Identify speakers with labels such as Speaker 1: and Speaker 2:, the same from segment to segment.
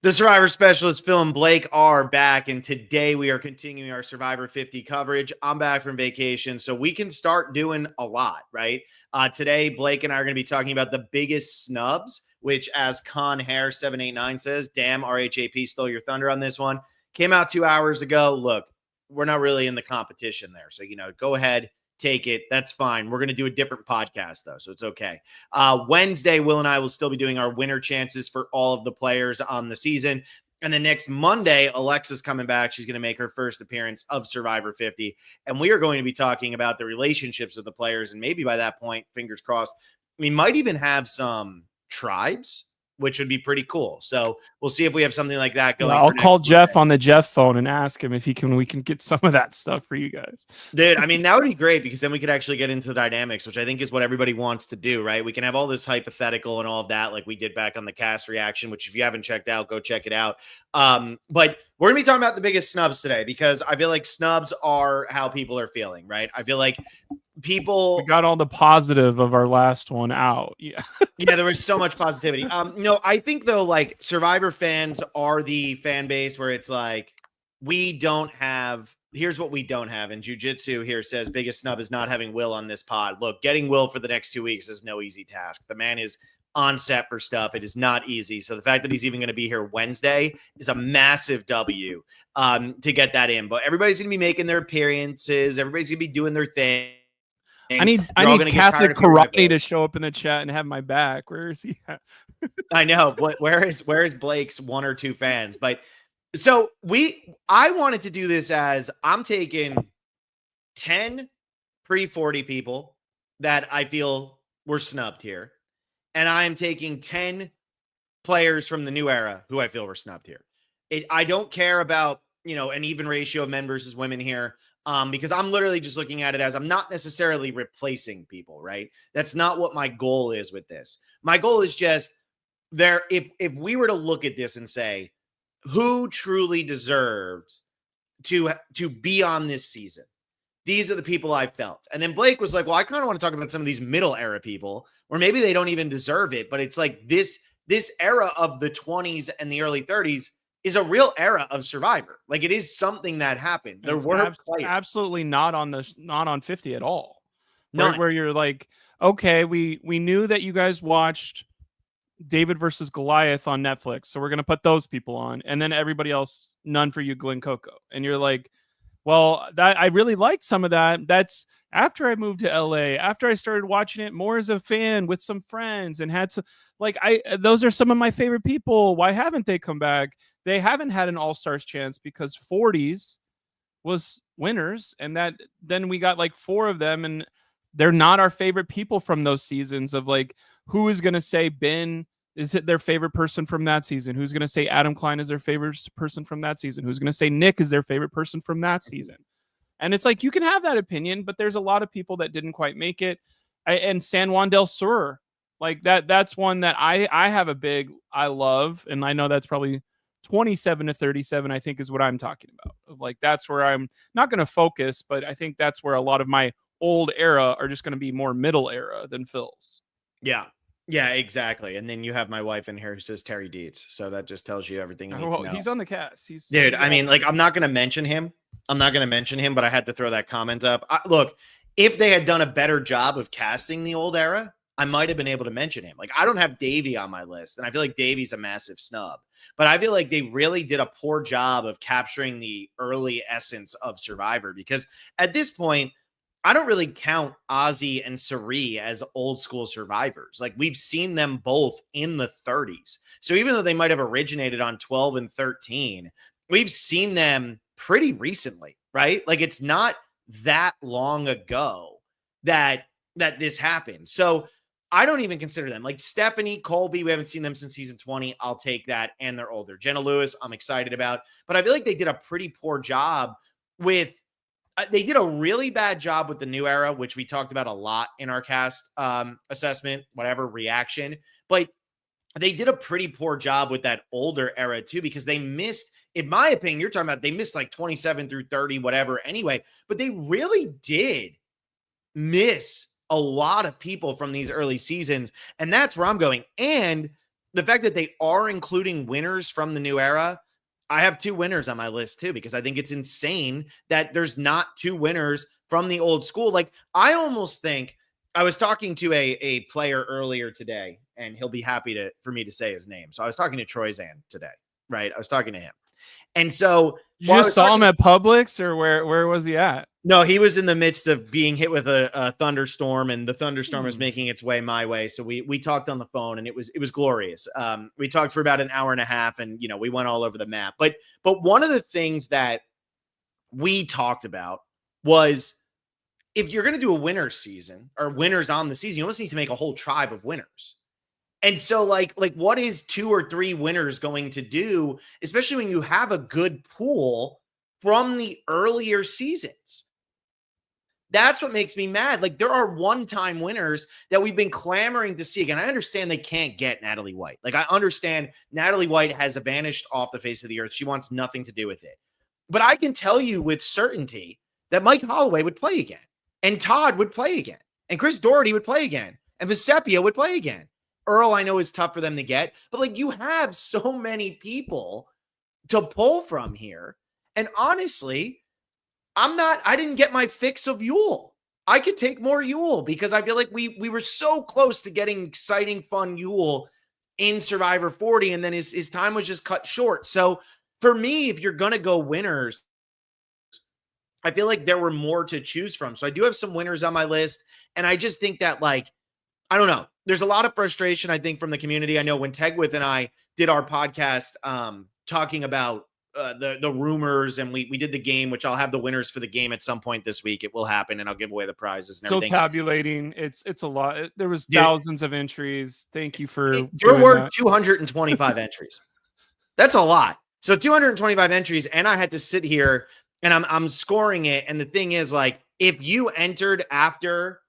Speaker 1: The Survivor Specialist, Phil and Blake, are back, and today we are continuing our Survivor 50 coverage. I'm back from vacation, so we can start doing a lot, right? Today, Blake and I are going to be talking about the biggest snubs, which, as Con Hair 789 says, damn, RHAP stole your thunder on this one. Came out 2 hours ago. Look, we're not really in the competition there, so, go ahead. Take it. That's fine. We're going to do a different podcast, though, so it's okay. Wednesday, Will and I will still be doing our winner chances for all of the players on the season. And then next Monday, Alexa's coming back. She's going to make her first appearance of Survivor 50. And we are going to be talking about the relationships of the players. And maybe by that point, fingers crossed, we might even have some tribes, which would be pretty cool. So we'll see if we have something like that going.
Speaker 2: I'll call Jeff on the Jeff phone and ask him if we can get some of that stuff for you guys.
Speaker 1: Dude, I mean, that would be great because then we could actually get into the dynamics, which I think is what everybody wants to do, right? We can have all this hypothetical and all of that like we did back on the cast reaction, which if you haven't checked out, go check it out. But we're going to be talking about the biggest snubs today because I feel like snubs are how people are feeling, right? I feel like we
Speaker 2: got all the positive of our last one out. Yeah.
Speaker 1: Yeah, there was so much positivity. I think though, like Survivor fans are the fan base where it's like, here's what we don't have. And Jiu-Jitsu here says biggest snub is not having Will on this pod. Look, getting Will for the next 2 weeks is no easy task. The man is on set for stuff. It is not easy. So the fact that he's even going to be here Wednesday is a massive W to get that in. But everybody's going to be making their appearances. Everybody's going to be doing their thing.
Speaker 2: I need Catholic Karate to show up in the chat and have my back. Where is he at?
Speaker 1: I know. Where is Blake's 1 or 2 fans? But so I wanted to do this as I'm taking 10 pre-40 people that I feel were snubbed here. And I am taking 10 players from the new era who I feel were snubbed here. I don't care about, an even ratio of men versus women here. Because I'm literally just looking at it as I'm not necessarily replacing people, right? That's not what my goal is with this. My goal is just if we were to look at this and say, who truly deserves to be on this season? These are the people I felt. And then Blake was like, well, I kind of want to talk about some of these middle era people, or maybe they don't even deserve it, but it's like this era of the 20s and the early 30s is a real era of Survivor. Like it is something that happened. There were players.
Speaker 2: Absolutely not on 50 at all. Where you're like, okay, we knew that you guys watched David versus Goliath on Netflix, so we're gonna put those people on, and then everybody else, none for you, Glenn Coco. And you're like, well, that I really liked some of that. That's after I moved to LA, after I started watching it more as a fan with some friends and had some those are some of my favorite people. Why haven't they come back? They haven't had an All-Stars chance because 40s was winners, and then we got like 4 of them, and they're not our favorite people from those seasons of like, who is going to say Ben is it their favorite person from that season? Who's going to say Adam Klein is their favorite person from that season? Who's going to say Nick is their favorite person from that season? And it's like, you can have that opinion, but there's a lot of people that didn't quite make it. And San Juan del Sur, like that's one that I have I love. And I know that's probably 27 to 37, I think is what I'm talking about. Like, that's where I'm not going to focus, but I think that's where a lot of my old era are just going to be more middle era than Phil's.
Speaker 1: Yeah, exactly. And then you have my wife in here who says Terry Dietz. So that just tells you everything you need to know.
Speaker 2: He's on the cast.
Speaker 1: Dude, I mean, like, I'm not going to mention him, but I had to throw that comment up. Look, if they had done a better job of casting the old era, I might have been able to mention him. Like, I don't have Davey on my list, and I feel like Davey's a massive snub. But I feel like they really did a poor job of capturing the early essence of Survivor, because at this point, I don't really count Ozzy and Sari as old school survivors. Like, we've seen them both in the 30s. So even though they might have originated on 12 and 13, we've seen them pretty recently, right? Like, it's not that long ago that this happened. So I don't even consider them. Like Stephanie, Colby, we haven't seen them since season 20. I'll take that. And they're older. Jenna Lewis, I'm excited about. But I feel like they did a pretty poor job with they did a really bad job with the new era, which we talked about a lot in our cast assessment, whatever reaction. But they did a pretty poor job with that older era too, because they missed, in my opinion, you're talking about they missed like 27 through 30, whatever anyway. But they really did miss a lot of people from these early seasons. And that's where I'm going. And the fact that they are including winners from the new era, I have 2 winners on my list too, because I think it's insane that there's not 2 winners from the old school. Like, I almost think I was talking to a player earlier today, and he'll be happy for me to say his name. So I was talking to Troyzan today, right? I was talking to him. And so
Speaker 2: you just saw him at Publix, or where was he at?
Speaker 1: No, he was in the midst of being hit with a thunderstorm, and the thunderstorm was making its way my way. So we talked on the phone, and it was glorious. We talked for about an hour and a half, and we went all over the map. But one of the things that we talked about was, if you're going to do a winners season or winners on the season, you almost need to make a whole tribe of winners. And so like what is 2 or 3 winners going to do, especially when you have a good pool from the earlier seasons? That's what makes me mad. Like, there are one-time winners that we've been clamoring to see. And I understand they can't get Natalie White. Like, I understand Natalie White has vanished off the face of the earth. She wants nothing to do with it. But I can tell you with certainty that Mike Holloway would play again, and Todd would play again, and Chris Doherty would play again, and Vesepia would play again. Earl, I know, is tough for them to get, but like, you have so many people to pull from here. And honestly, I didn't get my fix of Yule. I could take more Yule, because I feel like we were so close to getting exciting, fun Yule in Survivor 40, and then his time was just cut short. So for me, if you're going to go winners, I feel like there were more to choose from. So I do have some winners on my list. And I just think that, like, I don't know, there's a lot of frustration, I think, from the community. I know when Tegwith and I did our podcast talking about the rumors, and we did the game, which I'll have the winners for the game at some point this week. It will happen, and I'll give away the prizes and
Speaker 2: Still
Speaker 1: everything.
Speaker 2: Tabulating. It's a lot. There was thousands of entries. Thank you for
Speaker 1: there were 225 entries. That's a lot. So 225 entries, and I had to sit here and I'm scoring it. And the thing is, like, if you entered after,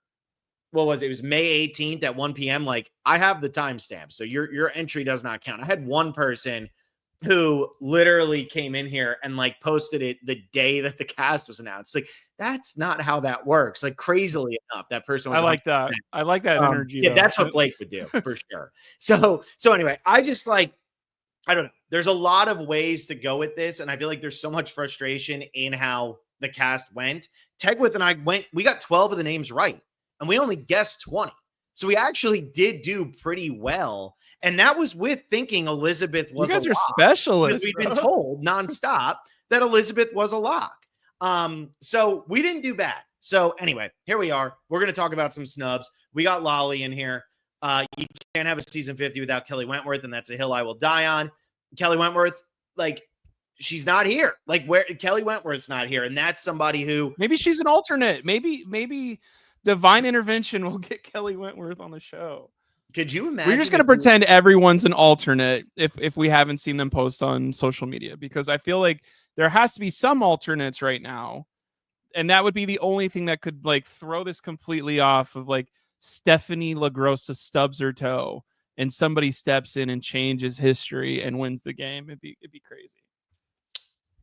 Speaker 1: what was it? It was May 18th at 1 p.m. Like, I have the timestamp, so your entry does not count. I had one person who literally came in here and like posted it the day that the cast was announced. Like, that's not how that works. Like, crazily enough, that person was.
Speaker 2: I like that. I like that energy.
Speaker 1: Yeah, that's what Blake would do for sure. So anyway, I just, like, I don't know. There's a lot of ways to go with this, and I feel like there's so much frustration in how the cast went. Tegwith and I we got 12 of the names right, and we only guessed 20. So we actually did do pretty well. And that was with thinking Elizabeth was a lock. You guys are
Speaker 2: specialists.
Speaker 1: We've been told nonstop that Elizabeth was a lock. So we didn't do bad. So anyway, here we are. We're going to talk about some snubs. We got Lolly in here. You can't have a season 50 without Kelly Wentworth, and that's a hill I will die on. Kelly Wentworth, like, she's not here. Like, where Kelly Wentworth's not here. And that's somebody who,
Speaker 2: maybe she's an alternate. Maybe divine intervention will get Kelly Wentworth on the show.
Speaker 1: Could you imagine?
Speaker 2: We're just going to pretend everyone's an alternate if we haven't seen them post on social media, because I feel like there has to be some alternates right now. And that would be the only thing that could, like, throw this completely off of, like, Stephanie LaGrossa stubs her toe and somebody steps in and changes history and wins the game. It'd be crazy.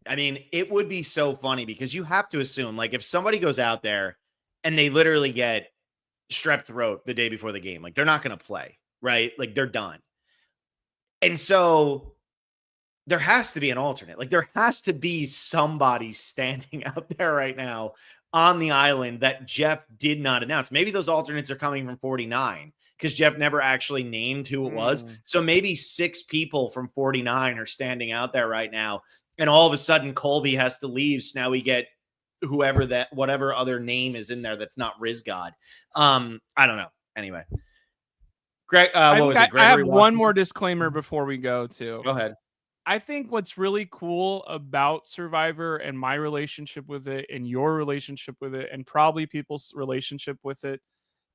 Speaker 1: I mean, it would be so funny, because you have to assume, like, if somebody goes out there and they literally get strep throat the day before the game, like, they're not going to play, right? Like, they're done. And so there has to be an alternate. Like, there has to be somebody standing out there right now on the island that Jeff did not announce. Maybe those alternates are coming from 49, because Jeff never actually named who it was. So maybe 6 people from 49 are standing out there right now. And all of a sudden Colby has to leave. So now we get whatever other name is in there that's not Riz God. I don't know. Anyway, Greg, what was it?
Speaker 2: I have one more disclaimer before we go to.
Speaker 1: Go ahead.
Speaker 2: I think what's really cool about Survivor and my relationship with it and your relationship with it and probably people's relationship with it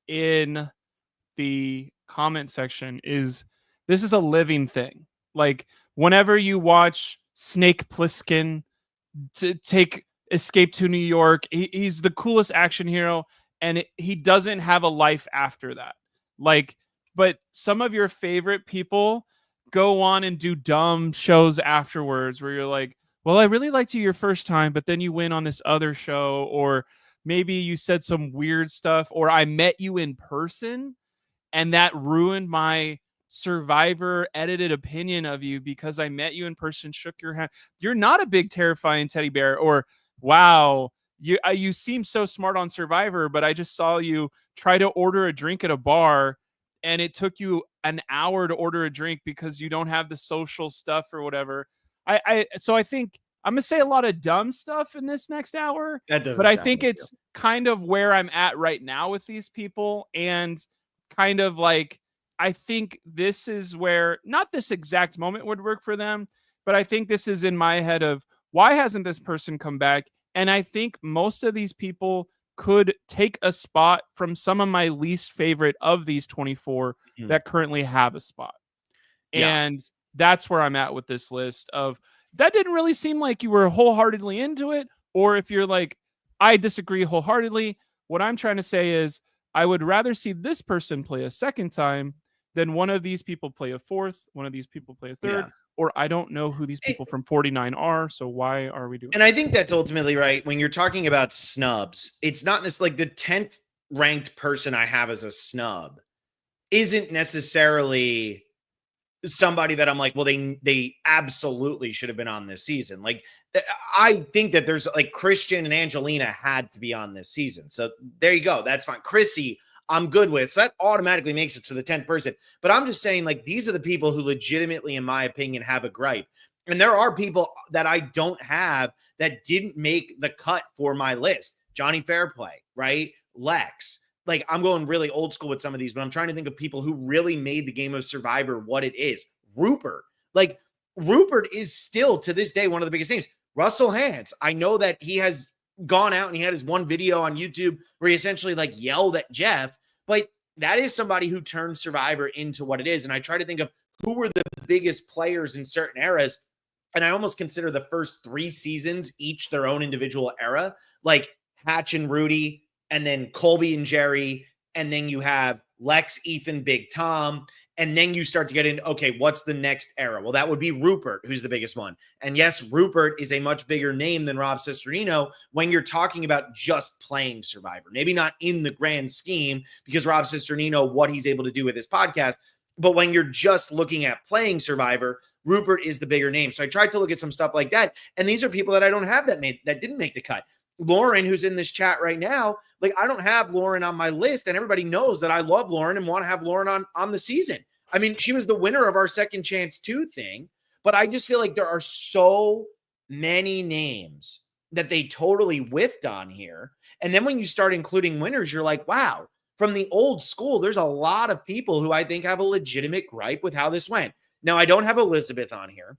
Speaker 2: in the comment section is this is a living thing. Like, whenever you watch Snake Plissken to escape to New York, he's the coolest action hero, and he doesn't have a life after that. Like, but some of your favorite people go on and do dumb shows afterwards where you're like, well, I really liked you your first time, but then you went on this other show, or maybe you said some weird stuff, or I met you in person and that ruined my Survivor edited opinion of you because I met you in person, shook your hand. You're not a big terrifying teddy bear, or wow, you seem so smart on Survivor, but I just saw you try to order a drink at a bar and it took you an hour to order a drink because you don't have the social stuff or whatever. So I think I'm gonna say a lot of dumb stuff in this next hour, but I think it's kind of where I'm at right now with these people, and kind of like I think this is where not this exact moment would work for them, but I think this is in my head of why hasn't this person come back? And I think most of these people could take a spot from some of my least favorite of these 24 that currently have a spot. And that's where I'm at with this list of that didn't really seem like you were wholeheartedly into it. Or if you're like, I disagree wholeheartedly, what I'm trying to say is I would rather see this person play a second time than one of these people play a fourth, one of these people play a third, or I don't know who these people from 49 are. So why are we doing
Speaker 1: And I think that's ultimately right. When you're talking about snubs, it's not necessarily like the 10th ranked person I have as a snub isn't necessarily somebody that I'm like, well, they absolutely should have been on this season. Like, I think that there's like Christian and Angelina had to be on this season. So there you go. That's fine. Chrissy, I'm good with. So that automatically makes it to the 10th person. But I'm just saying, like, these are the people who legitimately, in my opinion, have a gripe. And there are people that I don't have that didn't make the cut for my list. Johnny Fairplay, right? Lex. Like, I'm going really old school with some of these, but I'm trying to think of people who really made the game of Survivor what it is. Rupert. Like, Rupert is still, to this day, one of the biggest names. Russell Hantz. I know that he has gone out and he had his one video on YouTube where he essentially like yelled at Jeff, but that is somebody who turned Survivor into what it is. And I try to think of who were the biggest players in certain eras. And I almost consider the first 3 seasons each their own individual era, like Hatch and Rudy, and then Colby and Jerry, and then you have Lex, Ethan, Big Tom, and then you start to get in, okay, what's the next era? Well, that would be Rupert, who's the biggest one. And yes, Rupert is a much bigger name than Rob Cesternino when you're talking about just playing Survivor. Maybe not in the grand scheme, because Rob Cesternino, what he's able to do with his podcast, but when you're just looking at playing Survivor, Rupert is the bigger name. So I tried to look at some stuff like that. And these are people that I don't have that didn't make the cut. Lauren, who's in this chat right now, like, I don't have Lauren on my list, and everybody knows that I love Lauren and want to have Lauren on the season. I mean, she was the winner of our Second Chance 2 thing, but I just feel like there are so many names that they totally whiffed on here. And then when you start including winners, you're like, wow, from the old school, there's a lot of people who I think have a legitimate gripe with how this went. Now, I don't have Elizabeth on here,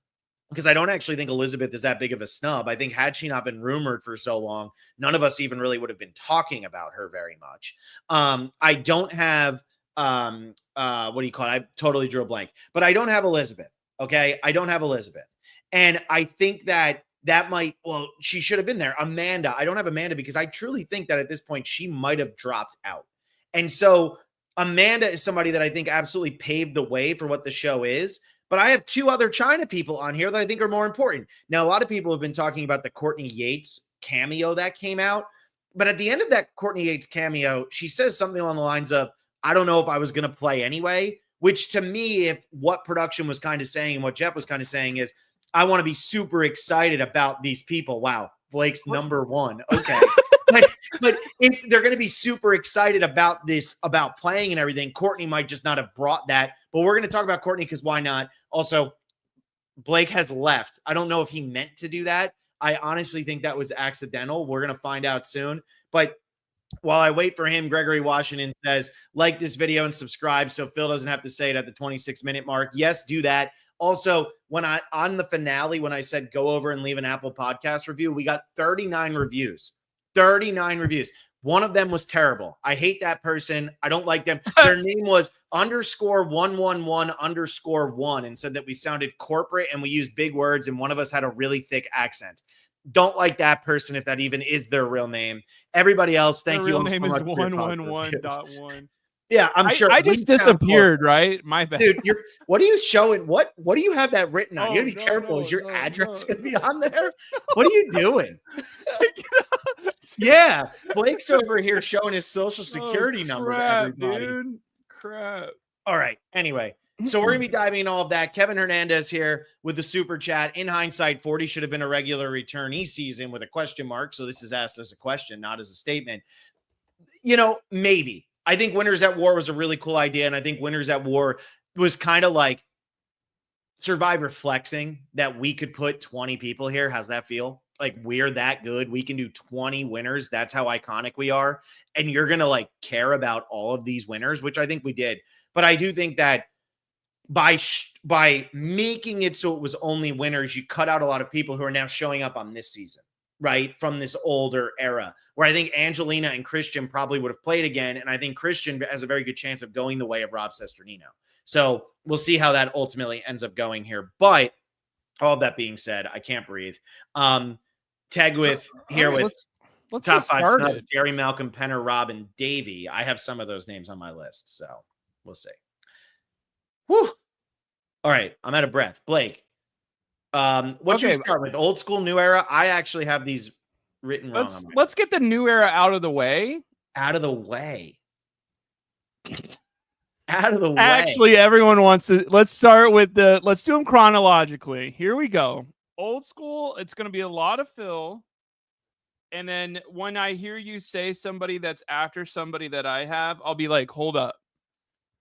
Speaker 1: because I don't actually think Elizabeth is that big of a snub. I think had she not been rumored for so long, none of us even really would have been talking about her very much. I don't have, what do you call it? I totally drew a blank, but I don't have Elizabeth. Okay. I don't have Elizabeth. And I think that might, well, she should have been there. Amanda. I don't have Amanda because I truly think that at this point she might have dropped out. And so Amanda is somebody that I think absolutely paved the way for what the show is. But I have 2 other China people on here that I think are more important. Now, a lot of people have been talking about the Courtney Yates cameo that came out. But at the end of that Courtney Yates cameo, she says something along the lines of, I don't know if I was going to play anyway, which to me, if what production was kind of saying and what Jeff was kind of saying is, I want to be super excited about these people. Wow. Blake's number 1. Okay. But if they're going to be super excited about this, about playing and everything, Courtney might just not have brought that. But we're going to talk about Courtney because why not? Also, Blake has left. I don't know if he meant to do that. I honestly think that was accidental. We're going to find out soon. But while I wait for him, Gregory Washington says, like this video and subscribe so Phil doesn't have to say it at the 26-minute mark. Yes, do that. Also, on the finale, when I said go over and leave an Apple Podcast review, we got 39 reviews. 39 reviews. One of them was terrible. I hate that person. I don't like them. Their name was _111_1 and said that we sounded corporate and we used big words and one of us had a really thick accent. Don't like that person if that even is their real name. Everybody else, thank you.
Speaker 2: Their real name is 111.1.
Speaker 1: Yeah, I'm sure.
Speaker 2: I just disappeared, right? My bad.
Speaker 1: Dude, what are you showing? What do you have that written on? You gotta be careful. Is your address gonna be on there? What are you doing? Yeah, Blake's over here showing his social security number to everybody.
Speaker 2: Dude. Crap.
Speaker 1: All right. Anyway, So we're going to be diving in all of that. Kevin Hernandez here with the super chat. In hindsight, 40 should have been a regular returnee season with a question mark. So this is asked as a question, not as a statement. Maybe. I think Winners at War was a really cool idea. And I think Winners at War was kind of like Survivor flexing that we could put 20 people here. How's that feel? Like, we're that good. We can do 20 winners. That's how iconic we are. And you're going to like care about all of these winners, which I think we did. But I do think that by making it so it was only winners, you cut out a lot of people who are now showing up on this season, right? From this older era, where I think Angelina and Christian probably would have played again. And I think Christian has a very good chance of going the way of Rob Sesternino. So we'll see how that ultimately ends up going here. But all of that being said, I can't breathe. Tag with here with
Speaker 2: let's
Speaker 1: top 5 snubs, Jerry, Malcolm, Penner, Rob, and Davey. I have some of those names on my list, so we'll see. Whew. All right, I'm out of breath. Blake, what should we start with? Old school, new era? I actually have these written wrong.
Speaker 2: Let's get the new era out of the way.
Speaker 1: Out of the way. Out of the way.
Speaker 2: Actually, everyone wants to. Let's start with let's do them chronologically. Here we go. Old school, it's going to be a lot of Phil. And then when I hear you say somebody that's after somebody that I have, I'll be like, hold up.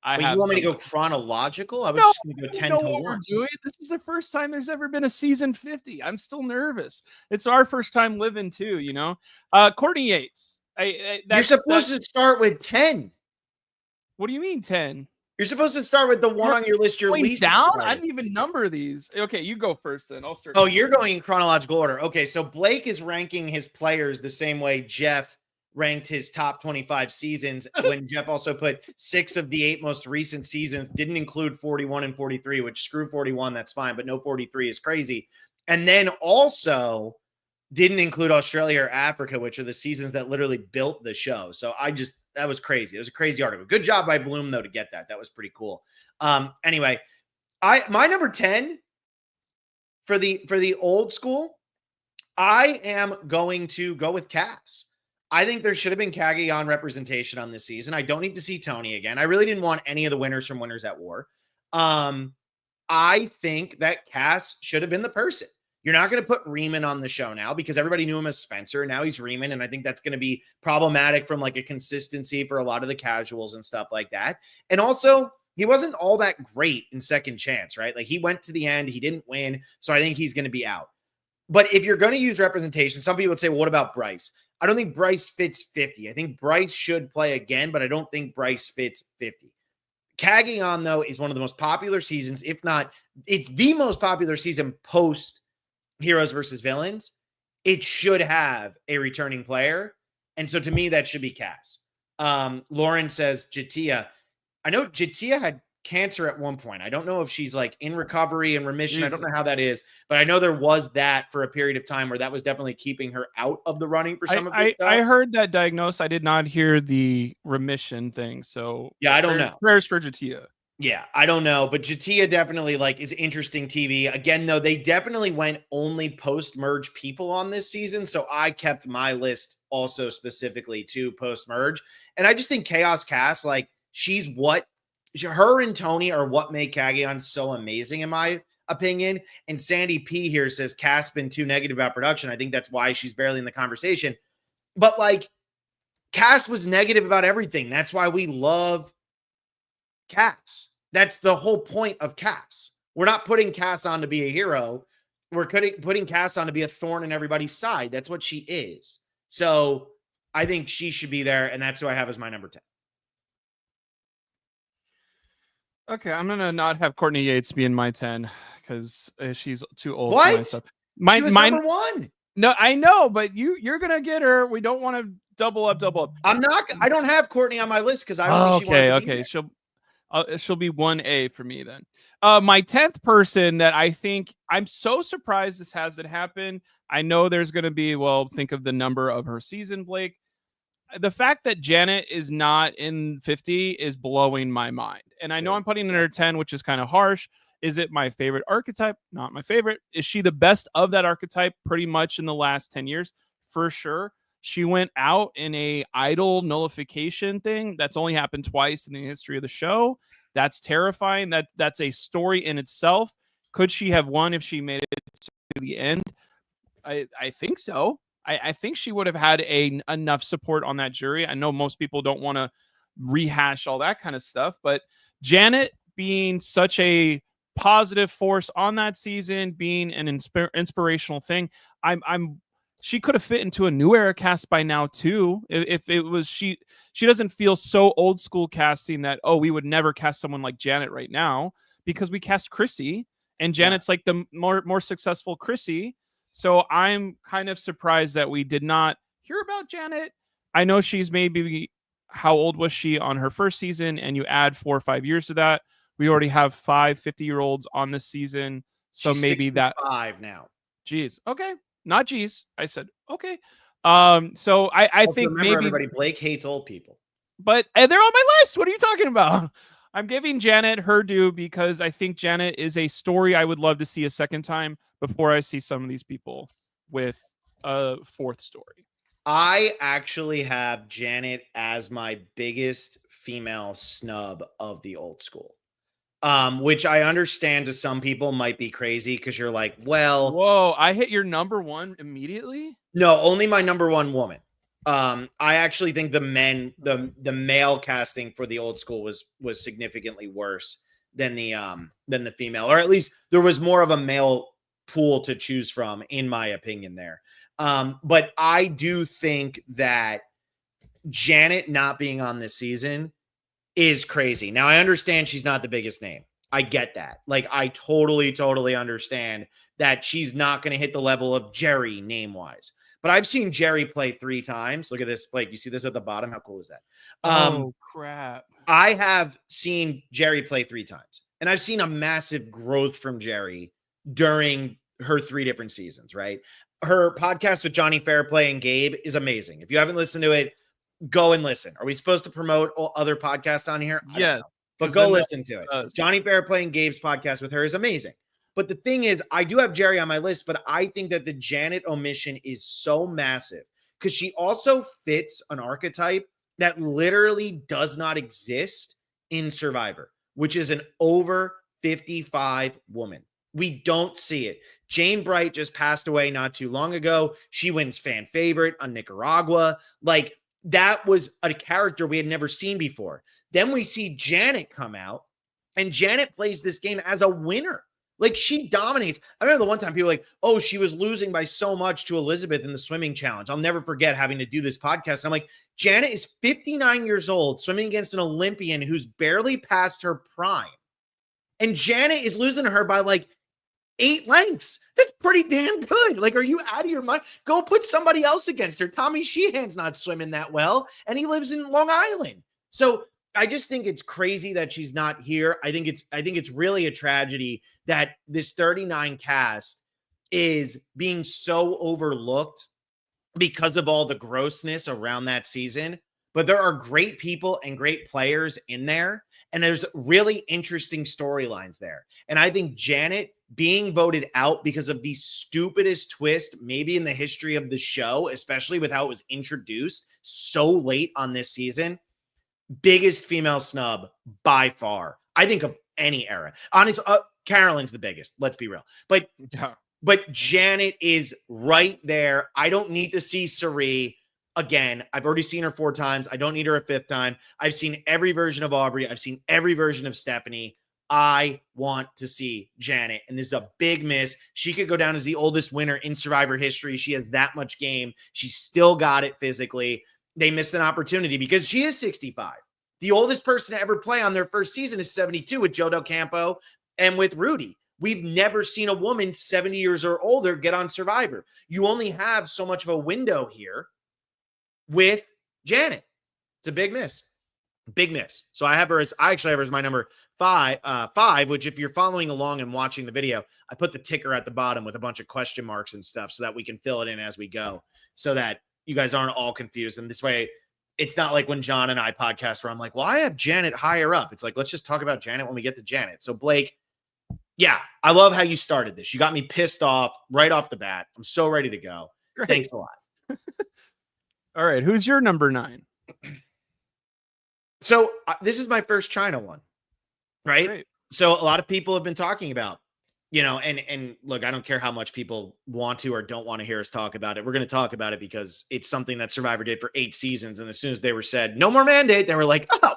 Speaker 1: You want me to go chronological? I was just going to go 10 to 1.
Speaker 2: This is the first time there's ever been a season 50. I'm still nervous. It's our first time living too, Courtney Yates.
Speaker 1: You're supposed to start with 10.
Speaker 2: What do you mean 10?
Speaker 1: You're supposed to start with the one on your list you're least
Speaker 2: down.
Speaker 1: Started.
Speaker 2: I didn't even number these. Okay, you go first then. I'll start.
Speaker 1: Oh, you're going in chronological order. Okay, so Blake is ranking his players the same way Jeff ranked his top 25 seasons when Jeff also put 6 of the 8 most recent seasons, didn't include 41 and 43, which screw 41, that's fine, but no 43 is crazy. And then also didn't include Australia or Africa, which are the seasons that literally built the show. So that was crazy. It was a crazy article. Good job by Bloom, though, to get that. That was pretty cool. Anyway, my number 10 for the old school, I am going to go with Cass. I think there should have been Cagayan representation on this season. I don't need to see Tony again. I really didn't want any of the winners from Winners at War. I think that Cass should have been the person. You're not going to put Riemann on the show now because everybody knew him as Spencer. Now he's Riemann, and I think that's going to be problematic from like a consistency for a lot of the casuals and stuff like that. And also, he wasn't all that great in Second Chance, right? Like, he went to the end. He didn't win, so I think he's going to be out. But if you're going to use representation, some people would say, well, what about Bryce? I don't think Bryce fits 50. I think Bryce should play again, but I don't think Bryce fits 50. Cagayan, though, is one of the most popular seasons. If not, it's the most popular season post Heroes versus Villains. It should have a returning player. And so to me, that should be Cass. Lauren says Jatia. I know Jatia had cancer at one point. I don't know if she's like in recovery and remission. Jesus. I don't know how that is, but I know there was that for a period of time where that was definitely keeping her out of the running for some of it.
Speaker 2: I heard that diagnosed. I did not hear the remission thing. So
Speaker 1: yeah, I don't know.
Speaker 2: Prayers for Jatia.
Speaker 1: Yeah, I don't know, but Jatia definitely like is interesting TV. Again, though, they definitely went only post-merge people on this season, so I kept my list also specifically to post-merge. And I just think Chaos Cass, like, her and Tony are what made Cagayan so amazing, in my opinion. And Sandy P here says Cass been too negative about production. I think that's why she's barely in the conversation. But like, Cass was negative about everything. That's why we love Cass. That's the whole point of Cass. We're not putting Cass on to be a hero. We're putting Cass on to be a thorn in everybody's side. That's what she is. So I think she should be there, and that's who I have as my number 10.
Speaker 2: Okay, I'm gonna not have Courtney Yates be in my 10 because she's too old.
Speaker 1: What?
Speaker 2: For my stuff.
Speaker 1: She was number 1.
Speaker 2: No, I know, but you're gonna get her. We don't want to double up.
Speaker 1: I don't have Courtney on my list because I don't think she wanted to be there.
Speaker 2: She'll be 1A for me then. My 10th person that I think I'm so surprised this hasn't happened. I know there's going to be, think of the number of her season, Blake. The fact that Janet is not in 50 is blowing my mind. And I know I'm putting in her 10, which is kind of harsh. Is it my favorite archetype? Not my favorite. Is she the best of that archetype pretty much in the last 10 years? For sure. She went out in a idol nullification thing. That's only happened twice in the history of the show. That's terrifying. That's a story in itself. Could she have won if she made it to the end? I think so. I think she would have had enough support on that jury. I know most people don't want to rehash all that kind of stuff, but Janet being such a positive force on that season, being an inspirational thing, she could have fit into a new era cast by now too. If it was she doesn't feel so old school casting that, oh, we would never cast someone like Janet right now, because we cast Chrissy and Janet's like the more successful Chrissy. So I'm kind of surprised that we did not hear about Janet. I know she's maybe, how old was she on her first season? And you add 4 or 5 years to that. We already have 5 50-year-olds on this season. So
Speaker 1: she's
Speaker 2: maybe
Speaker 1: 65 now.
Speaker 2: Geez. Okay. Not geez. I said, okay. So I think
Speaker 1: remember,
Speaker 2: maybe
Speaker 1: everybody, Blake hates old people.
Speaker 2: But they're on my list. What are you talking about? I'm giving Janet her due because I think Janet is a story I would love to see a second time before I see some of these people with a fourth story.
Speaker 1: I actually have Janet as my biggest female snub of the old school. Which I understand to some people might be crazy because you're like, well,
Speaker 2: whoa, I hit your number one immediately.
Speaker 1: No, only my number one woman. I actually think the male casting for the old school was significantly worse than the female, or at least there was more of a male pool to choose from, in my opinion there. But I do think that Janet not being on this season is crazy. Now, I understand she's not the biggest name. I get that. Like, I totally understand that she's not going to hit the level of Jerry name-wise. But I've seen Jerry play 3 times. Look at this, Blake. You see this at the bottom? How cool is that?
Speaker 2: Oh, crap.
Speaker 1: I have seen Jerry play 3 times. And I've seen a massive growth from Jerry during her 3 different seasons, right? Her podcast with Johnny Fairplay and Gabe is amazing. If you haven't listened to it, go and listen. Are we supposed to promote other podcasts on here?
Speaker 2: Yeah.
Speaker 1: But go listen to it. Johnny Fairplay and Gabe's podcast with her is amazing. But the thing is, I do have Jerry on my list, but I think that the Janet omission is so massive because she also fits an archetype that literally does not exist in Survivor, which is an over 55 woman. We don't see it. Jane Bright just passed away not too long ago. She wins fan favorite on Nicaragua. Like, that was a character we had never seen before. Then we see Janet come out, and Janet plays this game as a winner. Like, she dominates. I remember the one time people were like, oh, she was losing by so much to Elizabeth in the swimming challenge. I'll never forget having to do this podcast. I'm like, Janet is 59 years old, swimming against an Olympian who's barely past her prime. And Janet is losing to her by like 8 lengths. That's pretty damn good. Like, are you out of your mind? Go put somebody else against her. Tommy Sheehan's not swimming that well, and he lives in Long Island. So I just think it's crazy that she's not here. I think it's really a tragedy that this 39 cast is being so overlooked because of all the grossness around that season. But there are great people and great players in there, and there's really interesting storylines there. And I think Janet being voted out because of the stupidest twist maybe in the history of the show, especially with how it was introduced so late on this season, biggest female snub by far, I think, of any era. Honestly, Carolyn's the biggest, let's be real. But Janet is right there. I don't need to see Cirie again. I've already seen her 4 times. I don't need her a 5th time. I've seen every version of Aubrey. I've seen every version of Stephanie. I want to see Janet, and this is a big miss. She could go down as the oldest winner in Survivor history. She has that much game. She still got it physically. They missed an opportunity because she is 65. The oldest person to ever play on their first season is 72 with Joe Del Campo and with Rudy. We've never seen a woman 70 years or older get on Survivor. You only have so much of a window here with Janet. It's a big miss. Big miss. So I actually have her as my number 5, which, if you're following along and watching the video, I put the ticker at the bottom with a bunch of question marks and stuff so that we can fill it in as we go, so that you guys aren't all confused. And this way, it's not like when John and I podcast where I'm like, well, I have Janet higher up. It's like, let's just talk about Janet when we get to Janet. So Blake, yeah, I love how you started this. You got me pissed off right off the bat. I'm so ready to go. Great. Thanks a lot.
Speaker 2: All right. Who's your number 9?
Speaker 1: So this is my first China one. right?
Speaker 2: Great.
Speaker 1: So a lot of people have been talking about, and look, I don't care how much people want to or don't want to hear us talk about it. We're going to talk about it because it's something that Survivor did for 8 seasons. And as soon as they were said, no more mandate, they were like, oh,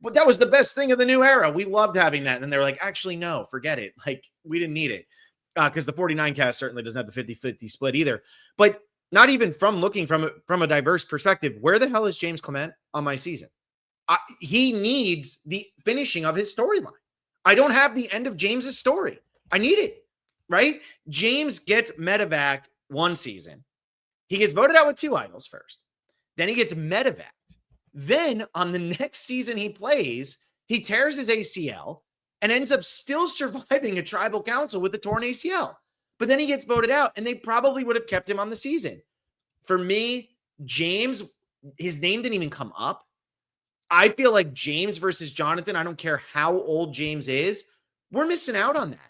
Speaker 1: but that was the best thing of the new era. We loved having that. And then they're like, actually, no, forget it. Like, we didn't need it. Because the 49 cast certainly doesn't have the 50-50 split either. But not even from looking from a diverse perspective, where the hell is James Clement on my season? He needs the finishing of his storyline. I don't have the end of James's story. I need it, right? James gets medevaced one season. He gets voted out with 2 idols first. Then he gets medevaced. Then on the next season he plays, he tears his ACL and ends up still surviving a tribal council with a torn ACL. But then he gets voted out, and they probably would have kept him on the season. For me, James, his name didn't even come up. I feel like James versus Jonathan, I don't care how old James is, we're missing out on that.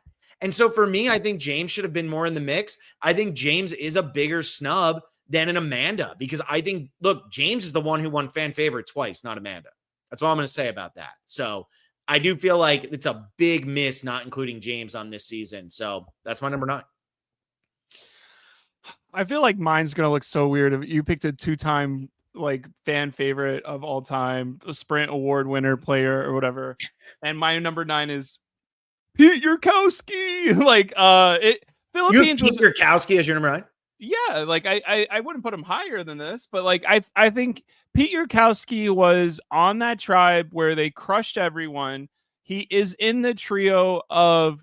Speaker 1: And so for me, I think James should have been more in the mix. I think James is a bigger snub than an Amanda, because I think, look, James is the one who won fan favorite twice, not Amanda. That's all I'm going to say about that. So I do feel like it's a big miss not including James on this season. So that's my number 9.
Speaker 2: I feel like mine's going to look so weird if you picked a 2-time like fan favorite of all time, a Sprint Award winner player or whatever. And my number 9 is Pete Yurkowski. Like Philippines
Speaker 1: Pete Yurkowski as your number 9?
Speaker 2: Yeah, like I wouldn't put him higher than this, but like I think Pete Yurkowski was on that tribe where they crushed everyone. He is in the trio of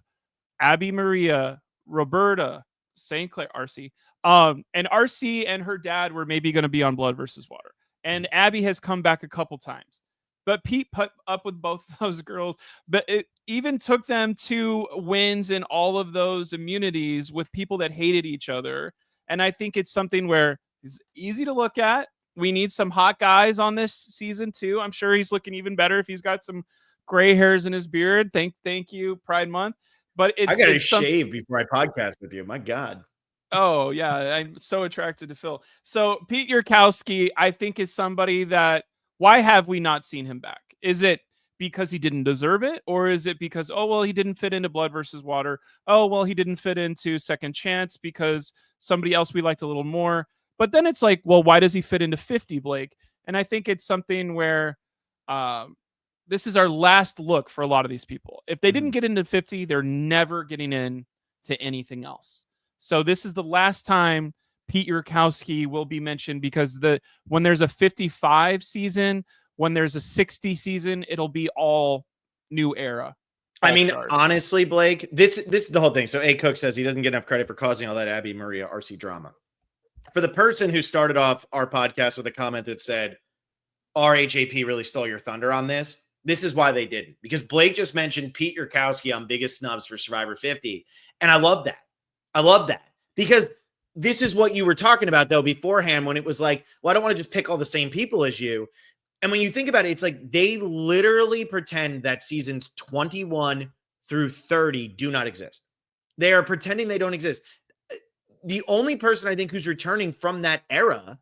Speaker 2: Abby Maria, Roberta, St. Clair, RC. And RC and her dad were maybe going to be on Blood versus Water. And Abby has come back a couple times. But Pete put up with both of those girls. But it even took them to wins in all of those immunities with people that hated each other. And I think it's something where it's easy to look at. We need some hot guys on this season too. I'm sure he's looking even better if he's got some gray hairs in his beard. Thank you, Pride Month. But I
Speaker 1: got to shave before I podcast with you. My God.
Speaker 2: Oh yeah, I'm so attracted to Phil. So Pete Yurkowski, I think, is somebody that, why have we not seen him back? Is it because he didn't deserve it? Or is it because, oh, well, he didn't fit into Blood versus Water. Oh, well, he didn't fit into Second Chance because somebody else we liked a little more. But then it's like, well, why does he fit into 50, Blake? And I think it's something where this is our last look for a lot of these people. If they didn't get into 50, they're never getting in to anything else. So this is the last time Pete Yurkowski will be mentioned, because when there's a 55 season, when there's a 60 season, it'll be all new era.
Speaker 1: I mean, honestly, Blake, this is the whole thing. So A. Cook says he doesn't get enough credit for causing all that Abby Maria RC drama. For the person who started off our podcast with a comment that said, RHAP really stole your thunder on this, this is why they didn't. Because Blake just mentioned Pete Yurkowski on Biggest Snubs for Survivor 50. And I love that. I love that. Because this is what you were talking about, though, beforehand, when it was like, well, I don't want to just pick all the same people as you. And when you think about it, it's like they literally pretend that seasons 21 through 30 do not exist. They are pretending they don't exist. The only person I think who's returning from that era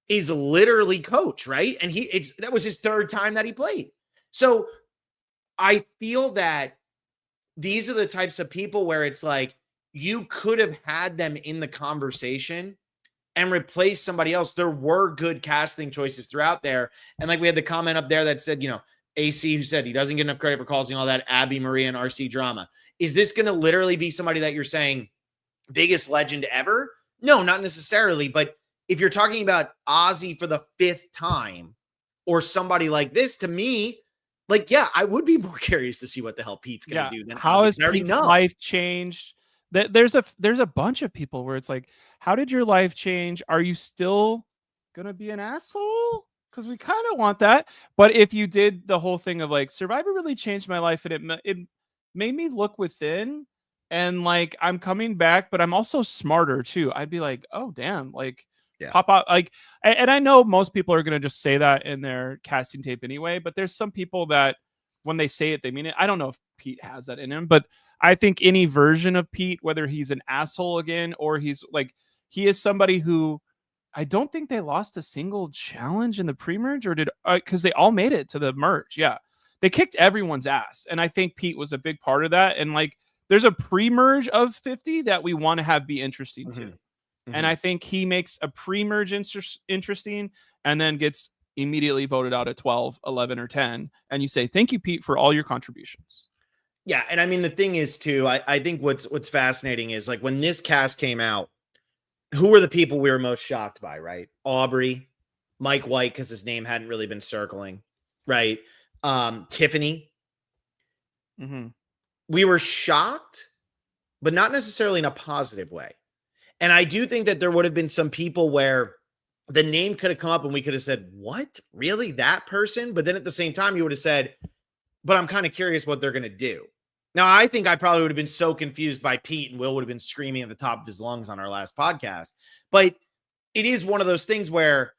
Speaker 1: is literally Coach, right? And that was his 3rd time that he played. So I feel that these are the types of people where it's like, you could have had them in the conversation and replaced somebody else. There were good casting choices throughout there. And like we had the comment up there that said, AC, who said he doesn't get enough credit for causing all that Abby, Maria, and RC drama. Is this going to literally be somebody that you're saying biggest legend ever? No, not necessarily. But if you're talking about Ozzy for the 5th time or somebody like this, to me, like, yeah, I would be more curious to see what the hell Pete's going to do than
Speaker 2: how
Speaker 1: Ozzy.
Speaker 2: has Pete's life changed? There's a bunch of people where it's like, how did your life change? Are you still gonna be an asshole? Because we kind of want that. But if you did the whole thing of like, Survivor really changed my life, and it made me look within, and like, I'm coming back, but I'm also smarter too. I'd be like, oh damn, like, pop out, like, and I know most people are gonna just say that in their casting tape anyway. But there's some people that when they say it, they mean it. I don't know if Pete has that in him, but I think any version of Pete, whether he's an asshole again or he's like, he is somebody who, I don't think they lost a single challenge in the pre-merge, or did, because they all made it to the merge. Yeah. they kicked everyone's ass. And I think Pete was a big part of that. And like, there's a pre-merge of 50 that we want to have be interesting too.
Speaker 1: Mm-hmm.
Speaker 2: And I think he makes a pre-merge interesting and then gets immediately voted out at 12, 11, or 10. And you say, thank you, Pete, for all your contributions.
Speaker 1: Yeah. And I mean, the thing is too, I think what's fascinating is like when this cast came out, who were the people we were most shocked by, right? Aubrey, Mike White, because his name hadn't really been circling, right? Tiffany.
Speaker 2: Mm-hmm.
Speaker 1: We were shocked, but not necessarily in a positive way. And I do think that there would have been some people where the name could have come up and we could have said, what? Really? That person? But then at the same time, you would have said, but I'm kind of curious what they're going to do. Now, I think I probably would have been so confused by Pete, and Will would have been screaming at the top of his lungs on our last podcast. But it is one of those things where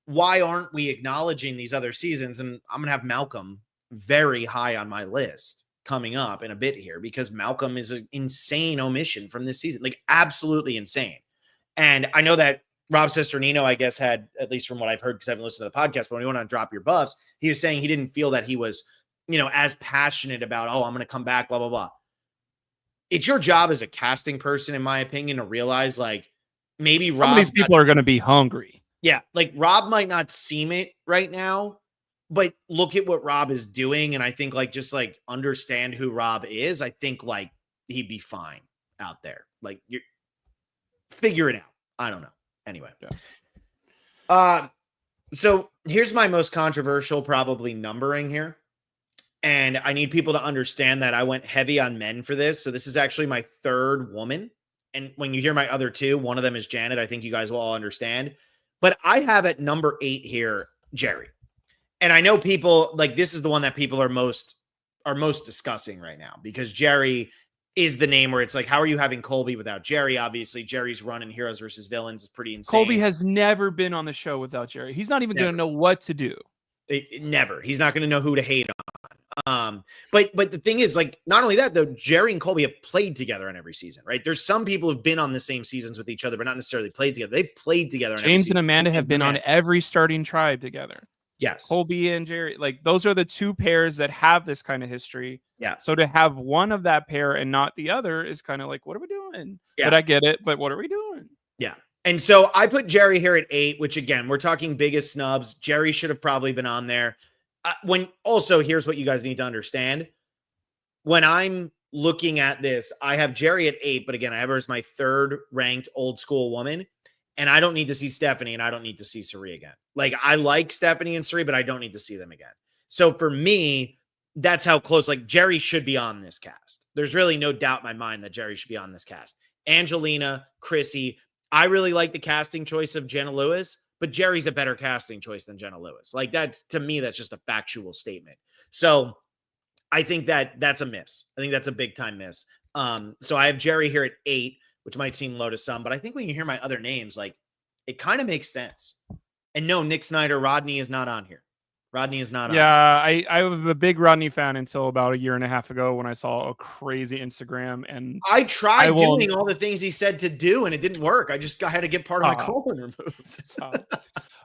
Speaker 1: why aren't we acknowledging these other seasons? And I'm going to have Malcolm very high on my list coming up in a bit here, because Malcolm is an insane omission from this season, like absolutely insane. And I know that Rob Sesternino, I guess, had, at least from what I've heard, because I haven't listened to the podcast, but when he went on Drop Your Buffs, he was saying he didn't feel that he was, as passionate about, oh, I'm going to come back, blah, blah, blah. It's your job as a casting person, in my opinion, to realize like maybe
Speaker 2: some of these people are going to be hungry.
Speaker 1: Yeah. Like Rob might not seem it right now, but look at what Rob is doing. And I think like, just like understand who Rob is. I think like he'd be fine out there. Like you figure it out. I don't know. Anyway. Yeah. So here's my most controversial, probably numbering here. And I need people to understand that I went heavy on men for this. So this is actually my third woman. And when you hear my other two, one of them is Janet. I think you guys will all understand. But I have at number 8 here, Jerry. And I know people like this is the one that people are most discussing right now, because Jerry is the name where it's like, how are you having Colby without Jerry? Obviously, Jerry's run in Heroes versus Villains is pretty insane.
Speaker 2: Colby has never been on the show without Jerry. He's not even going to know what to do.
Speaker 1: Never. He's not going to know who to hate on. But the thing is, like, not only that, though, Jerry and Colby have played together on every season, right? There's some people who've been on the same seasons with each other, but not necessarily played together. They've played together.
Speaker 2: James and Amanda have been on every starting tribe together.
Speaker 1: Yes.
Speaker 2: Colby and Jerry, like those are the two pairs that have this kind of history.
Speaker 1: Yeah.
Speaker 2: So to have one of that pair and not the other is kind of like, what are we doing?
Speaker 1: Yeah.
Speaker 2: But I get it. But what are we doing?
Speaker 1: Yeah. And so I put Jerry here at 8, which again, we're talking biggest snubs. Jerry should have probably been on there. Here's what you guys need to understand. When I'm looking at this, I have Jerry at 8, but again, I have her as my third ranked old school woman. And I don't need to see Stephanie and I don't need to see Sari again. Like I like Stephanie and Sari, but I don't need to see them again. So for me, that's how close, like Jerry should be on this cast. There's really no doubt in my mind that Jerry should be on this cast. Angelina, Chrissy. I really like the casting choice of Jenna Lewis, but Jerry's a better casting choice than Jenna Lewis. Like that's, to me, that's just a factual statement. So I think that's a miss. I think that's a big time miss. So I have Jerry here at 8, which might seem low to some, but I think when you hear my other names, like it kind of makes sense. And no, Nick Snyder, Rodney is not on here. Rodney is not on.
Speaker 2: Yeah, I was a big Rodney fan until about a year and a half ago when I saw a crazy Instagram. And
Speaker 1: I tried doing all the things he said to do, and it didn't work. I had to get part of my colon removed.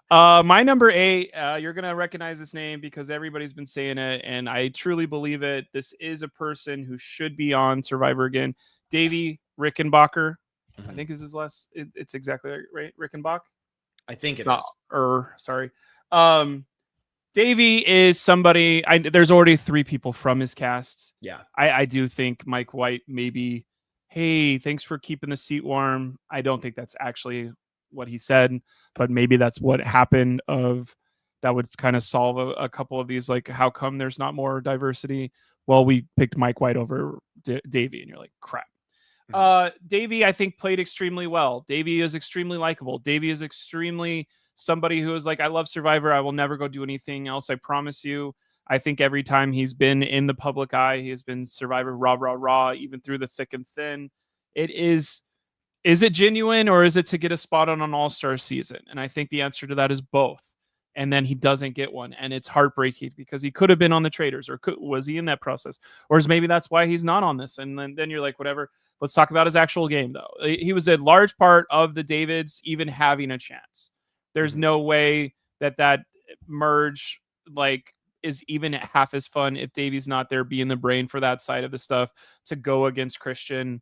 Speaker 2: My number 8, you're going to recognize this name because everybody's been saying it, and I truly believe it. This is a person who should be on Survivor again. Davey Rickenbacker, I think is his last. It's exactly right. Rickenbach.
Speaker 1: I think it is.
Speaker 2: Sorry. Davey is somebody. There's already 3 people from his cast.
Speaker 1: Yeah.
Speaker 2: I do think Mike White maybe. Hey, thanks for keeping the seat warm. I don't think that's actually what he said, but maybe that's what happened. That would kind of solve a couple of these. Like, how come there's not more diversity? Well, we picked Mike White over Davey, and you're like, crap. Davey, I think, played extremely well. Davey is extremely likable. Davey is extremely somebody who is like, I love Survivor. I will never go do anything else. I promise you. I think every time he's been in the public eye, he has been Survivor rah, rah, rah, even through the thick and thin. Is it genuine or is it to get a spot on an all-star season? And I think the answer to that is both. And then he doesn't get one. And it's heartbreaking because he could have been on the Traders, or was he in that process? Or is maybe that's why he's not on this? And then you're like, whatever. Let's talk about his actual game, though. He was a large part of the Davids even having a chance. There's no way that merge, like, is even half as fun if Davey's not there being the brain for that side of the stuff to go against Christian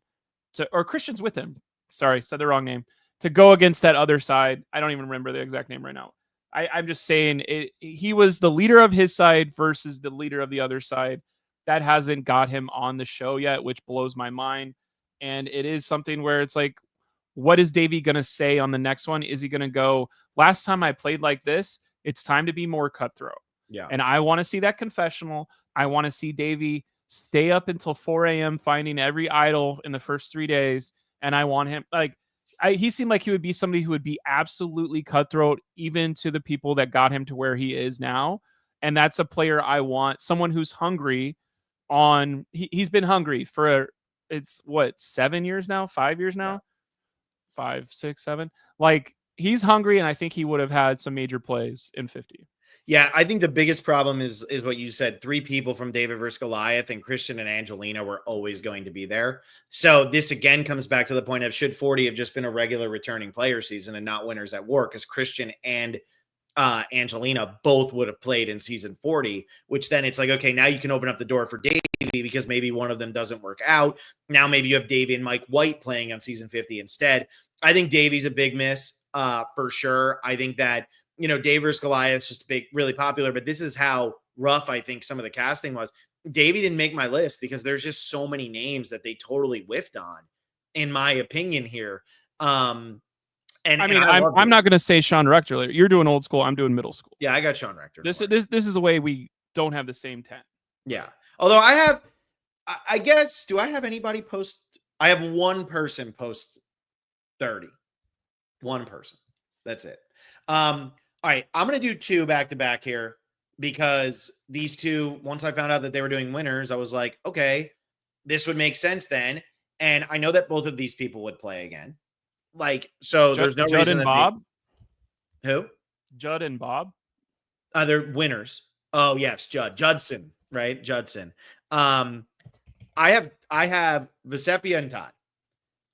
Speaker 2: or Christian's with him. Sorry, said the wrong name. To go against that other side. I don't even remember the exact name right now. I'm just saying he was the leader of his side versus the leader of the other side. That hasn't got him on the show yet, which blows my mind. And it is something where it's like, what is Davey going to say on the next one? Is he going to go, last time I played like this, it's time to be more cutthroat.
Speaker 1: Yeah.
Speaker 2: And I want to see that confessional. I want to see Davey stay up until 4 a.m. finding every idol in the first 3 days. And I want him, like, he seemed like he would be somebody who would be absolutely cutthroat, even to the people that got him to where he is now. And that's a player I want, someone who's hungry he's been hungry for, it's what, 7 years now, 5 years now, 5, 6, 7. Like, he's hungry, and I think he would have had some major plays in 50.
Speaker 1: Yeah, I think the biggest problem is what you said. 3 people from David versus Goliath, and Christian and Angelina were always going to be there. So this again comes back to the point of, should 40 have just been a regular returning player season and not winners at war? Because Christian and Angelina both would have played in season 40, which then it's like, okay, now you can open up the door for Davey because maybe one of them doesn't work out. Now maybe you have Davey and Mike White playing on season 50 instead. I think Davey's a big miss for sure. I think that, Dave versus Goliath is just really popular, but this is how rough I think some of the casting was. Davey didn't make my list because there's just so many names that they totally whiffed on, in my opinion here.
Speaker 2: I'm not going to say Sean Rector. You're doing old school. I'm doing middle school.
Speaker 1: Yeah, I got Sean Rector.
Speaker 2: This is a way we don't have the same 10.
Speaker 1: Yeah. Although I guess, do I have anybody post? I have one person post 30. One person. That's it. All right. I'm going to do 2 back to back here because these 2, once I found out that they were doing winners, I was like, okay, this would make sense then. And I know that both of these people would play again. Like, so there's no
Speaker 2: Judd
Speaker 1: reason
Speaker 2: and Bob.
Speaker 1: Who? Judd
Speaker 2: and Bob.
Speaker 1: They're winners. Oh yes, Judson, right? Judson. I have Vesepia and Todd.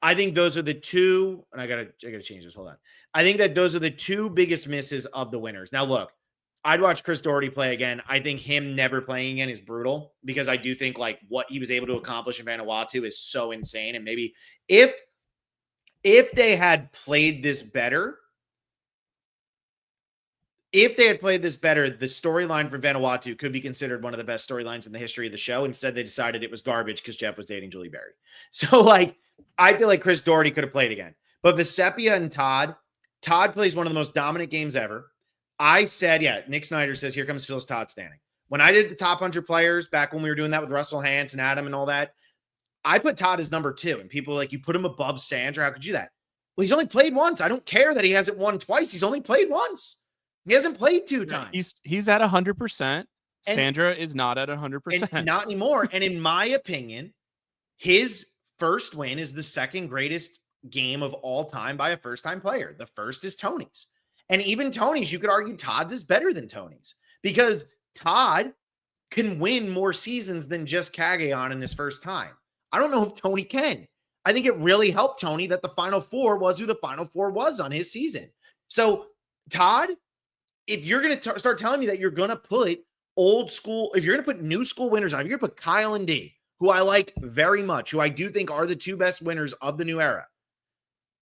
Speaker 1: I think those are the 2, and I gotta change this. Hold on. I think that those are the 2 biggest misses of the winners. Now look, I'd watch Chris Doherty play again. I think him never playing again is brutal because I do think like what he was able to accomplish in Vanuatu is so insane. And maybe if they had played this better, the storyline for Vanuatu could be considered one of the best storylines in the history of the show. Instead, they decided it was garbage because Jeff was dating Julie Berry. So, like, I feel like Chris Doherty could have played again. But Vesepia and Todd plays one of the most dominant games ever. I said, Nick Snyder says, here comes Phil's Todd standing. When I did the top 100 players back when we were doing that with Russell Hantz and Adam and all that, I put Todd as number 2. And people were like, you put him above Sandra? How could you do that? Well, he's only played once. I don't care that he hasn't won twice. He's only played once. He hasn't played 2 times.
Speaker 2: He's at 100%. Sandra is not at 100%.
Speaker 1: And not anymore. And in my opinion, his first win is the second greatest game of all time by a first-time player. The first is Tony's. And even Tony's, you could argue Todd's is better than Tony's because Todd can win more seasons than just Kagayan in his first time. I don't know if Tony can. I think it really helped Tony that the Final Four was who the Final Four was on his season. So Todd, if you're going to start telling me that you're going to put old school, if you're going to put new school winners on, if you're going to put Kyle and D, who I like very much, who I do think are the 2 best winners of the new era,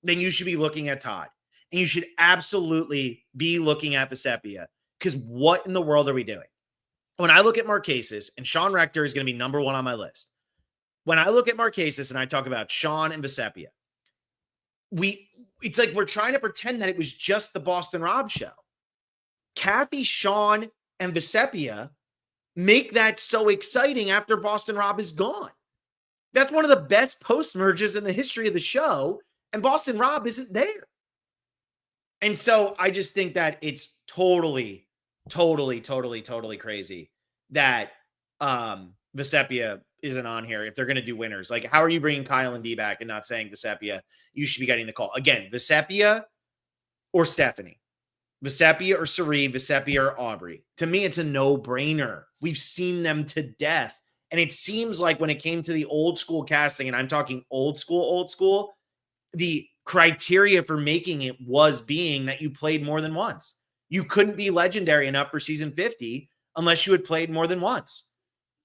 Speaker 1: then you should be looking at Todd. And you should absolutely be looking at Vesepia because what in the world are we doing? When I look at Marquesas, and Sean Rector is going to be number 1 on my list. When I look at Marquesas and I talk about Sean and Vesepia, it's like we're trying to pretend that it was just the Boston Rob show. Kathy, Sean, and Vesepia make that so exciting after Boston Rob is gone. That's one of the best post merges in the history of the show, and Boston Rob isn't there. And so I just think that it's totally crazy that Vesepia isn't on here if they're going to do winners. Like, how are you bringing Kyle and D back and not saying Vesepia? You should be getting the call. Again, Vesepia or Stephanie. Vesepia or Sari, Vesepia or Aubrey. To me, it's a no-brainer. We've seen them to death. And it seems like when it came to the old school casting, and I'm talking old school, the criteria for making it was being that you played more than once. You couldn't be legendary enough for season 50 unless you had played more than once.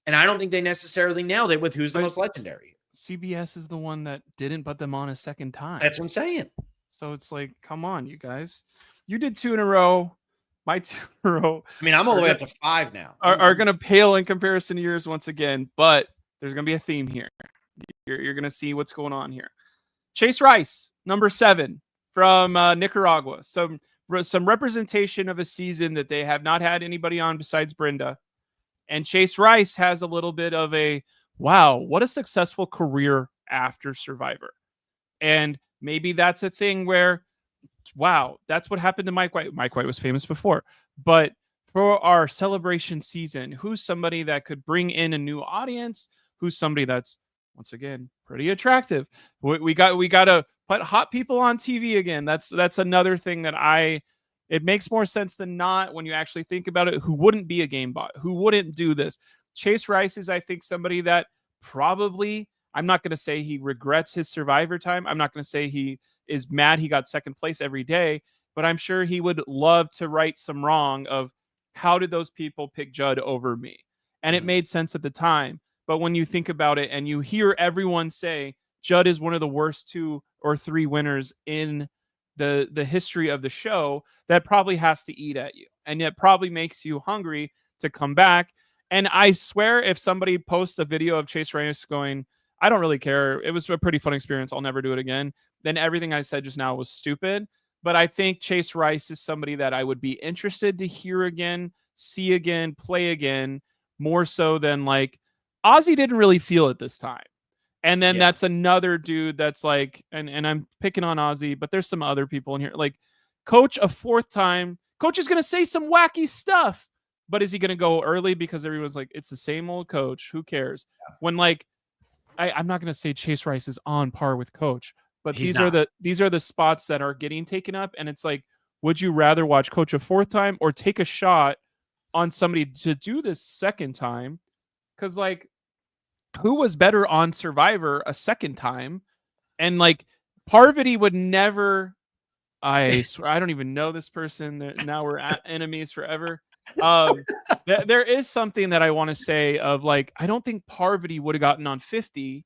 Speaker 1: And I don't think they necessarily nailed it with who's the most legendary.
Speaker 2: CBS is the one that didn't put them on a second time.
Speaker 1: That's what I'm saying.
Speaker 2: So it's like, come on, you guys. You did 2 in a row. My 2 in a row.
Speaker 1: I mean, I'm all the way up to 5 now.
Speaker 2: Are going to pale in comparison to yours once again, but there's going to be a theme here. You're going to see what's going on here. Chase Rice, number 7 from Nicaragua. Some representation of a season that they have not had anybody on besides Brenda. And Chase Rice has a little bit of a, wow, what a successful career after Survivor. And maybe that's a thing where, wow, that's what happened to Mike White. Mike White was famous before. But for our celebration season, who's somebody that could bring in a new audience? Who's somebody that's, once again, pretty attractive? We got to put hot people on TV again. That's another thing that it makes more sense than not when you actually think about it. Who wouldn't be a game bot? Who wouldn't do this? Chase Rice is, I think, somebody that probably, I'm not going to say he regrets his Survivor time. I'm not going to say he is mad he got second place every day, but I'm sure he would love to right some wrong of how did those people pick Judd over me? And it made sense at the time. But when you think about it and you hear everyone say Judd is one of the worst 2 or 3 winners in the history of the show, that probably has to eat at you. And it probably makes you hungry to come back. And I swear if somebody posts a video of Chase Rice going, I don't really care, it was a pretty fun experience, I'll never do it again, then everything I said just now was stupid. But I think Chase Rice is somebody that I would be interested to hear again, see again, play again, more so than like Ozzy didn't really feel it this time. And then that's another dude that's like, and I'm picking on Ozzy, but there's some other people in here. Like, Coach a 4th time. Coach is going to say some wacky stuff, but is he going to go early because everyone's like, it's the same old Coach? Who cares? Yeah. When like, I'm not going to say Chase Rice is on par with Coach, but these are the spots that are getting taken up. And it's like, would you rather watch Coach a 4th time or take a shot on somebody to do this second time? Because like, who was better on Survivor a second time? And like, Parvati would never, I swear, I don't even know this person. Now we're enemies forever. There is something that I want to say of like, I don't think Parvati would have gotten on 50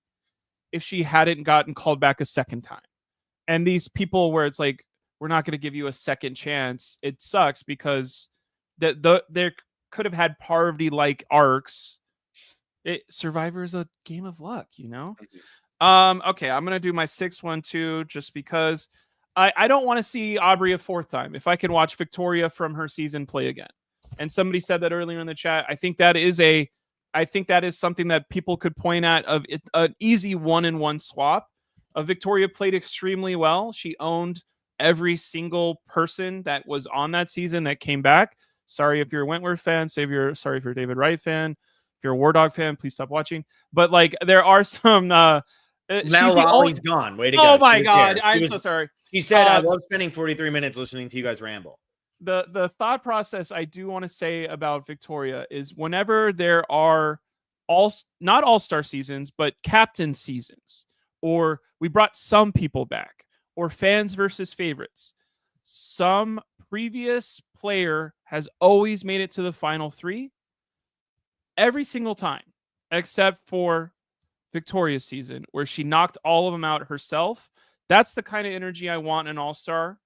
Speaker 2: if she hadn't gotten called back a second time. And these people where it's like, we're not going to give you a second chance. It sucks because there could have had Parvati like arcs. Survivor is a game of luck, you know? Okay, I'm going to do my 6th one too, just because I don't want to see Aubrey a 4th time. If I can watch Victoria from her season play again. And somebody said that earlier in the chat. I think that is something that people could point at of an easy 1-in-1 swap. Victoria played extremely well. She owned every single person that was on that season that came back. Sorry if you're a Wentworth fan. Sorry if you're a David Wright fan. If you're a War Dog fan, please stop watching. But like, there are some.
Speaker 1: Now Lolly's gone. Way to go.
Speaker 2: Oh my God, I'm so sorry.
Speaker 1: He said, "I love spending 43 minutes listening to you guys ramble."
Speaker 2: The thought process I do want to say about Victoria is whenever there are not all-star seasons, but captain seasons, or we brought some people back, or fans versus favorites, some previous player has always made it to the final 3 every single time, except for Victoria's season, where she knocked all of them out herself. That's the kind of energy I want in an all-star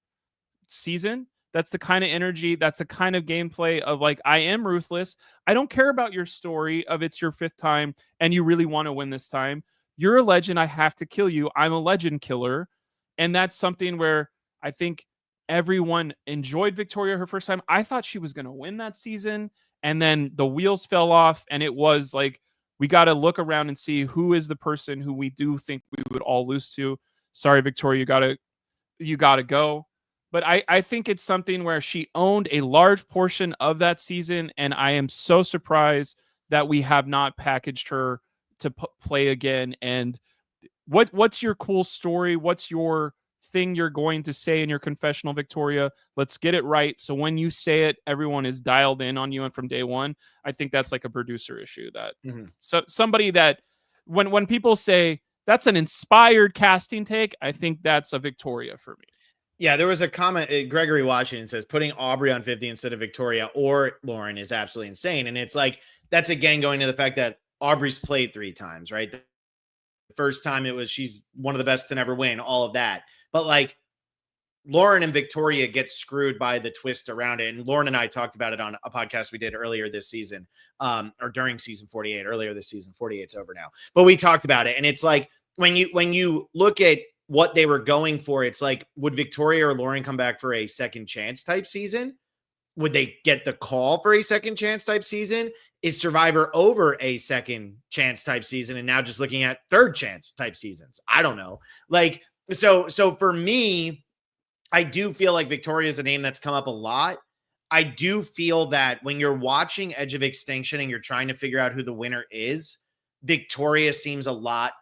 Speaker 2: season. That's the kind of energy, that's the kind of gameplay of like, I am ruthless. I don't care about your story of it's your 5th time and you really want to win this time. You're a legend. I have to kill you. I'm a legend killer. And that's something where I think everyone enjoyed Victoria her first time. I thought she was going to win that season. And then the wheels fell off. And it was like, we got to look around and see who is the person who we do think we would all lose to. Sorry, Victoria, you got to go. But I think it's something where she owned a large portion of that season, and I am so surprised that we have not packaged her to play again. And what's your cool story? What's your thing you're going to say in your confessional, Victoria? Let's get it right. So when you say it, everyone is dialed in on you. And from day one, I think that's like a producer issue that so somebody that when people say that's an inspired casting take, I think that's a Victoria for me.
Speaker 1: Yeah, there was a comment. Gregory Washington says putting Aubrey on 50 instead of Victoria or Lauren is absolutely insane. And it's like, that's again going to the fact that Aubrey's played 3 times, right? The first time it was she's one of the best to never win, all of that. But like Lauren and Victoria get screwed by the twist around it. And Lauren and I talked about it on a podcast we did earlier this season, or during season 48, earlier this season. 48's over now. But we talked about it. And it's like when you look at what they were going for, it's like, would Victoria or Lauren come back for a second chance type season? Would they get the call for a second chance type season? Is Survivor over a second chance type season and now just looking at third chance type seasons? I don't know. Like, so for me, I do feel like Victoria is a name that's come up a lot. I do feel that when you're watching Edge of Extinction and you're trying to figure out who the winner is, Victoria seems a lot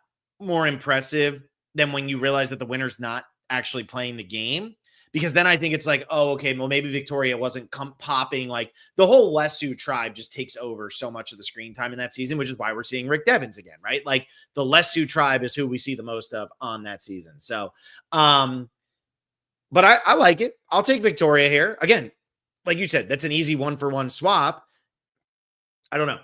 Speaker 1: more impressive than when you realize that the winner's not actually playing the game. Because then I think it's like, oh, okay, well, maybe Victoria wasn't popping. Like the whole Lesu tribe just takes over so much of the screen time in that season, which is why we're seeing Rick Devens again, right? Like the Lesu tribe is who we see the most of on that season. So, but I like it. I'll take Victoria here. Again, like you said, that's an easy 1-for-1 swap. I don't know.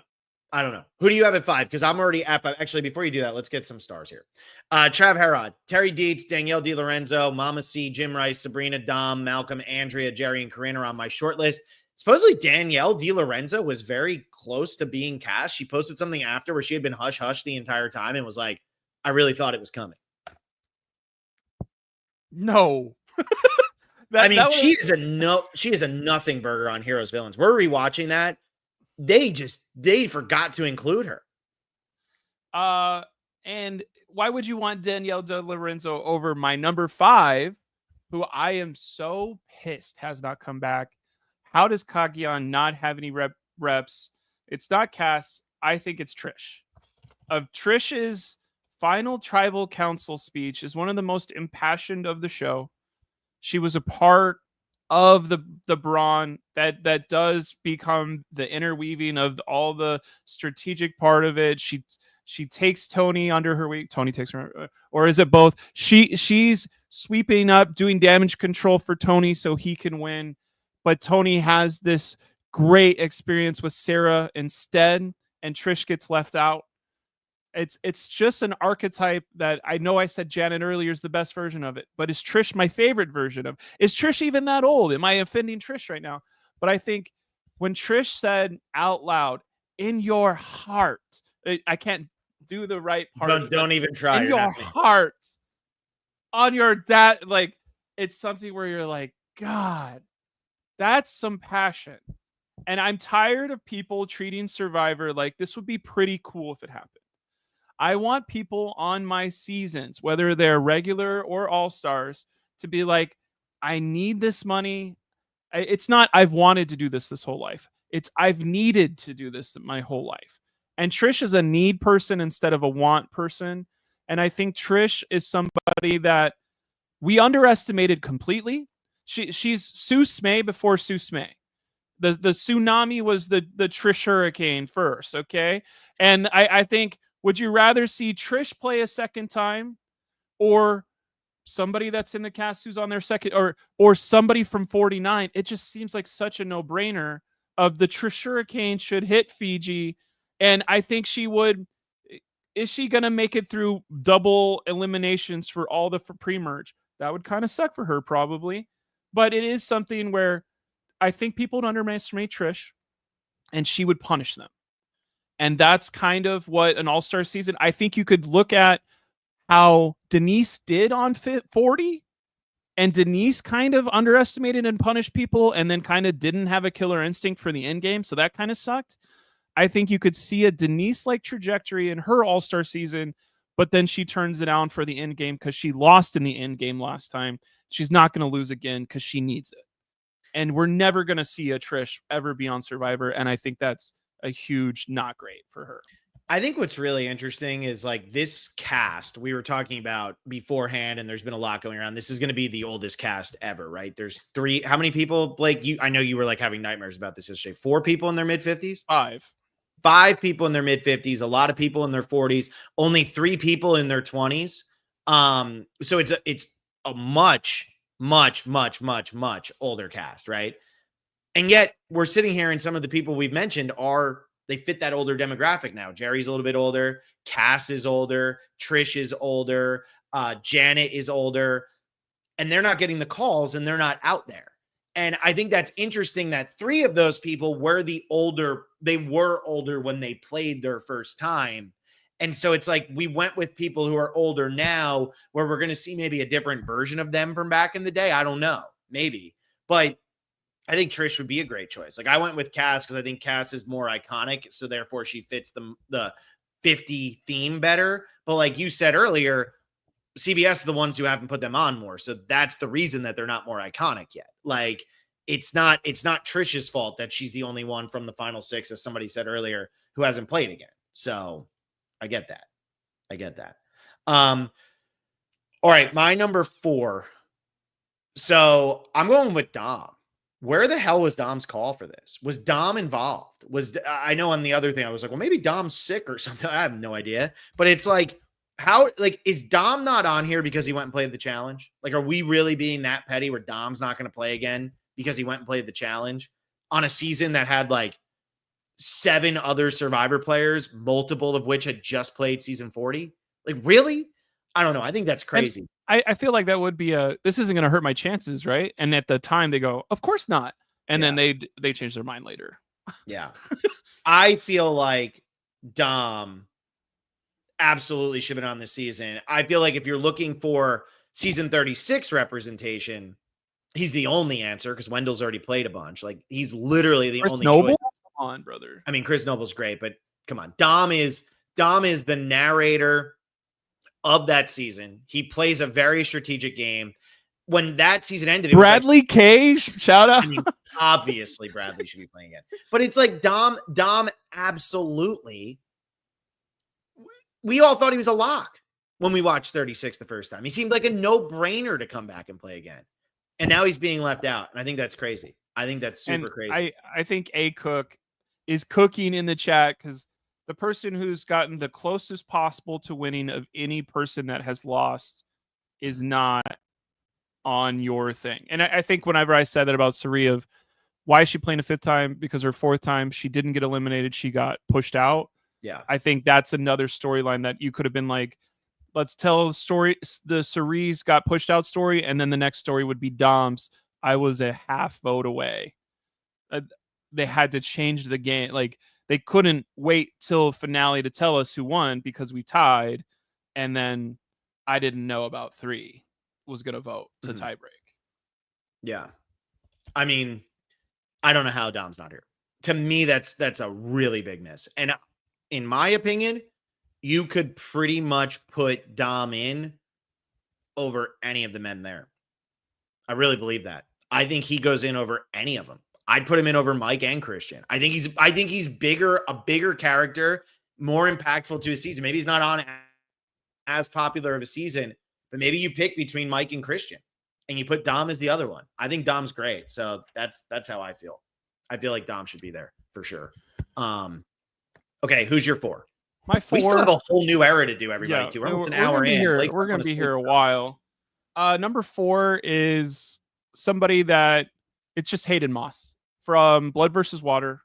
Speaker 1: Who do you have at 5? Because I'm already at 5. Actually, before you do that, let's get some stars here. Trav Herod, Terry Dietz, Danielle DiLorenzo, Mama C, Jim Rice, Sabrina, Dom, Malcolm, Andrea, Jerry, and Corinne are on my short list. Supposedly Danielle DiLorenzo was very close to being cast. She posted something after where she had been hush-hush the entire time and was like, I really thought it was coming.
Speaker 2: No.
Speaker 1: She is a nothing burger on Heroes Villains. We're rewatching that. They forgot to include her.
Speaker 2: And why would you want Danielle DiLorenzo over my number 5, who I am so pissed has not come back? How does Kagyan not have any reps? It's not Cass. I think it's Trish. Of Trish's final tribal council speech is one of the most impassioned of the show. She was a part of the brawn that does become the interweaving of all the strategic part of it. She takes Tony under her wing. Tony takes her, or is it both? She's sweeping up, doing damage control for Tony so he can win. But Tony has this great experience with Sarah instead, and Trish gets left out. It's just an archetype that I know I said Janet earlier is the best version of it, but is Trish my favorite version of? Is Trish even that old? Am I offending Trish right now? But I think when Trish said out loud, in your heart, I can't do the right part.
Speaker 1: Don't even try.
Speaker 2: In your heart, on your dad, like it's something where you're like, God, that's some passion. And I'm tired of people treating Survivor like this would be pretty cool if it happened. I want people on my seasons, whether they're regular or all-stars, to be like, I need this money. It's not I've wanted to do this whole life. It's I've needed to do this my whole life. And Trish is a need person instead of a want person. And I think Trish is somebody that we underestimated completely. She's Sue Smay before Sue Smay. The tsunami was the Trish hurricane first, okay? And I think, would you rather see Trish play a second time or somebody that's in the cast who's on their second, or somebody from 49? It just seems like such a no-brainer of the Trish hurricane should hit Fiji. And I think she would. Is she going to make it through double eliminations for all the pre-merge? That would kind of suck for her probably. But it is something where I think people would underestimate Trish and she would punish them. And that's kind of what an all-star season. I think you could look at how Denise did on 40, and Denise kind of underestimated and punished people and then kind of didn't have a killer instinct for the end game. So that kind of sucked. I think you could see a Denise-like trajectory in her all-star season, but then she turns it on for the end game because she lost in the end game last time. She's not going to lose again because she needs it. And we're never going to see a Trish ever be on Survivor. And I think that's a huge not great for her.
Speaker 1: I think what's really interesting is like this cast we were talking about beforehand, and there's been a lot going around. This is going to be the oldest cast ever, right? There's 3. How many people, Blake? I know you were like having nightmares about this yesterday. 4 people in their mid-50s? 5 people in their mid-50s, a lot of people in their 40s, only 3 people in their 20s. So it's a much much, much, much, much older cast, right? And yet we're sitting here and some of the people we've mentioned they fit that older demographic now. Jerry's a little bit older. Cass is older. Trish is older. Janet is older. And they're not getting the calls and they're not out there. And I think that's interesting that 3 of those people were they were older when they played their first time. And so it's like we went with people who are older now where we're going to see maybe a different version of them from back in the day. I don't know, maybe. But I think Trish would be a great choice. Like I went with Cass because I think Cass is more iconic. So therefore she fits the 50 theme better. But like you said earlier, CBS is the ones who haven't put them on more. So that's the reason that they're not more iconic yet. Like it's not Trish's fault that she's the only one from the final 6, as somebody said earlier, who hasn't played again. So I get that. All right. My number 4. So I'm going with Dom. Where the hell was Dom's call for this? Was Dom involved? I know on the other thing, I was like, well, maybe Dom's sick or something. I have no idea. But it's like, is Dom not on here because he went and played the challenge? Like, are we really being that petty where Dom's not going to play again because he went and played the challenge on a season that had like 7 other Survivor players, multiple of which had just played season 40? Like, really? I don't know. I think that's crazy.
Speaker 2: I feel like that would be this isn't going to hurt my chances, right? And at the time they go, of course not. And then they change their mind later.
Speaker 1: Yeah. I feel like Dom absolutely should have been on this season. I feel like if you're looking for season 36 representation, he's the only answer because Wendell's already played a bunch. Like he's literally the
Speaker 2: Chris
Speaker 1: only
Speaker 2: Noble?
Speaker 1: choice.
Speaker 2: Come on, brother.
Speaker 1: I mean, Chris Noble's great, but come on. Dom is the narrator of that season. He plays a very strategic game. When that season ended,
Speaker 2: Bradley Cage, shout out.
Speaker 1: I mean, obviously Bradley should be playing it, but it's like Dom absolutely. We all thought he was a lock when we watched 36 the first time. He seemed like a no-brainer to come back and play again. And now he's being left out. And I think that's crazy. I think that's super crazy.
Speaker 2: I think A Cook is cooking in the chat because the person who's gotten the closest possible to winning of any person that has lost is not on your thing. And I think whenever I said that about Sari of why is she playing a 5th time? Because her 4th time, she didn't get eliminated. She got pushed out.
Speaker 1: Yeah.
Speaker 2: I think that's another storyline that you could have been like, let's tell the story. The Cerise got pushed out story. And then the next story would be Dom's. I was a half vote away. They had to change the game. Like they couldn't wait till finale to tell us who won because we tied. And then I didn't know about 3 was going to vote to tie break.
Speaker 1: Yeah. I mean, I don't know how Dom's not here. To me, that's a really big miss. And in my opinion, you could pretty much put Dom in over any of the men there. I really believe that. I think he goes in over any of them. I'd put him in over Mike and Christian. I think he's a bigger character, more impactful to his season. Maybe he's not on as popular of a season, but maybe you pick between Mike and Christian and you put Dom as the other one. I think Dom's great. So that's how I feel. I feel like Dom should be there for sure. Okay, who's your 4?
Speaker 2: My 4.
Speaker 1: We still have a whole new era to do, everybody. Too. We're almost an hour in.
Speaker 2: We're going to be here a while. Number 4 is somebody that it's just Hayden Moss from Blood versus Water.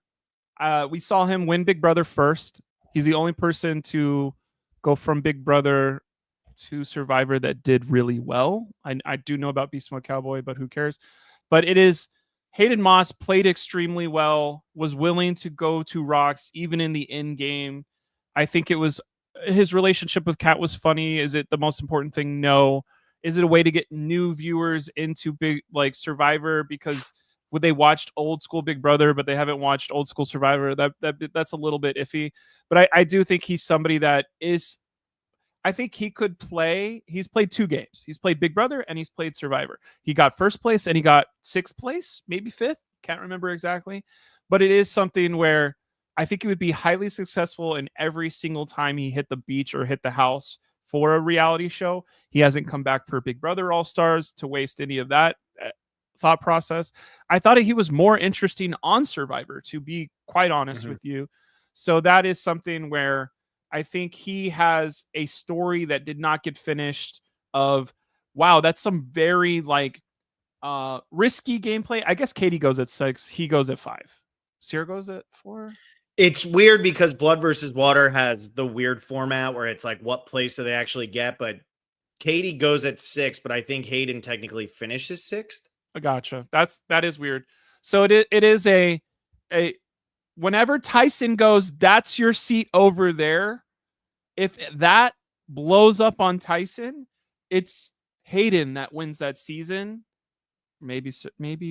Speaker 2: We saw him win Big Brother first. He's the only person to go from Big Brother to Survivor that did really well. I do know about Beast Mode Cowboy, but who cares? But it is Hayden Moss played extremely well, was willing to go to rocks even in the end game. I think it was his relationship with Kat was funny. Is it the most important thing? No. Is it a way to get new viewers into big like Survivor because would they watched old school Big Brother, but they haven't watched old school Survivor? That's a little bit iffy. But I do think he's somebody that is. I think he could play. He's played 2 games. He's played Big Brother and he's played Survivor. He got 1st place and he got 6th place, maybe 5th. Can't remember exactly. But it is something where I think he would be highly successful in every single time he hit the beach or hit the house for a reality show. He hasn't come back for Big Brother All-Stars to waste any of that thought process. I thought he was more interesting on Survivor, to be quite honest with you. So that is something where I think he has a story that did not get finished of, wow, that's some very like Risky gameplay. I guess Katie goes at 6. He goes at 5. Sierra goes at 4.
Speaker 1: It's weird because Blood versus Water has the weird format where it's like, what place do they actually get? But Katie goes at 6, but I think Hayden technically finishes 6th.
Speaker 2: I gotcha. That is weird. So it is a whenever Tyson goes, that's your seat over there. If that blows up on Tyson, it's Hayden that wins that season. Maybe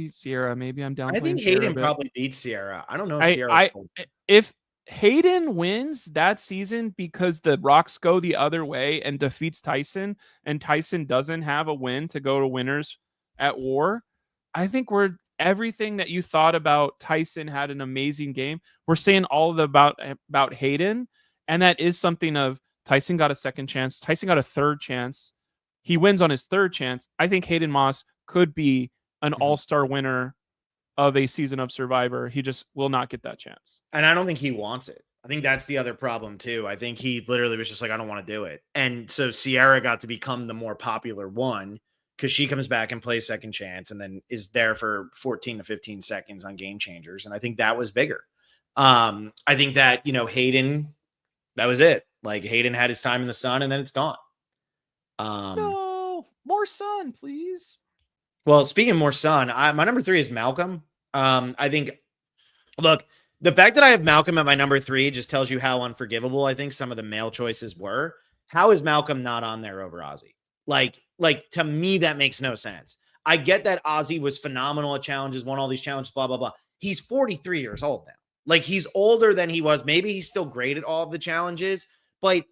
Speaker 2: Sierra. Maybe I'm down.
Speaker 1: I think Hayden probably beats Sierra. I don't know if Sierra.
Speaker 2: If Hayden wins that season because the Rocks go the other way and defeats Tyson, and Tyson doesn't have a win to go to winners at War, I think everything that you thought about Tyson had an amazing game. We're saying all about Hayden, and that is something of Tyson got a second chance. Tyson got a third chance. He wins on his third chance. I think Hayden Moss could be an all-star winner of a season of Survivor. He just will not get that chance.
Speaker 1: And I don't think he wants it. I think that's the other problem too. I think he literally was just like, I don't want to do it. And so Sierra got to become the more popular one because she comes back and plays second chance and then is there for 14 to 15 seconds on Game Changers. And I think that was bigger. I think that, Hayden, that was it. Like Hayden had his time in the sun and then it's gone.
Speaker 2: No, more sun, please.
Speaker 1: Well, speaking of more sun, my number 3 is Malcolm. I think, look, the fact that I have Malcolm at my number 3 just tells you how unforgivable I think some of the male choices were. How is Malcolm not on there over Ozzy? Like to me, that makes no sense. I get that Ozzy was phenomenal at challenges, won all these challenges, blah, blah, blah. He's 43 years old now. Like he's older than he was. Maybe he's still great at all of the challenges, but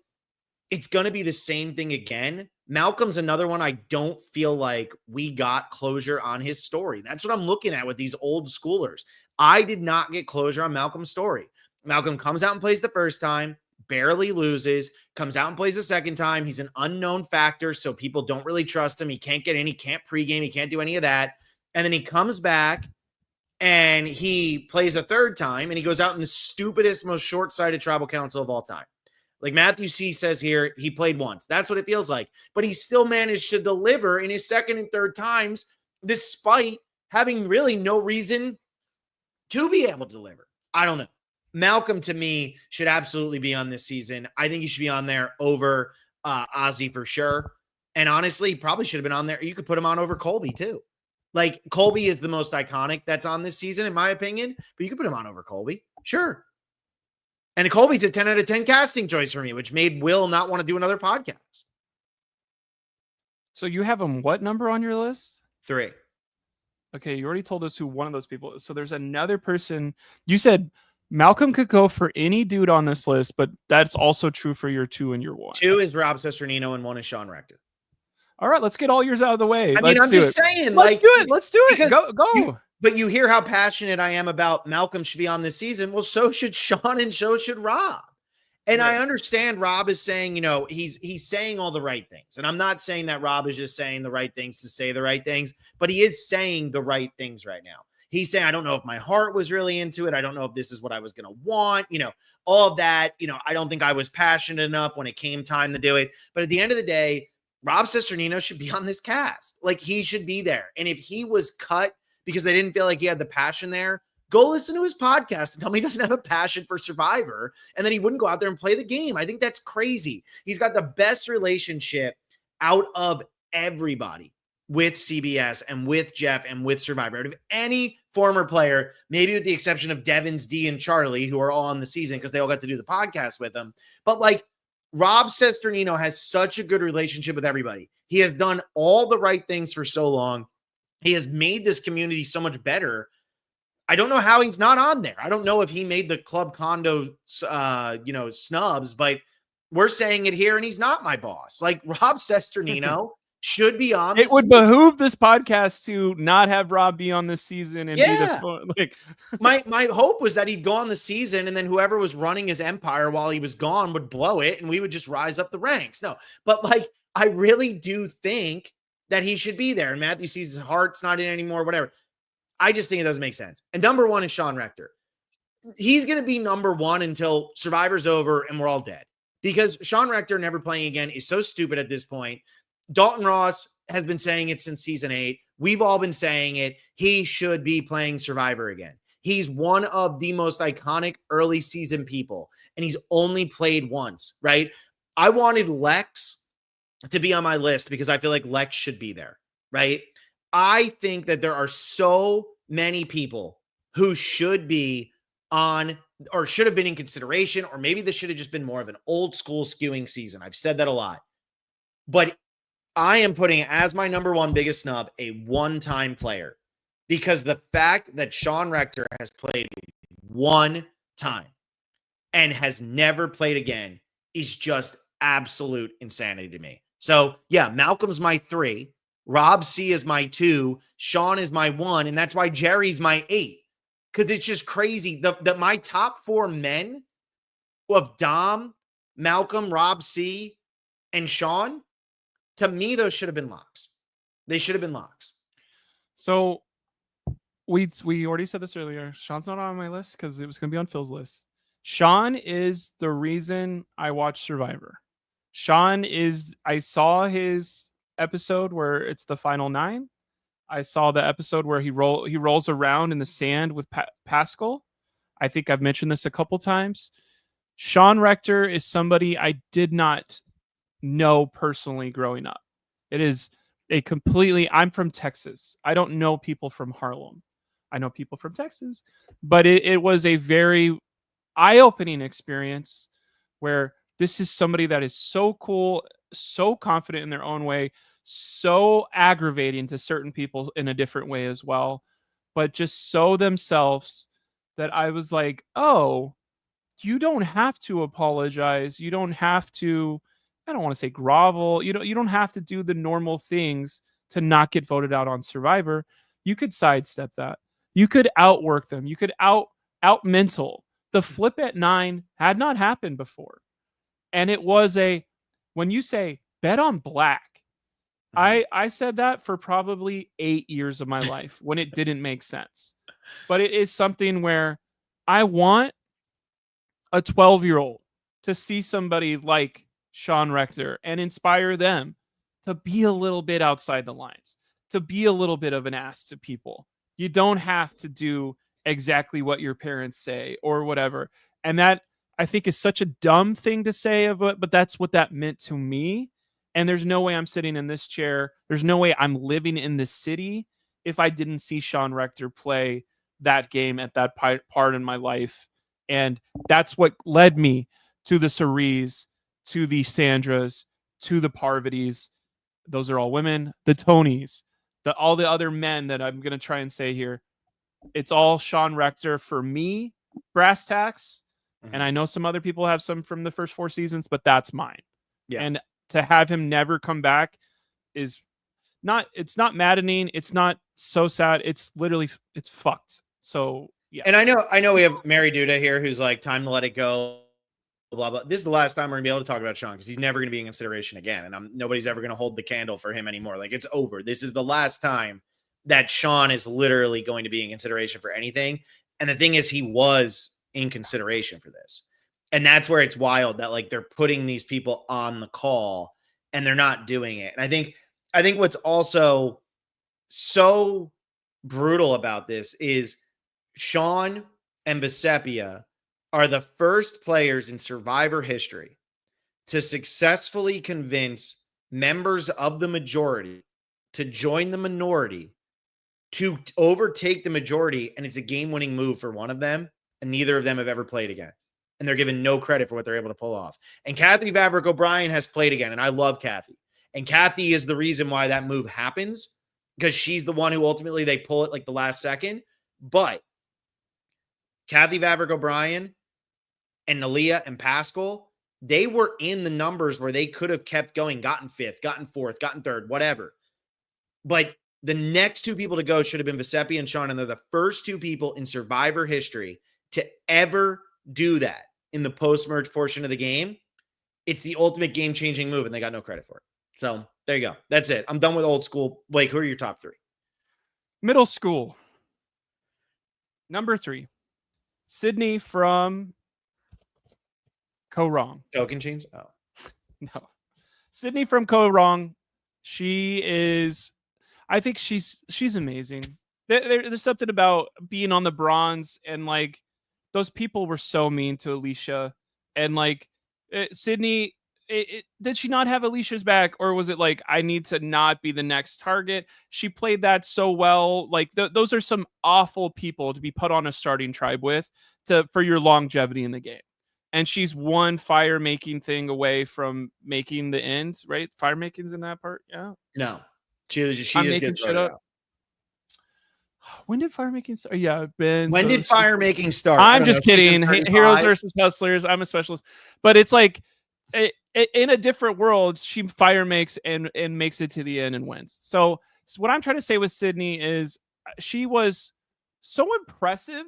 Speaker 1: it's going to be the same thing again. Malcolm's another one. I don't feel like we got closure on his story. That's what I'm looking at with these old schoolers. I did not get closure on Malcolm's story. Malcolm comes out and plays the first time, barely loses, comes out and plays the second time. He's an unknown factor, so people don't really trust him. He can't get in. He can't pregame. He can't do any of that. And then he comes back and he plays a third time and he goes out in the stupidest, most short-sighted tribal council of all time. Like Matthew C says here, he played once. That's what it feels like. But he still managed to deliver in his second and third times, despite having really no reason to be able to deliver. I don't know. Malcolm, to me, should absolutely be on this season. I think he should be on there over Ozzy for sure. And honestly, he probably should have been on there. You could put him on over Colby, too. Like, Colby is the most iconic that's on this season, in my opinion. But you could put him on over Colby. Sure. And Colby's a 10 out of 10 casting choice for me, which made Will not want to do another podcast.
Speaker 2: So you have him what number on your list?
Speaker 1: 3.
Speaker 2: Okay, you already told us who one of those people is. So there's another person. You said Malcolm could go for any dude on this list, but that's also true for your 2 and your 1.
Speaker 1: 2 is Rob Sesternino and 1 is Sean Rector.
Speaker 2: All right, let's get all yours out of the way.
Speaker 1: I'm just saying.
Speaker 2: Let's do it. Let's do it. Go.
Speaker 1: But you hear how passionate I am about Malcolm should be on this season. Well, so should Sean and so should Rob. And right. I understand Rob is saying, he's saying all the right things. And I'm not saying that Rob is just saying the right things to say the right things, but he is saying the right things right now. He's saying, I don't know if my heart was really into it. I don't know if this is what I was going to want, all of that. I don't think I was passionate enough when it came time to do it. But at the end of the day, Rob Sesternino should be on this cast. Like he should be there. And if he was cut because they didn't feel like he had the passion there, go listen to his podcast and tell me he doesn't have a passion for Survivor and that he wouldn't go out there and play the game. I think that's crazy. He's got the best relationship out of everybody with CBS and with Jeff and with Survivor. Out of any former player, maybe with the exception of Devins, D, and Charlie, who are all on the season because they all got to do the podcast with him. But like Rob Sesternino has such a good relationship with everybody. He has done all the right things for so long. He has made this community so much better. I don't know how he's not on there. I don't know if he made the club condo, snubs, but we're saying it here and he's not my boss. Like Rob Sesternino should be on.
Speaker 2: It would behoove this podcast to not have Rob be on this season and be
Speaker 1: my hope was that he'd go on the season and then whoever was running his empire while he was gone would blow it and we would just rise up the ranks. No, but like I really do think that he should be there. And Matthew sees his heart's not in anymore, whatever. I just think it doesn't make sense. And number 1 is Sean Rector. He's going to be number 1 until Survivor's over and we're all dead. Because Sean Rector never playing again is so stupid at this point. Dalton Ross has been saying it since season 8. We've all been saying it. He should be playing Survivor again. He's one of the most iconic early season people, and he's only played once, right? I wanted Lex to be on my list because I feel like Lex should be there, right? I think that there are so many people who should be on or should have been in consideration, or maybe this should have just been more of an old school skewing season. I've said that a lot. But I am putting as my number one biggest snub a one-time player, because the fact that Sean Rector has played one time and has never played again is just absolute insanity to me. So yeah, Malcolm's my 3, Rob C is my 2, Sean is my 1, and that's why Jerry's my 8. Because it's just crazy. The my top 4 men of Dom, Malcolm, Rob C, and Sean, to me, those should have been locks. They should have been locks.
Speaker 2: So we already said this earlier. Sean's not on my list because it was going to be on Phil's list. Sean is the reason I watched Survivor. I saw his episode where it's the final 9. I saw the episode where he rolls around in the sand with Pascal. I think I've mentioned this a couple times. Sean Rector is somebody I did not know personally growing up. It is a completely, I'm from Texas. I don't know people from Harlem. I know people from Texas, but it was a very eye-opening experience where this is somebody that is so cool, so confident in their own way, so aggravating to certain people in a different way as well, but just so themselves that I was like, oh, you don't have to apologize. You don't have to, I don't want to say grovel. You don't have to do the normal things to not get voted out on Survivor. You could sidestep that. You could outwork them. You could out mental. The flip at 9 had not happened before. And it was when you say bet on black, I said that for probably 8 years of my life when it didn't make sense. But it is something where I want a 12-year-old to see somebody like Sean Rector and inspire them to be a little bit outside the lines, to be a little bit of an ass to people. You don't have to do exactly what your parents say or whatever. And that, I think, is such a dumb thing to say, but that's what that meant to me. And there's no way I'm sitting in this chair. There's no way I'm living in this city if I didn't see Sean Rector play that game at that part in my life. And that's what led me to the Cerise, to the Sandras, to the Parvatis. Those are all women. The Tonys, all the other men that I'm going to try and say here. It's all Sean Rector for me, brass tacks. And I know some other people have some from the first 4 seasons, but that's mine. Yeah. And to have him never come back is not, it's not maddening. It's not so sad. It's literally, it's fucked. So yeah.
Speaker 1: And I know we have Mary Duda here who's like, time to let it go, blah, blah. This is the last time we're gonna be able to talk about Sean because he's never gonna be in consideration again. And nobody's ever gonna hold the candle for him anymore. Like, it's over. This is the last time that Sean is literally going to be in consideration for anything. And the thing is, he was in consideration for this. And that's where it's wild that like they're putting these people on the call and they're not doing it. And I think what's also so brutal about this is Sean and Bisepia are the first players in Survivor history to successfully convince members of the majority to join the minority to overtake the majority. And it's a game-winning move for one of them. And neither of them have ever played again. And they're given no credit for what they're able to pull off. And Kathy Vavrick O'Brien has played again. And I love Kathy. And Kathy is the reason why that move happens, because she's the one who ultimately they pull it like the last second. But Kathy Vavrick O'Brien and Nalia and Pascal, they were in the numbers where they could have kept going, gotten 5th, gotten 4th, gotten 3rd, whatever. But the next 2 people to go should have been Bisepia and Sean. And they're the first 2 people in Survivor history to ever do that in the post-merge portion of the game. It's the ultimate game-changing move, and they got no credit for it. So there you go. That's it. I'm done with old school. Blake, who are your top 3?
Speaker 2: Middle school. Number 3, Sydney from Co Wrong.
Speaker 1: Token chains? Oh.
Speaker 2: No. Sydney from Co Wrong I think she's amazing. There's something about being on the bronze, and like those people were so mean to Alicia, and like Sydney. Did she not have Alicia's back, or was it like I need to not be the next target? She played that so well. Like those are some awful people to be put on a starting tribe with for your longevity in the game. And she's one fire making thing away from making the end, right? Fire making's in that part, yeah.
Speaker 1: No, she just
Speaker 2: making
Speaker 1: gets
Speaker 2: shit up.
Speaker 1: out.
Speaker 2: When did fire making start? Yeah, Ben.
Speaker 1: When did fire making start?
Speaker 2: I'm just kidding. Heroes versus Hustlers. I'm a specialist, but it's like in a different world, she fire makes and makes it to the end and wins. So what I'm trying to say with Sydney is she was so impressive.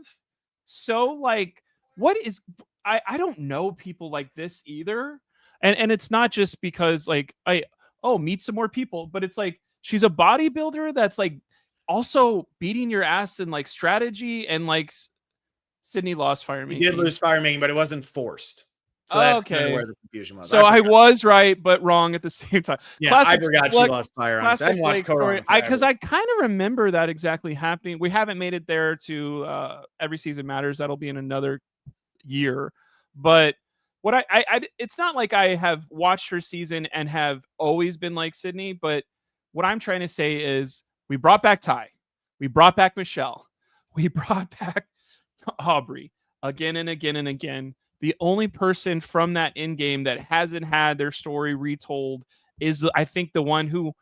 Speaker 2: So like, what is I don't know people like this either, and it's not just because like meet some more people, but it's like she's a bodybuilder that's like also beating your ass in like strategy, and like Sydney lost fire making.
Speaker 1: He did lose fire making, but it wasn't forced. So that's kind of where the confusion was.
Speaker 2: So I was right, but wrong at the same time.
Speaker 1: Yeah, I forgot she lost fire on. I haven't watched Total
Speaker 2: because I kind of remember that exactly happening. We haven't made it there to Every Season Matters. That'll be in another year. But what I it's not like I have watched her season and have always been like Sydney, but what I'm trying to say is we brought back Ty. We brought back Michelle. We brought back Aubrey again and again and again. The only person from that end game that hasn't had their story retold is, I think, the one who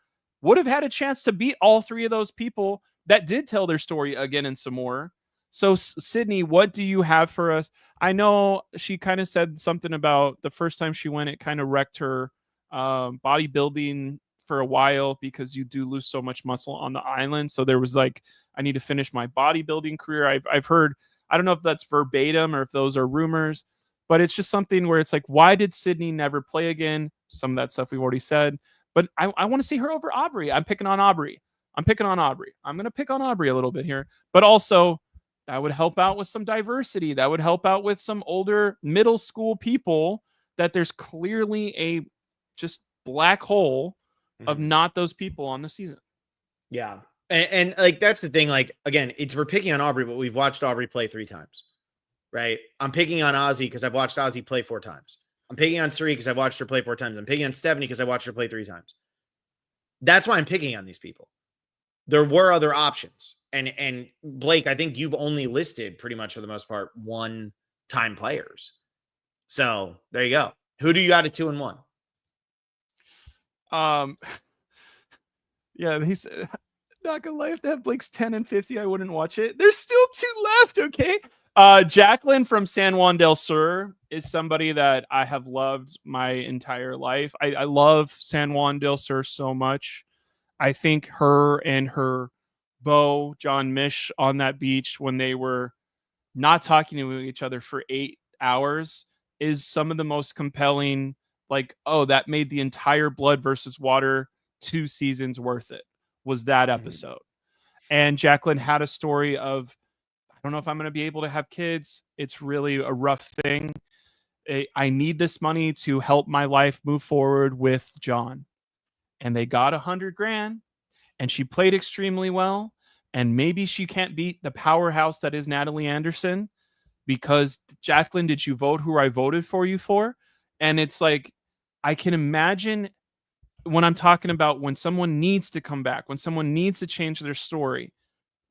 Speaker 2: would have had a chance to beat all three of those people that did tell their story again and some more. So, Sydney, what do you have for us? I know she kind of said something about the first time she went, it kind of wrecked her bodybuilding for a while because you do lose so much muscle on the island. So there was like, I need to finish my bodybuilding career. I've heard, I don't know if that's verbatim or if those are rumors, but it's just something where it's like, why did Sydney never play again? Some of that stuff we've already said, but I want to see her over Aubrey. I'm picking on Aubrey. I'm going to pick on Aubrey a little bit here, but also that would help out with some diversity. That would help out with some older middle school people that there's clearly a just black hole of not those people on the season.
Speaker 1: Yeah. And like, that's the thing. Like, again, we're picking on Aubrey, but we've watched Aubrey play 3 times. Right. I'm picking on Ozzy because I've watched Ozzy play 4 times. I'm picking on Suri because I've watched her play 4 times. I'm picking on Stephanie because I watched her play 3 times. That's why I'm picking on these people. There were other options. And Blake, I think you've only listed pretty much for the most part 1-time players. So there you go. Who do you got at 2 and 1?
Speaker 2: Yeah, he said, not gonna lie, if they have Blake's 10 and 50, I wouldn't watch it. There's still 2 left, okay? Jacqueline from San Juan del Sur is somebody that I have loved my entire life. I love San Juan del Sur so much. I think her and her beau, John Mish, on that beach when they were not talking to each other for 8 hours is some of the most compelling, like, oh, that made the entire Blood versus Water 2 seasons worth it, was that episode. And Jacqueline had a story of, I don't know if I'm going to be able to have kids. It's really a rough thing. I need this money to help my life move forward with John. And they got $100,000 and she played extremely well. And maybe she can't beat the powerhouse that is Natalie Anderson because, Jacqueline, did you vote who I voted for you for? And it's like, I can imagine when I'm talking about when someone needs to come back, when someone needs to change their story,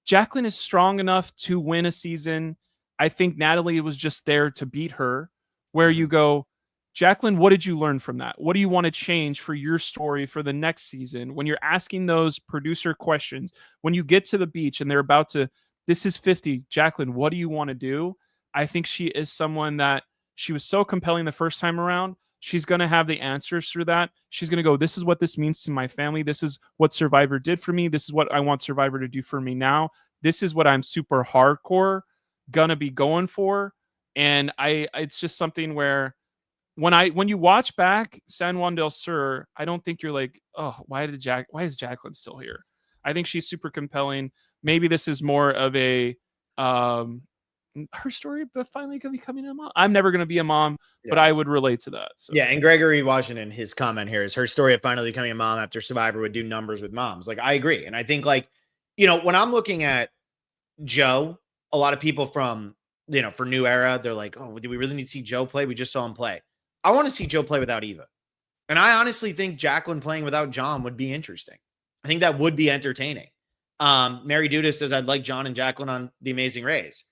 Speaker 2: Jacqueline is strong enough to win a season. I think Natalie was just there to beat her, where you go, Jacqueline, what did you learn from that? What do you want to change for your story for the next season? When you're asking those producer questions, when you get to the beach and they're about to, this is 50, Jacqueline, what do you want to do? I think she is someone that she was so compelling the first time around. She's going to have the answers through that. She's going to go, this is what this means to my family. This is what Survivor did for me. This is what I want Survivor to do for me now. This is what I'm super hardcore going to be going for. And it's just something where when you watch back San Juan del Sur, I don't think you're like, oh, why is Jacqueline still here? I think she's super compelling. Maybe this is more of a her story of finally becoming a mom. I'm never going to be a mom, but I would relate to that. So.
Speaker 1: Yeah, and Gregory Washington, his comment here is her story of finally becoming a mom after Survivor would do numbers with moms. Like, I agree. And I think, like, you know, when I'm looking at Joe, a lot of people from, you know, for New Era, they're like, oh, do we really need to see Joe play? We just saw him play. I want to see Joe play without Eva. And I honestly think Jacqueline playing without John would be interesting. I think that would be entertaining. Mary Duda says, I'd like John and Jacqueline on The Amazing Race.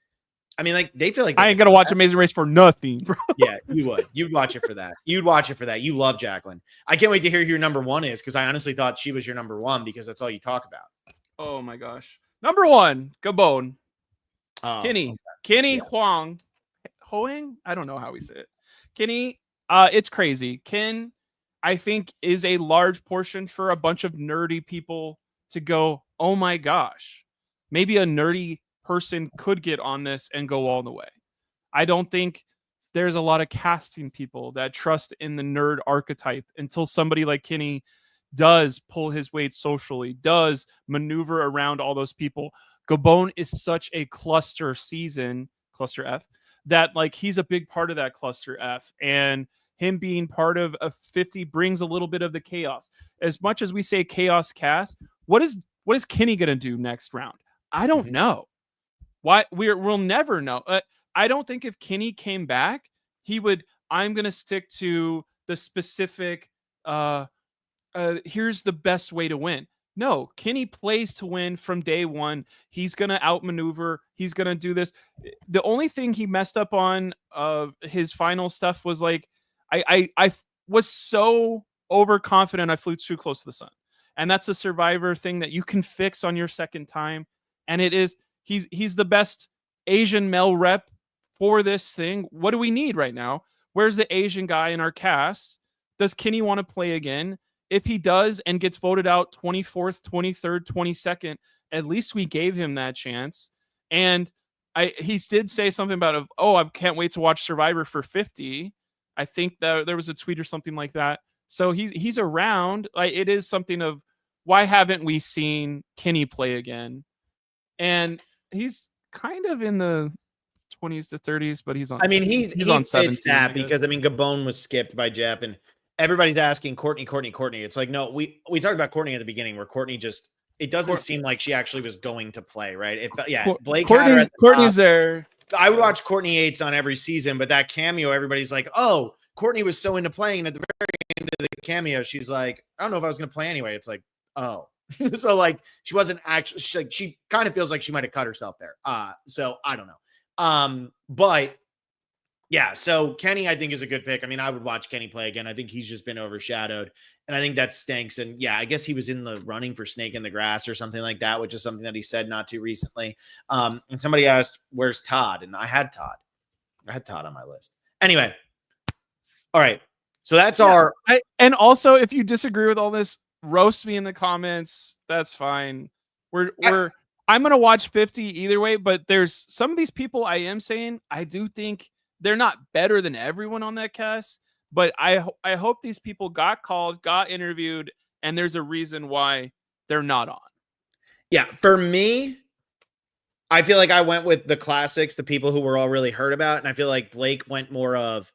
Speaker 1: I mean, like, they feel like
Speaker 2: I ain't gonna watch Amazing Race for nothing, bro.
Speaker 1: Yeah, you would. You'd watch it for that. You'd watch it for that. You love Jacqueline. I can't wait to hear who your number one is, because I honestly thought she was your number one because that's all you talk about.
Speaker 2: Oh my gosh. Number one, Gabon. Kenny.
Speaker 1: Okay.
Speaker 2: Kenny Hoang. I don't know how we say it. Kenny, it's crazy. Ken, I think, is a large portion for a bunch of nerdy people to go, oh my gosh, maybe a nerdy person could get on this and go all the way. I don't think there's a lot of casting people that trust in the nerd archetype until somebody like Kenny does pull his weight socially, does maneuver around all those people. Gabon is such a cluster F, that like he's a big part of that cluster F, and him being part of a 50 brings a little bit of the chaos. As much as we say chaos cast, what is Kenny going to do next round? I don't know. Why we'll never know. I don't think if Kenny came back, he would, I'm going to stick to the specific, here's the best way to win. No, Kenny plays to win from day one. He's going to outmaneuver. He's going to do this. The only thing he messed up on his final stuff was like, I was so overconfident I flew too close to the sun. And that's a Survivor thing that you can fix on your second time. And it is, he's the best Asian male rep for this thing. What do we need right now? Where's the Asian guy in our cast? Does Kenny want to play again? If he does and gets voted out 24th, 23rd, 22nd, at least we gave him that chance. And he did say something about, I can't wait to watch Survivor for 50. I think that there was a tweet or something like that. So he's around. Like, it is something of, why haven't we seen Kenny play again? And he's kind of in the 20s to 30s, but he's on.
Speaker 1: I mean, he's on 17. It's that because, I mean, Gabon was skipped by Jeff, and everybody's asking Courtney. It's like, no, we talked about Courtney at the beginning, where Courtney just, it doesn't seem like she actually was going to play, right? Blake
Speaker 2: Courtney's there.
Speaker 1: I would watch Courtney Yates on every season, but that cameo, everybody's like, oh, Courtney was so into playing, and at the very end of the cameo, she's like, I don't know if I was going to play anyway. It's like, oh. So like she wasn't actually, she kind of feels like she might have cut herself there. So I don't know. But yeah, so Kenny, I think, is a good pick. I mean, I would watch Kenny play again. I think he's just been overshadowed, and I think that stinks. And yeah, I guess he was in the running for Snake in the Grass or something like that, which is something that he said not too recently. And somebody asked, where's Todd? And I had Todd on my list. Anyway. All right. So that's
Speaker 2: and also, if you disagree with all this, roast me in the comments. That's fine. I'm going to watch 50 either way, but there's some of these people I am saying, I do think they're not better than everyone on that cast, but I hope these people got called, got interviewed, and there's a reason why they're not on.
Speaker 1: Yeah. For me, I feel like I went with the classics, the people who were all really heard about. And I feel like Blake went more of,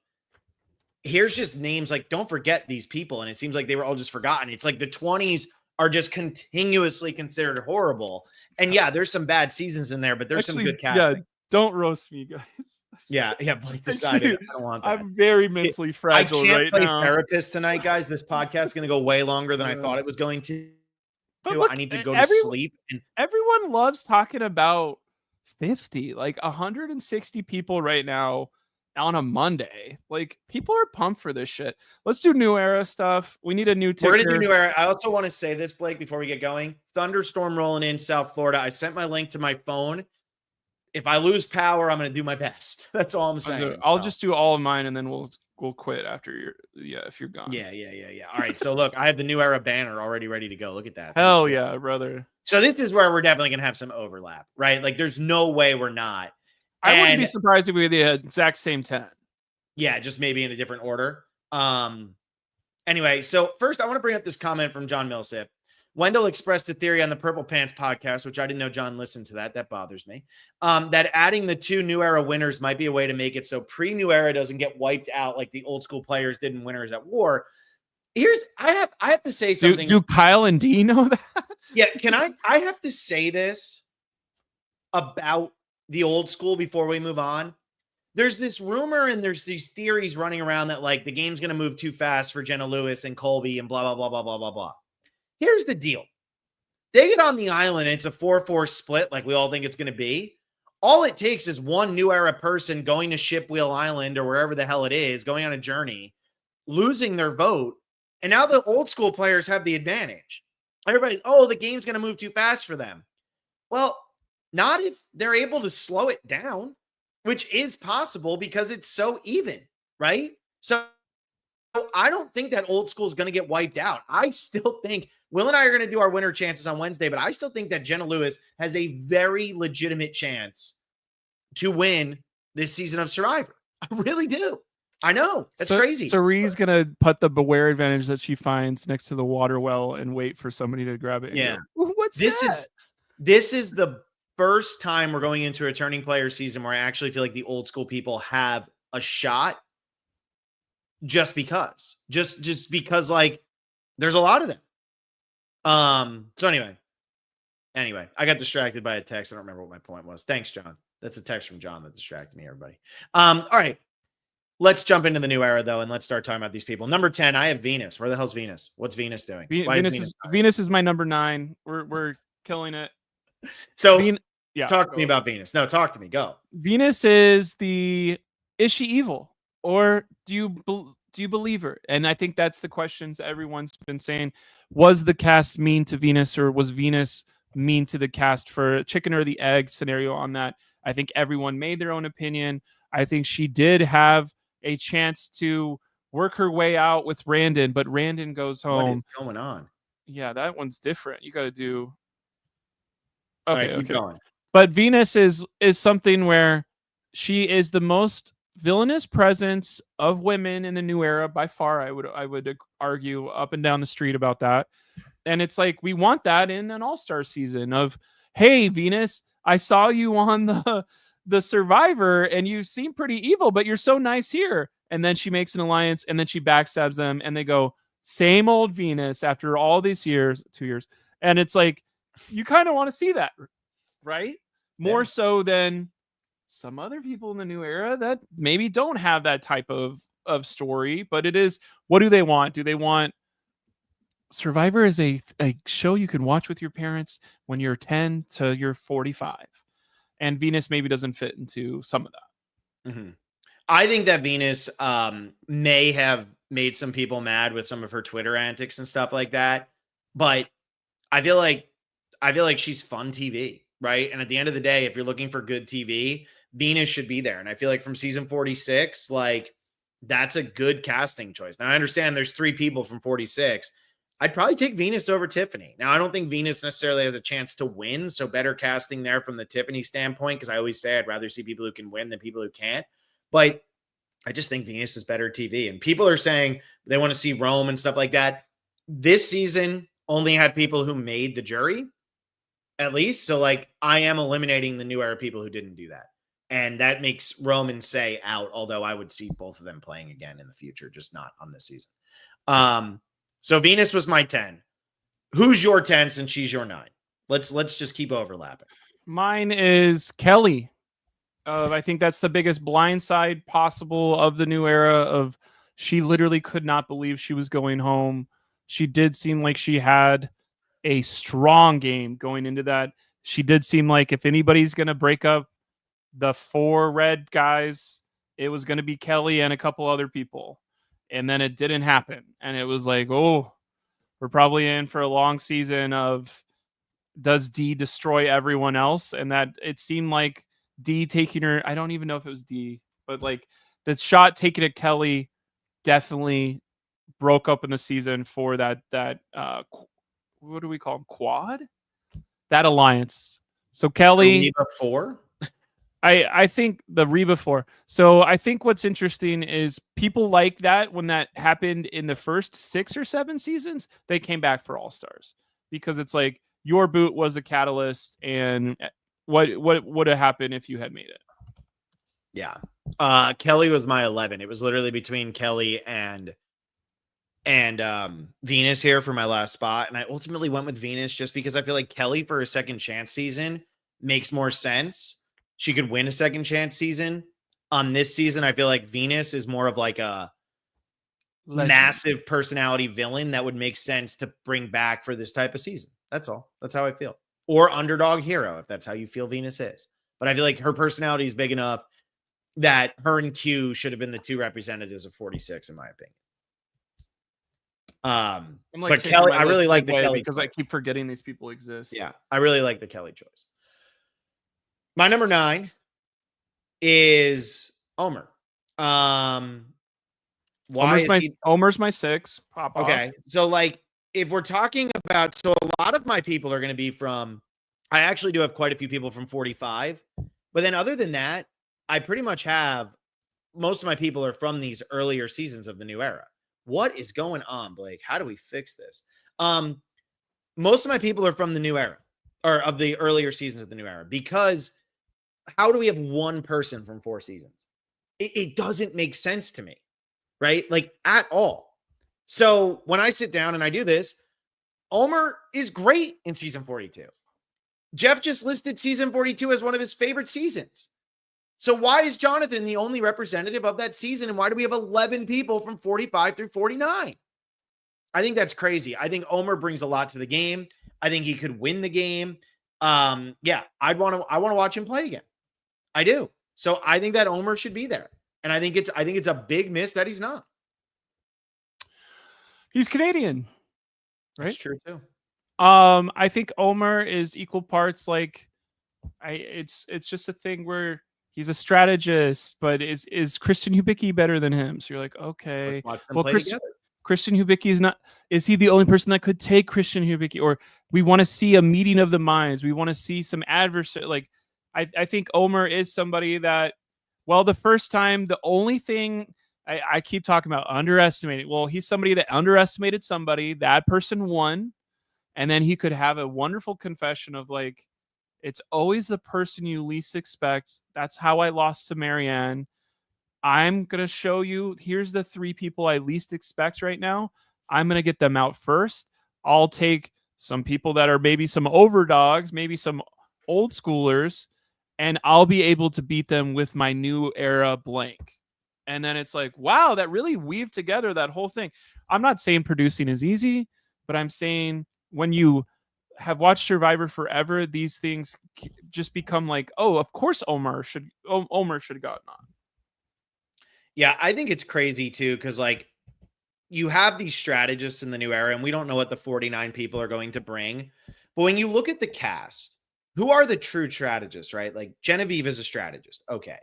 Speaker 1: here's just names, like, don't forget these people. And it seems like they were all just forgotten. It's like the 20s are just continuously considered horrible. And yeah, there's some bad seasons in there, but there's some good casting.
Speaker 2: Yeah, don't roast me, guys.
Speaker 1: Yeah. Blake decided I don't want that.
Speaker 2: I'm very mentally fragile right now. I can't play
Speaker 1: therapist tonight, guys. This podcast is going to go way longer than I thought it was going to.
Speaker 2: But look,
Speaker 1: I need to go to sleep. And
Speaker 2: everyone loves talking about 50, like 160 people right now on a Monday. Like, people are pumped for this shit. Let's do New Era stuff. We need a new ticker.
Speaker 1: We're gonna do New Era. I also want to say this, Blake, before we get going. Thunderstorm rolling in South Florida. I sent my link to my phone. If I lose power, I'm gonna do my best. That's all I'm saying.
Speaker 2: I'll just do all of mine, and then we'll quit after if you're gone.
Speaker 1: Yeah. All right. So look, I have the New Era banner already ready to go. Look at that.
Speaker 2: Hell yeah, brother.
Speaker 1: So this is where we're definitely gonna have some overlap, right? Like, there's no way we're not.
Speaker 2: I wouldn't be surprised if we had the exact same 10.
Speaker 1: Yeah, just maybe in a different order. Anyway, so first I want to bring up this comment from John Millsip. Wendell expressed a theory on the Purple Pants podcast, which I didn't know John listened to that. That bothers me. That adding the 2 New Era winners might be a way to make it so pre-New Era doesn't get wiped out like the old school players did in Winners at War. I have to say something.
Speaker 2: Do Kyle and Dee know that?
Speaker 1: Yeah, I have to say this about the old school before we move on. There's this rumor and there's these theories running around that like the game's going to move too fast for Jenna Lewis and Colby and blah, blah, blah, blah, blah, blah, blah. Here's the deal. They get on the island and it's a 4-4 split like we all think it's going to be. All it takes is one New Era person going to Shipwheel Island or wherever the hell it is, going on a journey, losing their vote. And now the old school players have the advantage. Everybody's, the game's going to move too fast for them. Well, not if they're able to slow it down, which is possible because it's so even, right? So I don't think that old school is going to get wiped out. I still think Will and I are going to do our winner chances on Wednesday, but I still think that Jenna Lewis has a very legitimate chance to win this season of Survivor. I really do. I know. That's crazy.
Speaker 2: So Ree's going to put the beware advantage that she finds next to the water well and wait for somebody to grab it.
Speaker 1: Yeah.
Speaker 2: What's that?
Speaker 1: This is the first time we're going into a returning player season where I actually feel like the old school people have a shot just because like there's a lot of them. So anyway, I got distracted by a text. I don't remember what my point was. Thanks, John. That's a text from John that distracted me, everybody. All right. Let's jump into the new era though. And let's start talking about these people. Number 10, I have Venus. Where the hell's Venus? What's Venus doing?
Speaker 2: Venus is my number 9. We're killing it.
Speaker 1: So talk to me about Venus. No, talk to me. Go.
Speaker 2: Venus is she evil or do you believe her? And I think that's the questions everyone's been saying. Was the cast mean to Venus or was Venus mean to the cast? For chicken or the egg scenario on that, I think everyone made their own opinion. I think she did have a chance to work her way out with Randon, but Randon goes home.
Speaker 1: What is going on?
Speaker 2: Yeah, that one's different. You got to do.
Speaker 1: Okay, keep going.
Speaker 2: But Venus is something where she is the most villainous presence of women in the new era by far. I would argue up and down the street about that. And it's like we want that in an all-star season of, hey, Venus, I saw you on the Survivor and you seem pretty evil, but you're so nice here. And then she makes an alliance and then she backstabs them and they go, same old Venus after all these years, 2 years. And it's like, you kind of want to see that, right? More so than some other people in the new era that maybe don't have that type of story, but it is, what do they want? Do they want Survivor is a show you can watch with your parents when you're 10 to you're 45. And Venus maybe doesn't fit into some of that.
Speaker 1: Mm-hmm. I think that Venus may have made some people mad with some of her Twitter antics and stuff like that. But I feel like she's fun TV, right? And at the end of the day, if you're looking for good TV, Venus should be there. And I feel like from season 46, like that's a good casting choice. Now I understand there's 3 people from 46. I'd probably take Venus over Tiffany. Now, I don't think Venus necessarily has a chance to win, so better casting there from the Tiffany standpoint, because I always say I'd rather see people who can win than people who can't. But I just think Venus is better TV. And people are saying they want to see Rome and stuff like that. This season only had people who made the jury, at least. So, like, I am eliminating the new era people who didn't do that. And that makes Rome and Say out, although I would see both of them playing again in the future, just not on this season. So Venus was my 10. Who's your 10 since she's your 9? Let's just keep overlapping.
Speaker 2: Mine is Kelly. I think that's the biggest blindside possible of the new era of she literally could not believe she was going home. She did seem like she had a strong game going into that. She did seem like if anybody's going to break up the 4 red guys, it was going to be Kelly and a couple other people. And then it didn't happen. And it was like, oh, we're probably in for a long season of does Dee destroy everyone else? And that it seemed like Dee taking her, I don't even know if it was Dee, but like the shot taken at Kelly definitely broke up in the season for that what do we call them? Quad? That alliance. So Kelly.
Speaker 1: 4?
Speaker 2: I think the Reba 4. So I think what's interesting is people like that when that happened in the first 6 or 7 seasons, they came back for All Stars. because it's like your boot was a catalyst, and what would have happened if you had made it?
Speaker 1: Yeah. Kelly was my 11. It was literally between Kelly and Venus here for my last spot. And I ultimately went with Venus just because I feel like Kelly for a second chance season makes more sense. She could win a second chance season. On this season, I feel like Venus is more of like a massive personality villain that would make sense to bring back for this type of season. That's all. That's how I feel. Or underdog hero, if that's how you feel Venus is. But I feel like her personality is big enough that her and Q should have been the two representatives of 46, in my opinion. But Kelly, I really like the Kelly
Speaker 2: because I keep forgetting these people exist.
Speaker 1: Yeah, I really like the Kelly choice. My number 9 is Omer.
Speaker 2: Omer's my 6. Pop
Speaker 1: okay,
Speaker 2: off.
Speaker 1: so like if we're talking about, so a lot of my people are going to be from, I actually do have quite a few people from 45, but then other than that, I pretty much have most of my people are from these earlier seasons of the new era. What is going on, Blake? How do we fix this? Most of my people are from the new era, or of the earlier seasons of the new era, because how do we have one person from 4 seasons? It doesn't make sense to me, right? Like at all. So when I sit down and I do this, Omer is great in season 42. Jeff just listed season 42 as one of his favorite seasons. So why is Jonathan the only representative of that season? And why do we have 11 people from 45 through 49? I think that's crazy. I think Omer brings a lot to the game. I think he could win the game. Yeah, I want to watch him play again. I do. So I think that Omer should be there. And I think it's a big miss that he's not.
Speaker 2: He's Canadian. Right?
Speaker 1: That's true too.
Speaker 2: I think Omer is equal parts like it's just a thing where he's a strategist, but is Christian Hubicki better than him? So you're like, okay. Well, Christian Hubicki is not. Is he the only person that could take Christian Hubicki? Or we want to see a meeting of the minds. We want to see some adversary. Like, I think Omer is somebody that, well, the first time, the only thing I keep talking about underestimating. Well, he's somebody that underestimated somebody. That person won, and then he could have a wonderful confession of like, it's always the person you least expect. That's how I lost to Marianne. I'm going to show you, here's the 3 people I least expect right now. I'm going to get them out first. I'll take some people that are maybe some overdogs, maybe some old schoolers, and I'll be able to beat them with my new era blank. And then it's like, wow, that really weaved together that whole thing. I'm not saying producing is easy, but I'm saying when you have watched Survivor forever, these things just become like, oh, of course Omer should have gotten on.
Speaker 1: Yeah, I think it's crazy too, because like you have these strategists in the new era, and we don't know what the 49 people are going to bring. But when you look at the cast, who are the true strategists, right? Like Genevieve is a strategist. Okay.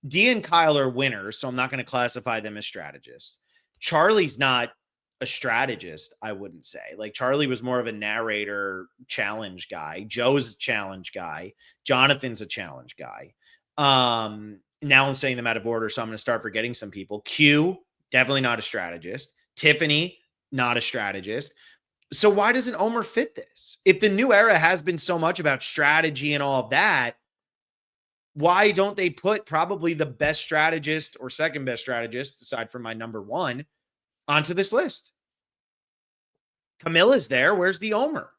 Speaker 1: Dee and Kyle are winners, so I'm not going to classify them as strategists. Charlie's not a strategist, I wouldn't say. Like Charlie was more of a narrator challenge guy. Joe's a challenge guy. Jonathan's a challenge guy. Now I'm saying them out of order, so I'm going to start forgetting some people. Q, definitely not a strategist. Tiffany, not a strategist. So why doesn't Omer fit this? If the new era has been so much about strategy and all of that, why don't they put probably the best strategist or second best strategist, aside from my number 1, onto this list? Camilla's there. Where's the Omer?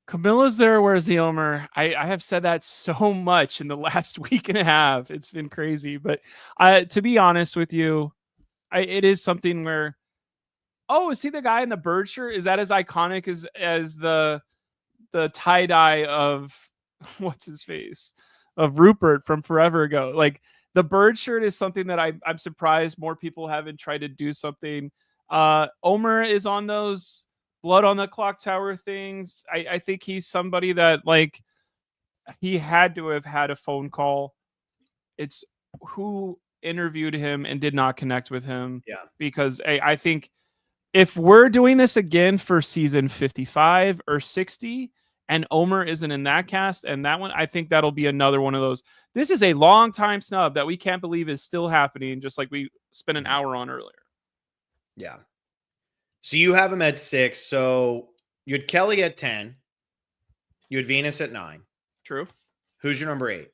Speaker 2: Camilla's there. Where's the Omer? I have said that so much in the last week and a half. It's been crazy. But to be honest with you, it is something where, oh, is he the guy in the bird shirt? Is that as iconic as the tie-dye of what's his face? Of Rupert from forever ago. Like the bird shirt is something that I'm surprised more people haven't tried to do something. Omer is on those blood on the clock tower things. I think he's somebody that like he had to have had a phone call. It's who interviewed him and did not connect with him.
Speaker 1: Yeah.
Speaker 2: Because I think if we're doing this again for season 55 or 60 and Omer isn't in that cast and that one, I think that'll be another one of those. This is a long time snub that we can't believe is still happening, just like we spent an hour on earlier.
Speaker 1: Yeah. So you have him at 6. So you had Kelly at 10. You had Venus at 9.
Speaker 2: True.
Speaker 1: Who's your number 8?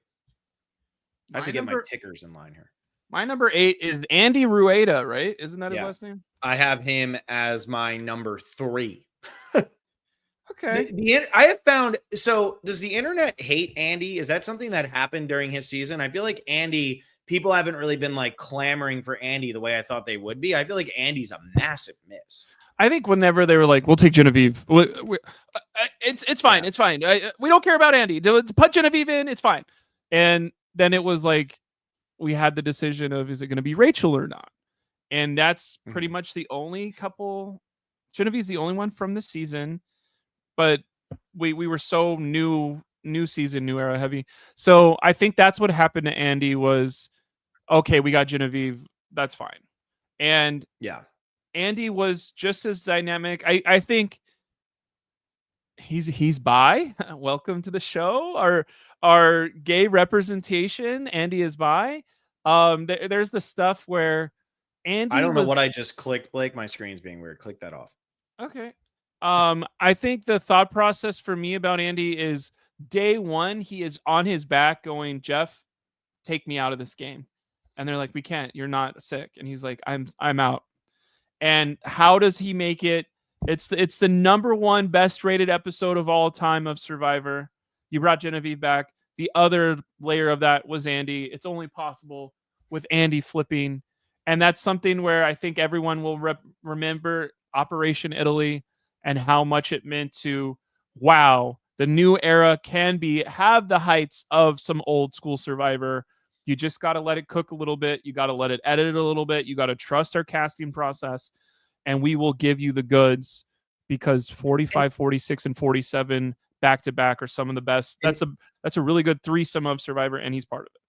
Speaker 1: I have to get my tickers in line here.
Speaker 2: My number 8 is Andy Rueda, right? Isn't that his last name?
Speaker 1: I have him as my number 3.
Speaker 2: Okay.
Speaker 1: I have found, so does the internet hate Andy? Is that something that happened during his season? I feel like Andy, people haven't really been like clamoring for Andy the way I thought they would be. I feel like Andy's a massive miss.
Speaker 2: I think whenever they were like, we'll take Genevieve. It's fine. It's fine. We don't care about Andy. Put Genevieve in. It's fine. And then it was like, we had the decision of, is it going to be Rachel or not? And that's pretty much the only couple. Genevieve's the only one from this season. But we were so new season, new era heavy. So I think that's what happened to Andy was, okay, we got Genevieve. That's fine. And
Speaker 1: yeah,
Speaker 2: Andy was just as dynamic. I think he's bi. Welcome to the show. Our gay representation. Andy is bi. There's the stuff where Andy.
Speaker 1: I don't know what I just clicked, Blake. My screen's being weird. Click that off.
Speaker 2: Okay. I think the thought process for me about Andy is day one, he is on his back going, Jeff, take me out of this game. And they're like, we can't, you're not sick. And he's like, I'm out. And how does he make it? It's the number 1 best rated episode of all time of Survivor. You brought Genevieve back. The other layer of that was Andy. It's only possible with Andy flipping. And that's something where I think everyone will remember Operation Italy and how much it meant to, wow, the new era can have the heights of some old school Survivor. You just got to let it cook a little bit. You got to let it edit a little bit. You got to trust our casting process, and we will give you the goods, because 45, 46, and 47 back to back are some of the best. That's a really good threesome of Survivor, and he's part of it.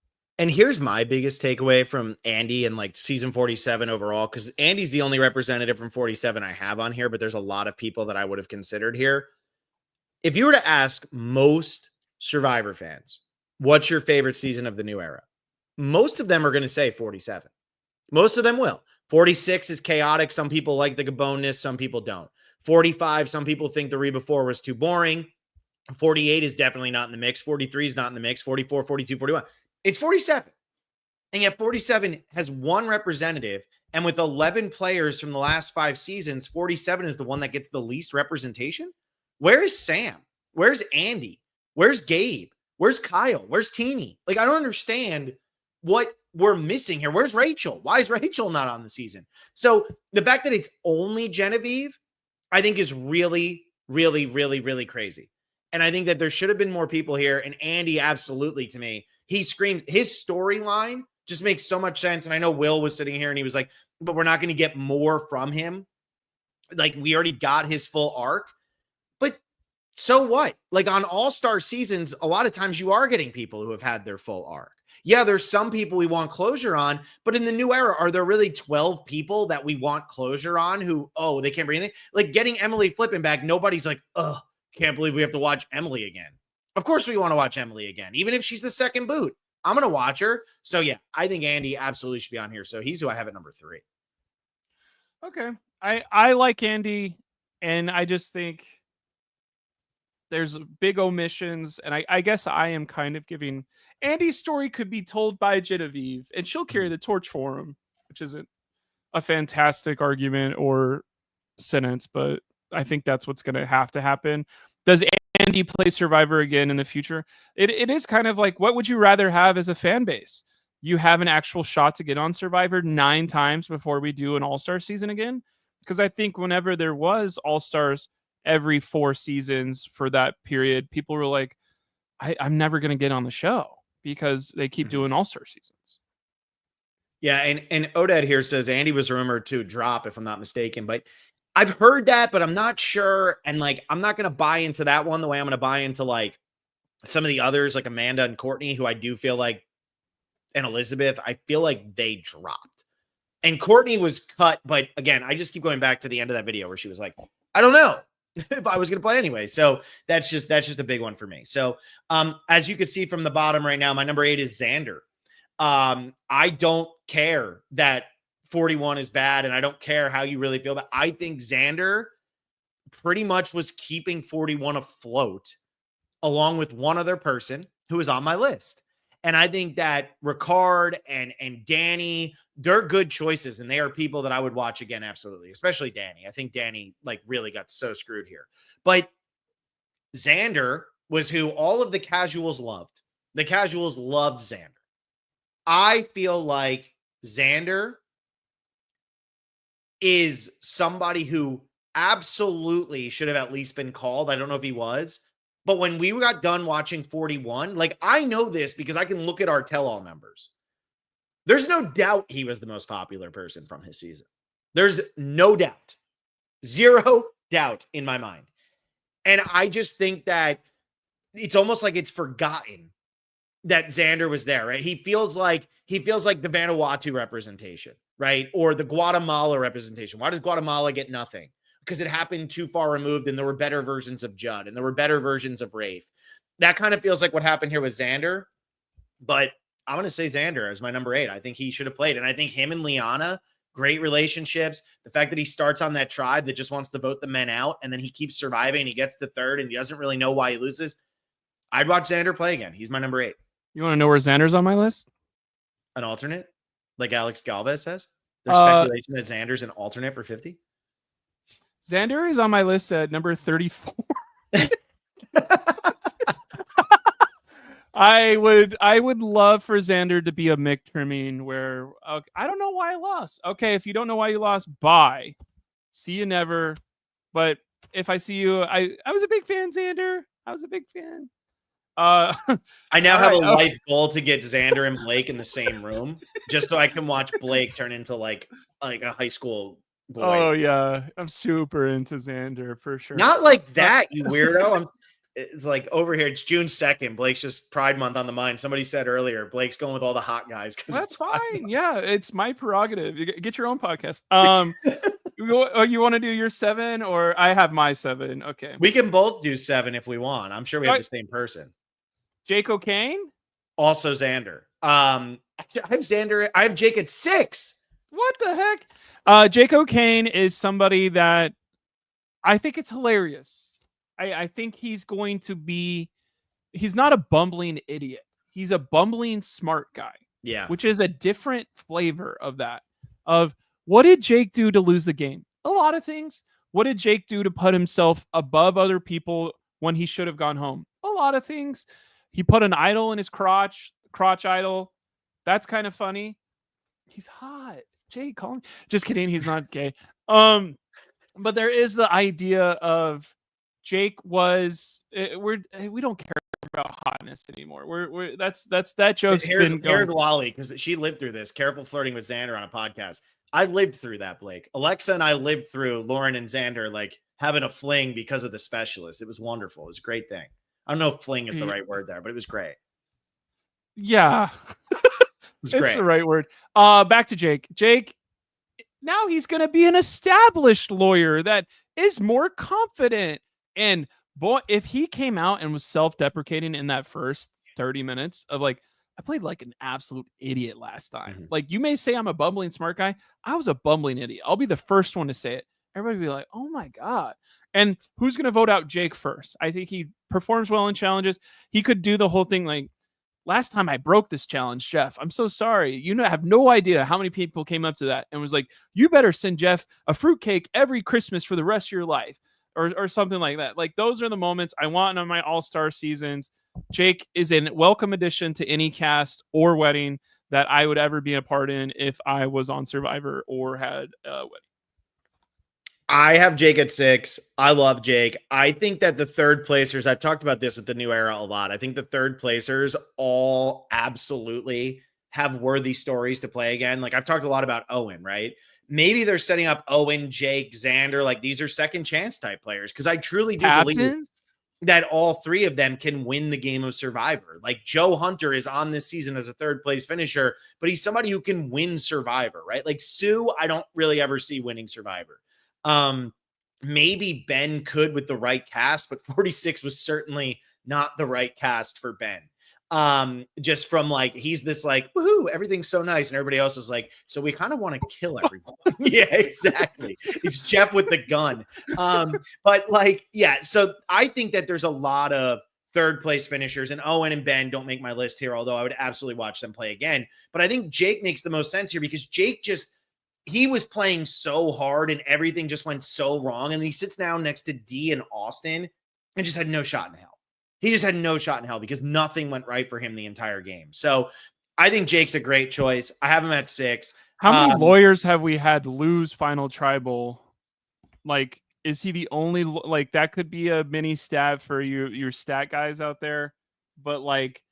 Speaker 1: And here's my biggest takeaway from Andy and like season 47 overall, because Andy's the only representative from 47 I have on here, but there's a lot of people that I would have considered here. If you were to ask most Survivor fans, what's your favorite season of the new era? Most of them are going to say 47. Most of them will. 46 is chaotic. Some people like the Gaboneness. Some people don't. 45, some people think the Reba 4 was too boring. 48 is definitely not in the mix. 43 is not in the mix. 44, 42, 41. It's 47. And yet 47 has 1 representative. And with 11 players from the last 5 seasons, 47 is the one that gets the least representation. Where is Sam? Where's Andy? Where's Gabe? Where's Kyle? Where's Teeny? Like, I don't understand what we're missing here. Where's Rachel? Why is Rachel not on the season? So the fact that it's only Genevieve, I think is really, really, really, really crazy. And I think that there should have been more people here. And Andy, absolutely, to me, he screams, his storyline just makes so much sense. And I know Will was sitting here and he was like, but we're not going to get more from him. Like, we already got his full arc. But so what? Like, on all-star seasons, a lot of times you are getting people who have had their full arc. Yeah, there's some people we want closure on, but in the new era, are there really 12 people that we want closure on who, oh, they can't bring anything? Like, getting Emily flipping back, nobody's like, ugh, can't believe we have to watch Emily again. Of course we want to watch Emily again, even if she's the second boot. I'm going to watch her. So, yeah, I think Andy absolutely should be on here. So he's who I have at number 3.
Speaker 2: Okay. I like Andy, and I just think there's big omissions, and I guess I am kind of giving Andy's story could be told by Genevieve, and she'll carry the torch for him, which isn't a fantastic argument or sentence, but I think that's what's going to have to happen. Does Andy play Survivor again in the future? It is kind of like, what would you rather have as a fan base? You have an actual shot to get on Survivor 9 times before we do an all-star season again? Because I think whenever there was all-stars every 4 seasons for that period, people were like, I'm never going to get on the show because they keep doing all-star seasons.
Speaker 1: Yeah, and Odette here says Andy was rumored to drop, if I'm not mistaken, but I've heard that, but I'm not sure. And like, I'm not going to buy into that one the way I'm going to buy into like some of the others, like Amanda and Courtney, who I do feel like, and Elizabeth, I feel like they dropped. And Courtney was cut, but again, I just keep going back to the end of that video where she was like, I don't know if I was going to play anyway. So that's just a big one for me. So as you can see from the bottom right now, my number 8 is Xander. I don't care that 41 is bad, and I don't care how you really feel about it. I think Xander pretty much was keeping 41 afloat along with one other person who is on my list. And I think that Ricard and Danny, they're good choices, and they are people that I would watch again, absolutely, especially Danny. I think Danny like really got so screwed here. But Xander was who all of the casuals loved. The casuals loved Xander. I feel like Xander is somebody who absolutely should have at least been called. I don't know if he was, but when we got done watching 41, like I know this because I can look at our tell-all numbers. There's no doubt he was the most popular person from his season. There's no doubt. Zero doubt in my mind. And I just think that it's almost like it's forgotten that Xander was there, right? He feels like the Vanuatu representation, right? Or the Guatemala representation. Why does Guatemala get nothing? Because it happened too far removed, and there were better versions of Judd, and there were better versions of Rafe. That kind of feels like what happened here with Xander, but I'm going to say Xander as my number 8. I think he should have played, and I think him and Liana, great relationships. The fact that he starts on that tribe that just wants to vote the men out, and then he keeps surviving, and he gets to 3rd, and he doesn't really know why he loses. I'd watch Xander play again. He's my number 8.
Speaker 2: You want to know where Xander's on my list?
Speaker 1: An alternate, like Alex Galvez says. There's speculation that Xander's an alternate for 50.
Speaker 2: Xander is on my list at number 34. I would love for Xander to be a Mick trimming where I don't know why I lost. Okay, if you don't know why you lost, bye. See you never. But if I see you, I was a big fan, Xander. I was a big fan.
Speaker 1: I now have a life goal to get Xander and Blake in the same room, just so I can watch Blake turn into like a high school boy.
Speaker 2: Oh yeah, I'm super into Xander for sure.
Speaker 1: Not like that, you weirdo. It's like over here. It's June 2nd. Blake's just Pride Month on the mind. Somebody said earlier, Blake's going with all the hot guys.
Speaker 2: That's fine. Yeah, it's my prerogative. You get your own podcast. You want to do your 7, or I have my 7? Okay,
Speaker 1: we can both do 7 if we want. I'm sure we have the same person.
Speaker 2: Jake O'Kane?
Speaker 1: Also Xander. I have Xander. I have Jake at 6.
Speaker 2: What the heck? Jake O'Kane is somebody that I think it's hilarious. I think he's going to be, he's not a bumbling idiot. He's a bumbling smart guy.
Speaker 1: Yeah.
Speaker 2: Which is a different flavor of that. Of what did Jake do to lose the game? A lot of things. What did Jake do to put himself above other people when he should have gone home? A lot of things. He put an idol in his crotch idol. That's kind of funny. He's hot. Jake, call me. Just kidding. He's not gay. But there is the idea of Jake was. We don't care about hotness anymore. We're that's that joke's been going.
Speaker 1: Here's Lolly, because she lived through this. Careful flirting with Xander on a podcast. I lived through that, Blake. Alexa and I lived through Lauren and Xander like having a fling because of the specialist. It was wonderful. It was a great thing. I don't know if fling is the right word there, but it was great.
Speaker 2: Yeah.
Speaker 1: It's
Speaker 2: great. The right word. Back to Jake. Jake, now he's going to be an established lawyer that is more confident. And boy, if he came out and was self-deprecating in that first 30 minutes of like, I played like an absolute idiot last time. Mm-hmm. Like, you may say I'm a bumbling smart guy. I was a bumbling idiot. I'll be the first one to say it. Everybody will be like, oh my God. And who's going to vote out Jake first? I think he performs well in challenges. He could do the whole thing like, last time I broke this challenge, Jeff, I'm so sorry. You have no idea how many people came up to that and was like, you better send Jeff a fruitcake every Christmas for the rest of your life, or something like that. Like, those are the moments I want on my all-star seasons. Jake is a welcome addition to any cast or wedding that I would ever be a part in if I was on Survivor or had a wedding.
Speaker 1: I have Jake at 6. I love Jake. I think that the third placers, I've talked about this with the new era a lot. I think the third placers all absolutely have worthy stories to play again. Like, I've talked a lot about Owen, right? Maybe they're setting up Owen, Jake, Xander. Like, these are second chance type players. Because I truly do believe that all 3 of them can win the game of Survivor. Like, Joe Hunter is on this season as a third place finisher, but he's somebody who can win Survivor, right? Like, Sue, I don't really ever see winning Survivor. Maybe Ben could with the right cast, but 46 was certainly not the right cast for Ben. Just from like, he's this like, woohoo, everything's so nice. And everybody else was like, so we kind of want to kill everyone. Yeah, exactly. It's Jeff with the gun. But like, yeah, so I think that there's a lot of third place finishers, and Owen and Ben don't make my list here, although I would absolutely watch them play again. But I think Jake makes the most sense here because Jake he was playing so hard and everything just went so wrong. And he sits down next to D and Austin and just had no shot in hell. He just had no shot in hell because nothing went right for him the entire game. So I think Jake's a great choice. I have him at 6.
Speaker 2: How many lawyers have we had lose final tribal? Like, is he the only, like, that could be a mini stat for your stat guys out there, but like,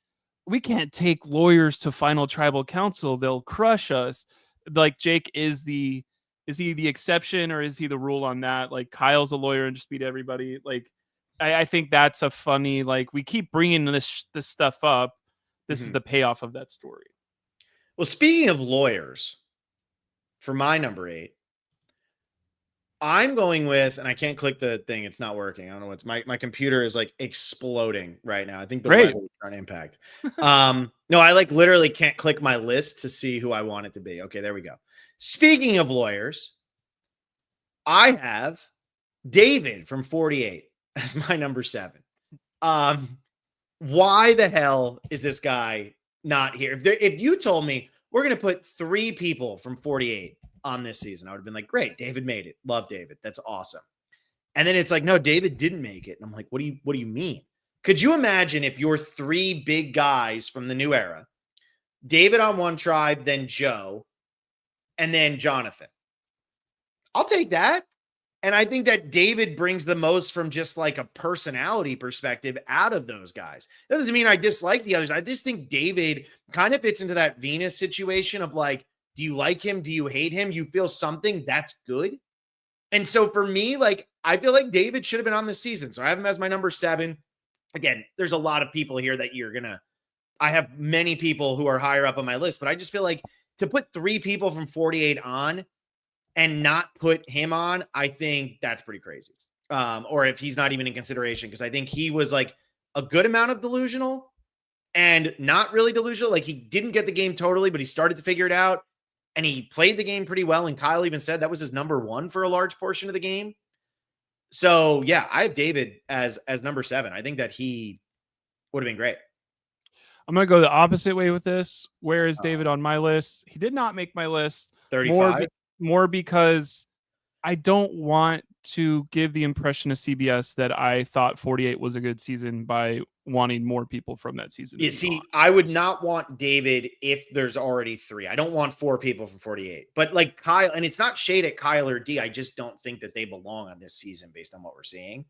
Speaker 2: we can't take lawyers to final tribal council. They'll crush us. Like, Jake is he the exception or is he the rule on that? Like, Kyle's a lawyer and just beat everybody. Like, I think that's a funny, like, we keep bringing this stuff up. This is the payoff of that story.
Speaker 1: Well, speaking of lawyers, for my number 8, I'm going with, and I can't click the thing. It's not working. I don't know what's my computer is like exploding right now. I think the weather is on impact. No, I like literally can't click my list to see who I want it to be. Okay, there we go. Speaking of lawyers, I have David from 48 as my number 7. Why the hell is this guy not here? If you told me we're going to put 3 people from 48 on this season, I would have been like, great, David made it. Love David. That's awesome. And then it's like, no, David didn't make it. And I'm like, what do you mean? Could you imagine if your 3 big guys from the new era, David on one tribe, then Joe, and then Jonathan? I'll take that. And I think that David brings the most from just like a personality perspective out of those guys. That doesn't mean I dislike the others. I just think David kind of fits into that Venus situation of like, do you like him? Do you hate him? You feel something that's good. And so for me, like, I feel like David should have been on this season. So I have him as my number 7. Again, there's a lot of people here that I have many people who are higher up on my list, but I just feel like to put 3 people from 48 on and not put him on, I think that's pretty crazy. Or if he's not even in consideration, because I think he was like a good amount of delusional and not really delusional. Like, he didn't get the game totally, but he started to figure it out. And he played the game pretty well. And Kyle even said that was his number 1 for a large portion of the game. So yeah, I have David as number 7. I think that he would have been great.
Speaker 2: I'm going to go the opposite way with this. Where is David on my list? He did not make my list.
Speaker 1: 35.
Speaker 2: More because I don't want to give the impression to CBS that I thought 48 was a good season by wanting more people from that season.
Speaker 1: Yeah, see, I would not want David if there's already 3. I don't want 4 people from 48. But like Kyle, and it's not shade at Kyle or D, I just don't think that they belong on this season based on what we're seeing.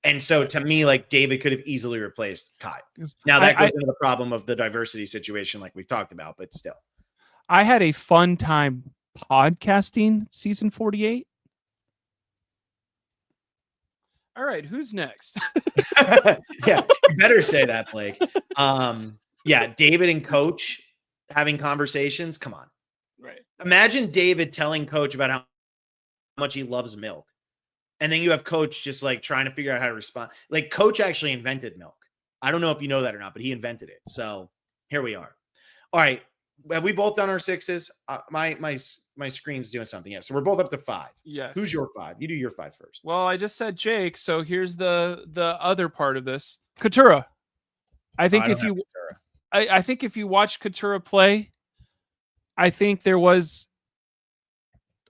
Speaker 1: And so to me, like, David could have easily replaced Kyle. Now that goes into the problem of the diversity situation like we've talked about, but still.
Speaker 2: I had a fun time podcasting season 48. All right, who's next?
Speaker 1: Yeah, you better say that, Blake. Yeah, David and Coach having conversations. Come on.
Speaker 2: Right.
Speaker 1: Imagine David telling Coach about how much he loves milk. And then you have Coach just like trying to figure out how to respond. Like, Coach actually invented milk. I don't know if you know that or not, but he invented it. So here we are. All right. Have we both done our 6s? My screen's doing something. Yeah. So we're both up to 5.
Speaker 2: Yes.
Speaker 1: Who's your 5? You do your 5 first.
Speaker 2: Well, I just said Jake. So here's the other part of this. Katurah. I think I think if you watch Katurah play, I think there was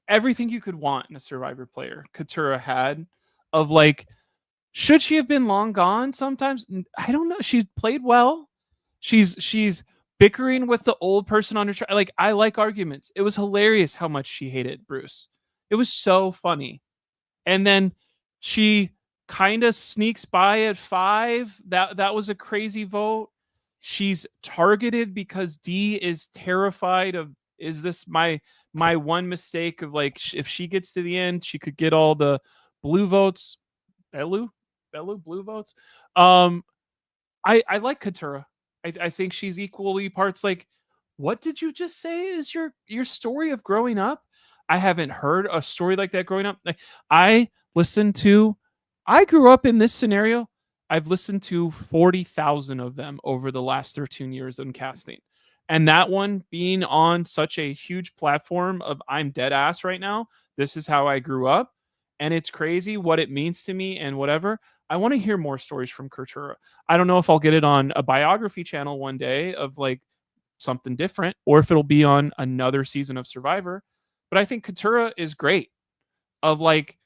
Speaker 2: everything you could want in a Survivor player. Katurah had, of like, should she have been long gone sometimes? I don't know. She's played well. She's bickering with the old person on her tribe. Like, I like arguments. It was hilarious how much she hated Bruce. It was so funny. And then she kind of sneaks by at 5. That was a crazy vote. She's targeted because D is terrified of, is this my one mistake of like, if she gets to the end, she could get all the blue votes. Belu blue votes. I like Katurah. I think she's equally parts like, what did you just say is your story of growing up? I haven't heard a story like that growing up. Like, I grew up in this scenario. I've listened to 40,000 of them over the last 13 years in casting. And that one being on such a huge platform of I'm dead ass right now. This is how I grew up. And it's crazy what it means to me and whatever. I want to hear more stories from Kurtura. I don't know if I'll get it on a biography channel one day of like something different, or if it'll be on another season of Survivor. But I think Katura is great. Of like,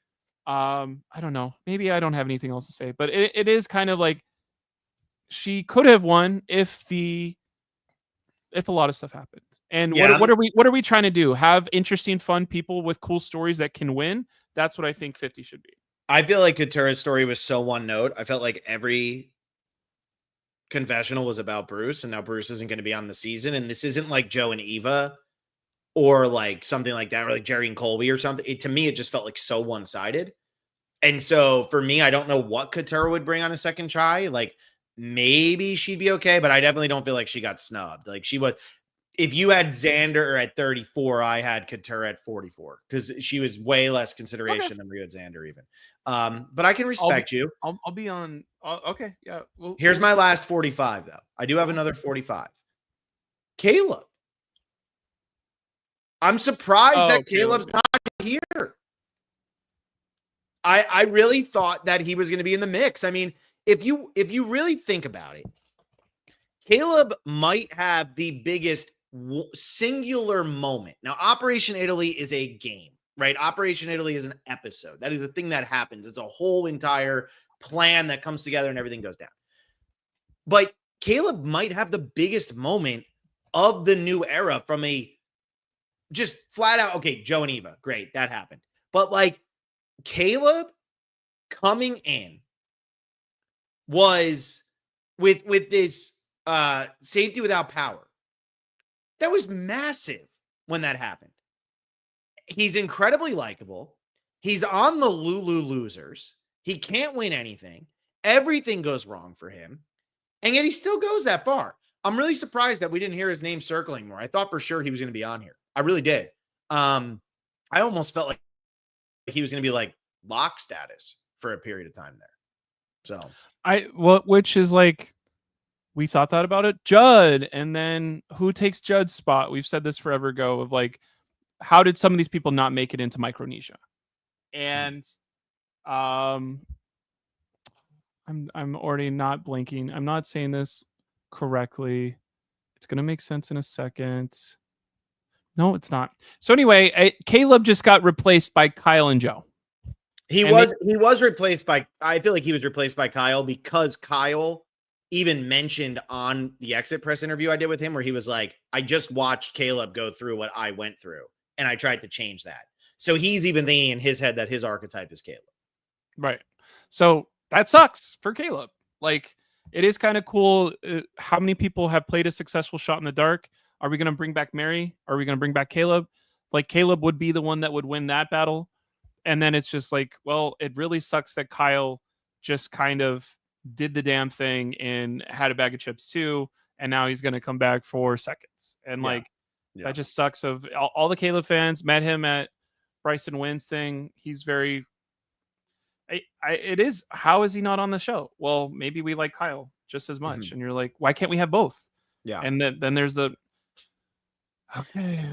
Speaker 2: I don't know. Maybe I don't have anything else to say, but it is kind of like she could have won if a lot of stuff happened. And what are we trying to do? Have interesting, fun people with cool stories that can win. That's what I think 50 should be.
Speaker 1: I feel like Katura's story was so one note. I felt like every confessional was about Bruce, and now Bruce isn't going to be on the season. And this isn't like Joe and Eva or like something like that, or like Jerry and Colby or something. To me, it just felt like so one-sided. And so for me, I don't know what Katura would bring on a second try. Like maybe she'd be okay, but I definitely don't feel like she got snubbed. Like she was, if you had Xander at 34, I had Katura at 44 because she was way less consideration than Rio had Xander even. But I can respect you.
Speaker 2: I'll be on. Okay. Yeah.
Speaker 1: Here's my last 45 though. I do have another 45. Caleb. I'm surprised that Caleb's not here. I really thought that he was going to be in the mix. I mean, if you really think about it, Caleb might have the biggest singular moment. Now, Operation Italy is a game, right? Operation Italy is an episode. That is a thing that happens. It's a whole entire plan that comes together and everything goes down. But Caleb might have the biggest moment of the new era from a just flat out, okay, Joe and Eva, great, that happened. But like Caleb coming in was with this safety without power. That was massive when that happened. He's incredibly likable. He's on the Lulu losers. He can't win anything. Everything goes wrong for him. And yet he still goes that far. I'm really surprised that we didn't hear his name circling more. I thought for sure he was going to be on here. I really did. I almost felt like he was going to be like lock status for a period of time there. So
Speaker 2: which is like, we thought that about it. Judd, and then who takes Judd's spot? We've said this forever ago of like, how did some of these people not make it into Micronesia? And I'm already not blinking. I'm not saying this correctly. It's gonna make sense in a second. No, it's not. So anyway, Caleb just got replaced by Kyle and Joe.
Speaker 1: He was replaced by, I feel like he was replaced by Kyle because Kyle even mentioned on the exit press interview I did with him where he was like, I just watched Caleb go through what I went through and I tried to change that. So he's even thinking in his head that his archetype is Caleb.
Speaker 2: Right. So that sucks for Caleb. Like, it is kind of cool. How many people have played a successful shot in the dark? Are we going to bring back Mary? Are we going to bring back Caleb? Like, Caleb would be the one that would win that battle. And then it's just like, well, it really sucks that Kyle just kind of did the damn thing and had a bag of chips too. And now he's going to come back for seconds. And that just sucks. Of all the Caleb fans met him at Bryson Wynn's thing. He's very, it is, how is he not on the show? Well, maybe we like Kyle just as much. And you're like, why can't we have both?
Speaker 1: Yeah.
Speaker 2: And then there's the, okay.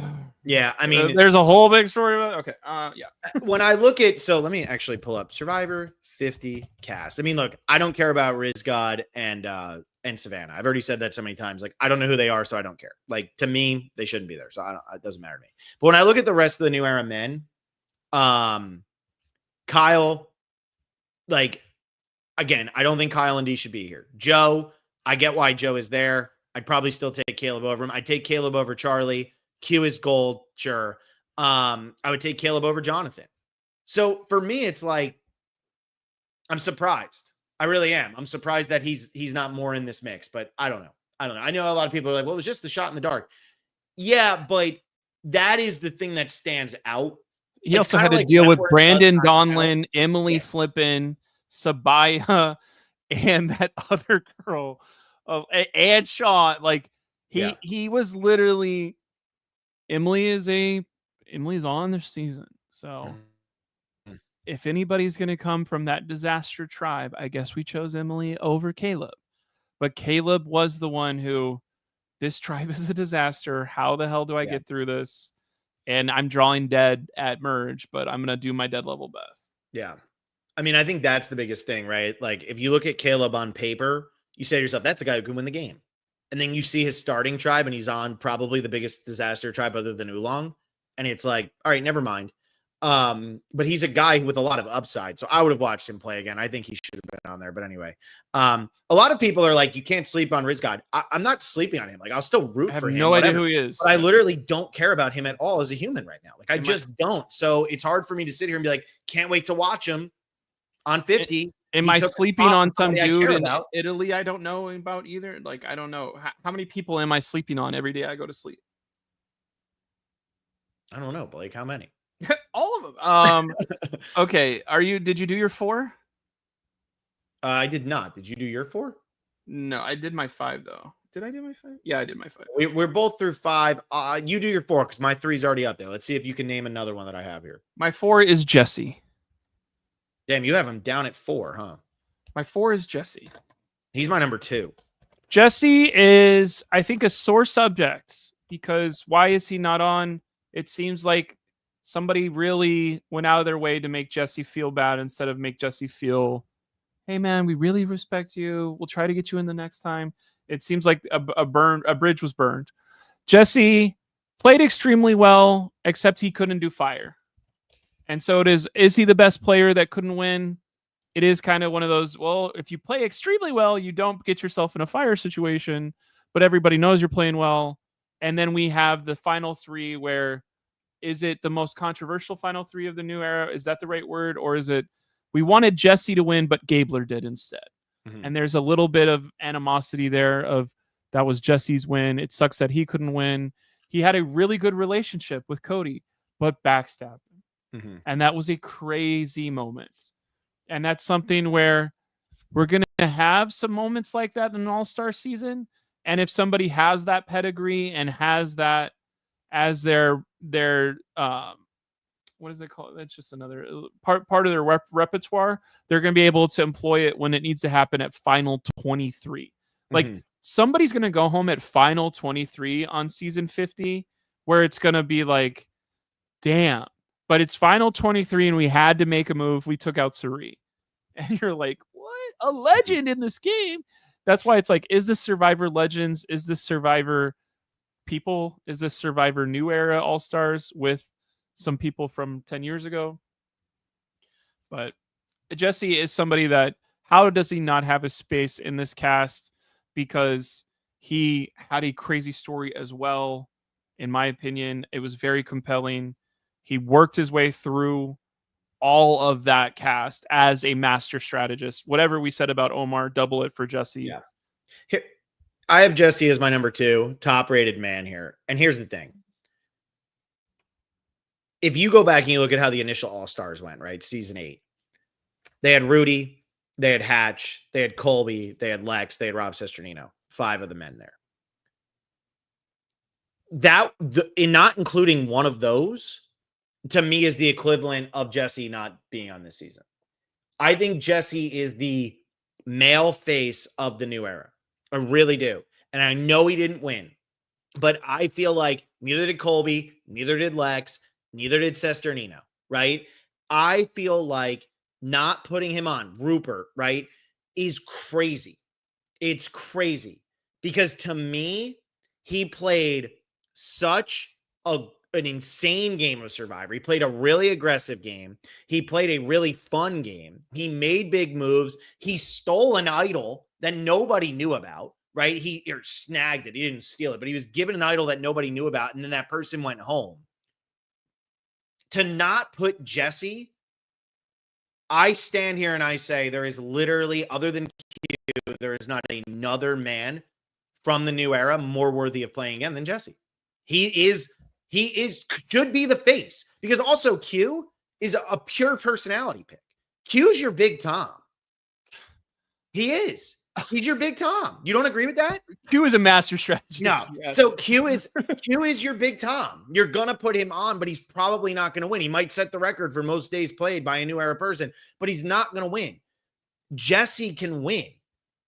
Speaker 1: Yeah, I mean,
Speaker 2: there's a whole big story about it. Okay. Yeah.
Speaker 1: When I look at, so let me actually pull up Survivor 50 cast. I mean, look, I don't care about Riz God and Savannah. I've already said that so many times. Like, I don't know who they are, so I don't care. Like, to me, they shouldn't be there. So it doesn't matter to me. But when I look at the rest of the new era men, Kyle, like, again, I don't think Kyle and D should be here. Joe, I get why Joe is there. I'd probably still take Caleb over him. I'd take Caleb over Charlie. Q is gold, sure. I would take Caleb over Jonathan. So for me, it's like, I'm surprised. I really am. I'm surprised that he's not more in this mix, but I don't know. I know a lot of people are like, well, it was just the shot in the dark. Yeah, but that is the thing that stands out.
Speaker 2: He also had to deal with Brandon Donlin, Emily Flippin, Sabaya, and that other girl and Sean. Like he was literally, Emily's on this season. So if anybody's going to come from that disaster tribe, I guess we chose Emily over Caleb. But Caleb was the one who, this tribe is a disaster. How the hell do I get through this? And I'm drawing dead at merge, but I'm going to do my dead level best.
Speaker 1: Yeah. I mean, I think that's the biggest thing, right? Like, if you look at Caleb on paper, you say to yourself, that's a guy who can win the game. And then you see his starting tribe, and he's on probably the biggest disaster tribe other than Oolong. And it's like, all right, never mind. But he's a guy with a lot of upside. So I would have watched him play again. I think he should have been on there. But anyway, a lot of people are like, you can't sleep on Rizgod. I'm not sleeping on him. Like, I'll still root for him.
Speaker 2: I have no idea who he is.
Speaker 1: But I literally don't care about him at all as a human right now. Like, I just don't. So it's hard for me to sit here and be like, can't wait to watch him on 50.
Speaker 2: Am I sleeping on some dude in Italy I don't know about either? Like, I don't know. How many people am I sleeping on every day I go to sleep?
Speaker 1: I don't know, Blake. How many?
Speaker 2: All of them. Okay. Did you do your 4?
Speaker 1: I did not. Did you do your 4?
Speaker 2: No, I did my 5 though. Did I do my 5? Yeah, I did my 5.
Speaker 1: We're both through 5. You do your 4 because my 3's already up there. Let's see if you can name another one that I have here.
Speaker 2: My 4 is Jesse.
Speaker 1: Damn, you have him down at 4, huh?
Speaker 2: My 4 is Jesse.
Speaker 1: He's my number 2.
Speaker 2: Jesse is, I think, a sore subject because why is he not on? It seems like somebody really went out of their way to make Jesse feel bad instead of make Jesse feel, hey man, we really respect you. We'll try to get you in the next time. It seems like a bridge was burned. Jesse played extremely well, except he couldn't do fire. And so it is he the best player that couldn't win? It is kind of one of those, well, if you play extremely well, you don't get yourself in a fire situation, but everybody knows you're playing well. And then we have the final 3 where, is it the most controversial final 3 of the new era? Is that the right word? Or is it, we wanted Jesse to win, but Gabler did instead. Mm-hmm. And there's a little bit of animosity there of, that was Jesse's win. It sucks that he couldn't win. He had a really good relationship with Cody, but backstabbed him. Mm-hmm. And that was a crazy moment. And that's something where we're going to have some moments like that in an all-star season. And if somebody has that pedigree and has that as their what is it called? That's just another part of their repertoire. They're going to be able to employ it when it needs to happen at final 23. Like, somebody's going to go home at final 23 on season 50 where it's going to be like, damn, but it's final 23 and we had to make a move. We took out Suri. And you're like, what? A legend in this game. That's why it's like, is this Survivor Legends? Is this Survivor people? Is this Survivor New Era All-Stars with some people from 10 years ago? But Jesse is somebody that, how does he not have a space in this cast? Because he had a crazy story as well. In my opinion, it was very compelling. He worked his way through all of that cast as a master strategist. Whatever we said about Omar, double it for Jesse.
Speaker 1: Yeah. Here, I have Jesse as my number 2, top-rated man here. And here's the thing. If you go back and you look at how the initial All-Stars went, right? Season 8. They had Rudy, they had Hatch, they had Colby, they had Lex, they had Rob Sesternino. 5 of the men there. In not including one of those, to me, is the equivalent of Jesse not being on this season. I think Jesse is the male face of the new era. I really do. And I know he didn't win, but I feel like neither did Colby, neither did Lex, neither did Sesternino, right? I feel like not putting him on, Rupert, right, is crazy. It's crazy because to me, he played such an insane game of Survivor. He played a really aggressive game. He played a really fun game. He made big moves. He stole an idol that nobody knew about, right? He snagged it. He didn't steal it, but he was given an idol that nobody knew about, and then that person went home. To not put Jesse, I stand here and I say there is literally, other than Q, there is not another man from the new era more worthy of playing again than Jesse. He should be the face, because also Q is a pure personality pick. Q's your Big Tom. He is. He's your Big Tom. You don't agree with that?
Speaker 2: Q is a master strategist.
Speaker 1: No.
Speaker 2: Yes.
Speaker 1: So Q is your Big Tom. You're gonna put him on, but he's probably not gonna win. He might set the record for most days played by a new era person, but he's not gonna win. Jesse can win.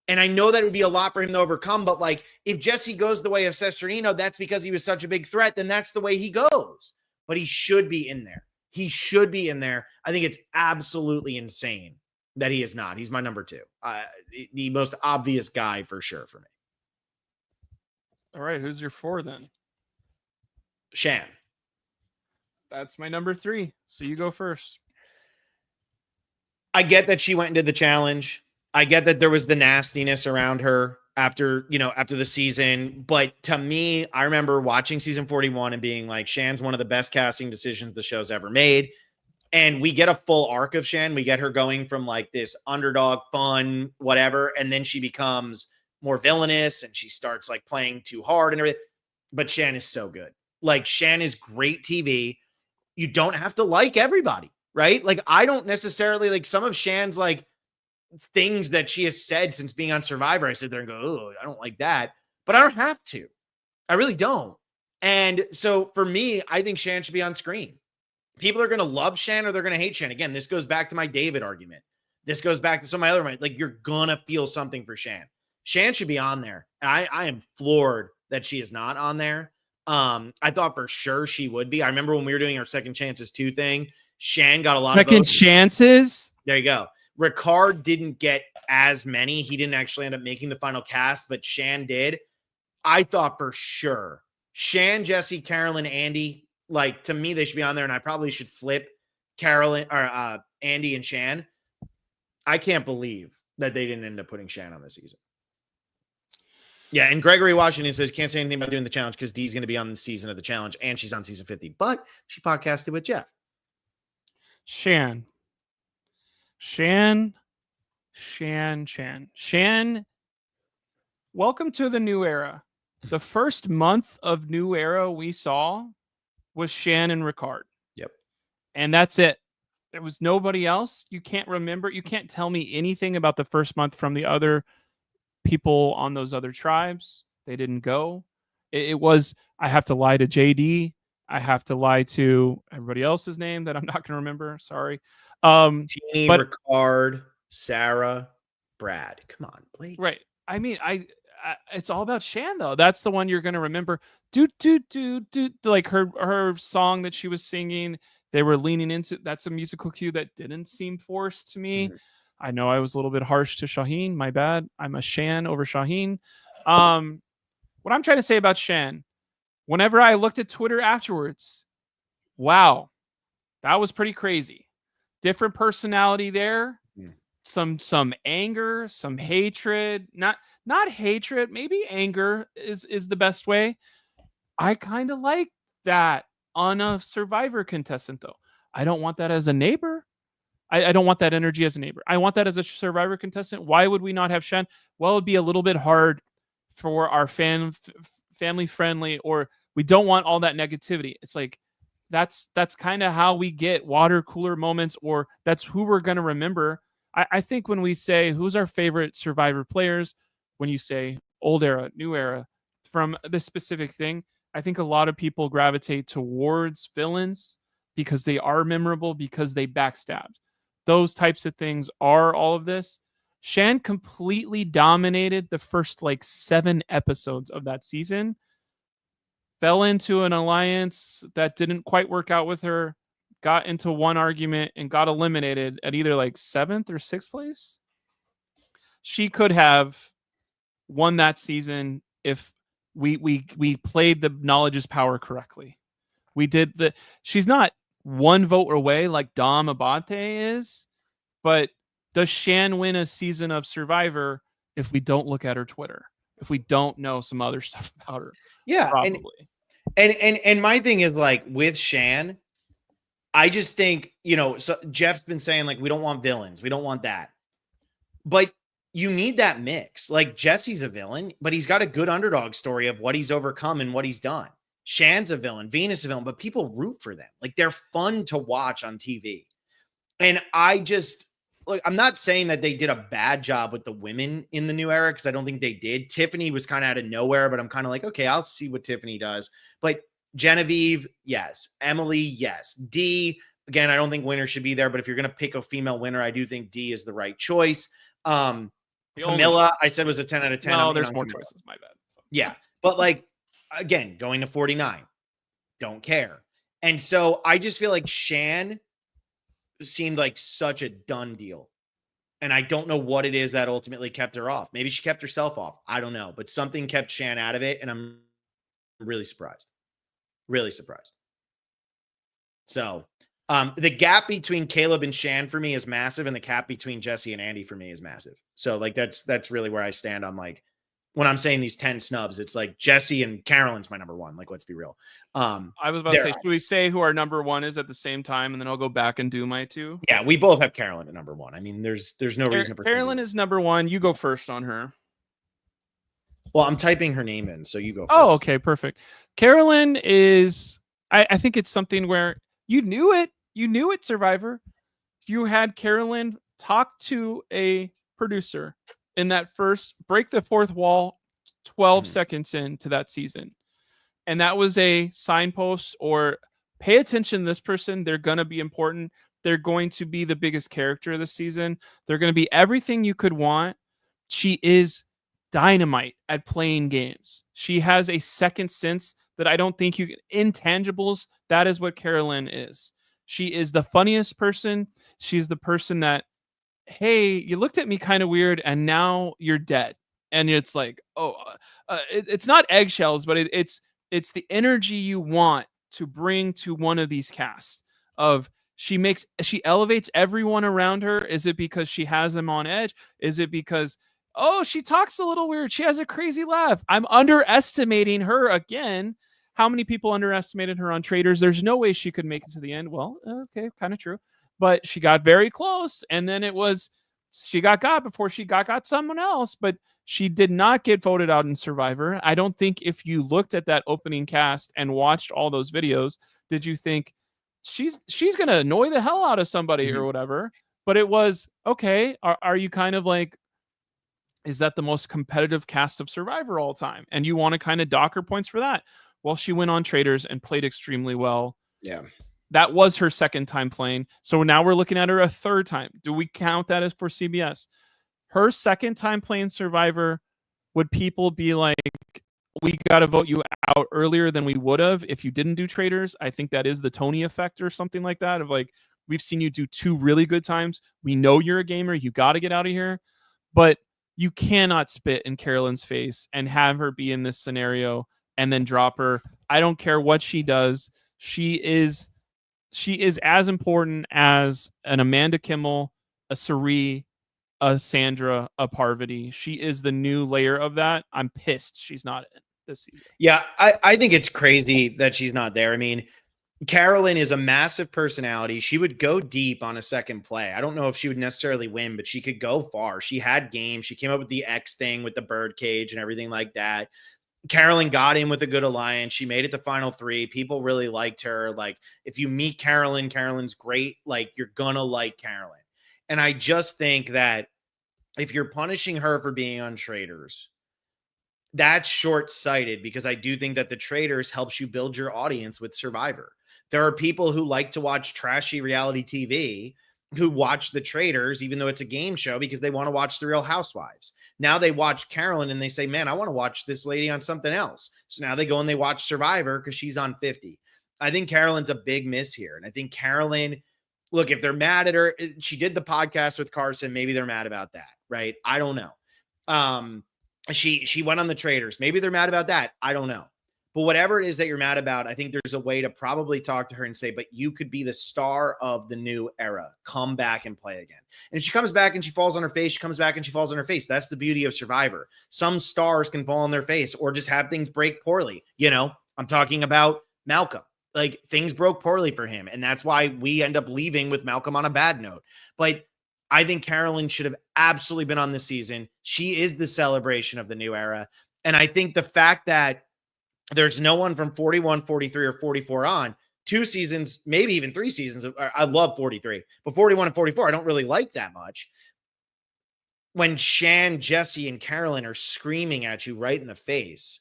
Speaker 1: And I know that would be a lot for him to overcome, but like if Jesse goes the way of Sesternino, that's because he was such a big threat, then that's the way he goes. But he should be in there. He should be in there. I think it's absolutely insane that he is not. He's my number 2. The most obvious guy for sure for me.
Speaker 2: All right, who's your 4 then?
Speaker 1: Shan.
Speaker 2: That's my number 3. So you go first.
Speaker 1: I get that she went into the challenge. I get that there was the nastiness around her after the season. But to me, I remember watching season 41 and being like, Shan's one of the best casting decisions the show's ever made. And we get a full arc of Shan. We get her going from like this underdog, fun, whatever. And then she becomes more villainous and she starts like playing too hard and everything. But Shan is so good. Like Shan is great TV. You don't have to like everybody, right? Like I don't necessarily like some of Shan's like things that she has said since being on Survivor. I sit there and go, oh, I don't like that, but I don't have to. I really don't. And so for me, I think Shan should be on screen. People are going to love Shan or they're going to hate Shan. Again, this goes back to my David argument. This goes back to some of my other arguments. Like you're going to feel something for Shan. Shan should be on there. I am floored that she is not on there. I thought for sure she would be. I remember when we were doing our Second Chances 2 thing, Shan got a lot of votes.
Speaker 2: Second Chances?
Speaker 1: There you go. Ricard didn't get as many. He didn't actually end up making the final cast, but Shan did. I thought for sure Shan, Jesse, Carolyn, Andy, like to me, they should be on there, and I probably should flip Carolyn or Andy and Shan. I can't believe that they didn't end up putting Shan on this season. Yeah, and Gregory Washington says can't say anything about doing the challenge because Dee's going to be on the season of the challenge, and she's on season 50. But she podcasted with Jeff.
Speaker 2: Shan. Welcome to the new era. The first month of new era we saw was Shan and Ricard.
Speaker 1: Yep.
Speaker 2: And that's it. There was nobody else. You can't remember. You can't tell me anything about the first month from the other people on those other tribes. They didn't go. It was, I have to lie to JD. I have to lie to everybody else's name that I'm not going to remember. Sorry.
Speaker 1: Jeannie, Ricard, Sarah, Brad. Come on, Blake.
Speaker 2: Right. I mean, I it's all about Shan though. That's the one you're going to remember. Like her song that she was singing, they were leaning into. That's a musical cue that didn't seem forced to me. Mm-hmm. I know I was a little bit harsh to Shaheen. My bad. I'm a Shan over Shaheen. What I'm trying to say about Shan, whenever I looked at Twitter afterwards, wow, that was pretty crazy. Different personality there. Yeah. Some anger, some hatred. Not hatred, maybe anger is the best way. I kind of like that on a Survivor contestant, though. I don't want that as a neighbor. I don't want that energy as a neighbor. I want that as a Survivor contestant. Why would we not have Shan? Well, it'd be a little bit hard for our family friendly, or we don't want all that negativity. It's like that's kind of how we get water cooler moments, or that's who we're going to remember. I think when we say who's our favorite Survivor players, when you say old era, new era, from this specific thing, I think a lot of people gravitate towards villains because they are memorable, because they backstabbed. Those types of things are all of this. Shan completely dominated the first 7 episodes of that season. Fell into an alliance that didn't quite work out with her. Got into one argument and got eliminated at either 7th or 6th place. She could have won that season if we played the knowledge is power correctly. We did she's not one vote away like Dom Abate is, but does Shan win a season of Survivor if we don't look at her Twitter? If we don't know some other stuff about her?
Speaker 1: Yeah,
Speaker 2: probably.
Speaker 1: And my thing is with Shan, I just think, so Jeff's been saying we don't want villains. We don't want that. But you need that mix. Jesse's a villain, but he's got a good underdog story of what he's overcome and what he's done. Shan's a villain, Venus a villain, but people root for them. They're fun to watch on TV. And I just, look, I'm not saying that they did a bad job with the women in the new era, because I don't think they did. Tiffany was kind of out of nowhere, but I'm kind of like, okay, I'll see what Tiffany does. But Genevieve, yes. Emily, yes. D, again, I don't think winner should be there, but if you're going to pick a female winner, I do think D is the right choice. Camilla, I said was a 10 out of 10.
Speaker 2: No, there's more choices. My bad.
Speaker 1: Yeah. But like, again, going to 49, don't care. And so I just feel like Shan seemed like such a done deal. And I don't know what it is that ultimately kept her off. Maybe she kept herself off. I don't know. But something kept Shan out of it. And I'm really surprised. Really surprised. So the gap between Caleb and Shan for me is massive. And the gap between Jesse and Andy for me is massive. So like, that's really where I stand on like, when I'm saying these 10 snubs, it's like Jesse and Carolyn's my number one. Like, let's be real.
Speaker 2: I was about to say, should we say who our number one is at the same time, and then I'll go back and do my two?
Speaker 1: Yeah, we both have Carolyn at number one. I mean, there's no reason to
Speaker 2: Carolyn is number one. You go first on her.
Speaker 1: Well, I'm typing her name in, so you go first.
Speaker 2: Oh, okay, perfect. Carolyn is, I think it's something where you knew it. You knew it, Survivor. You had Carolyn talk to a producer in that first break the fourth wall 12 seconds into that season. And that was a signpost, or pay attention to this person. They're going to be important. They're going to be the biggest character of the season. They're going to be everything you could want. She is dynamite at playing games. She has a second sense that I don't think you can. Intangibles, that is what Carolyn is. She is the funniest person. She's the person that, hey, you looked at me kind of weird and now you're dead. And it's like, it's not eggshells, but it's the energy you want to bring to one of these casts. Of she elevates everyone around her. Is it because she has them on edge? Is it because, she talks a little weird, she has a crazy laugh? I'm underestimating her again. How many people underestimated her on Traders? There's no way she could make it to the end. Well, okay, kind of true. But she got very close, and then she got before she got someone else, but she did not get voted out in Survivor. I don't think if you looked at that opening cast and watched all those videos, did you think she's going to annoy the hell out of somebody or whatever? But it was, okay, are you kind of like, is that the most competitive cast of Survivor all time? And you want to kind of dock her points for that. Well, she went on Traders and played extremely well.
Speaker 1: Yeah.
Speaker 2: That was her second time playing. So now we're looking at her a third time. Do we count that as for CBS? Her second time playing Survivor, would people be like, we got to vote you out earlier than we would have if you didn't do Traders? I think that is the Tony effect or something like that, of like, we've seen you do 2 really good times. We know you're a gamer. You got to get out of here. But you cannot spit in Carolyn's face and have her be in this scenario and then drop her. I don't care what she does. She is as important as an Amanda Kimmel, a Sari, a Sandra, a Parvati. She is the new layer of that. I'm pissed she's not in this season.
Speaker 1: Yeah, I think it's crazy that she's not there. I mean, Carolyn is a massive personality. She would go deep on a second play. I don't know if she would necessarily win, but she could go far. She had game. She came up with the X thing with the bird cage and everything like that. Carolyn got in with a good alliance. She made it to final 3. People really liked her. Like, if you meet Carolyn, Carolyn's great. Like, you're gonna like Carolyn. And I just think that if you're punishing her for being on Traders, that's short-sighted, because I do think that the Traders helps you build your audience with Survivor. There are people who like to watch trashy reality TV who watch the Traders, even though it's a game show, because they want to watch The Real Housewives. Now they watch Carolyn and they say, man, I want to watch this lady on something else. So now they go and they watch Survivor because she's on 50. I think Carolyn's a big miss here. And I think Carolyn, look, if they're mad at her, she did the podcast with Carson. Maybe they're mad about that, right? I don't know. She went on the Traders. Maybe they're mad about that. I don't know. But whatever it is that you're mad about, I think there's a way to probably talk to her and say, but you could be the star of the new era. Come back and play again. And if she comes back and she falls on her face, she comes back and she falls on her face. That's the beauty of Survivor. Some stars can fall on their face or just have things break poorly. You know, I'm talking about Malcolm. Like, things broke poorly for him. And that's why we end up leaving with Malcolm on a bad note. But I think Carolyn should have absolutely been on this season. She is the celebration of the new era. And I think the fact that there's no one from 41, 43, or 44 on, 2 seasons, maybe even 3 seasons. I love 43, but 41 and 44, I don't really like that much. When Shan, Jesse, and Carolyn are screaming at you right in the face,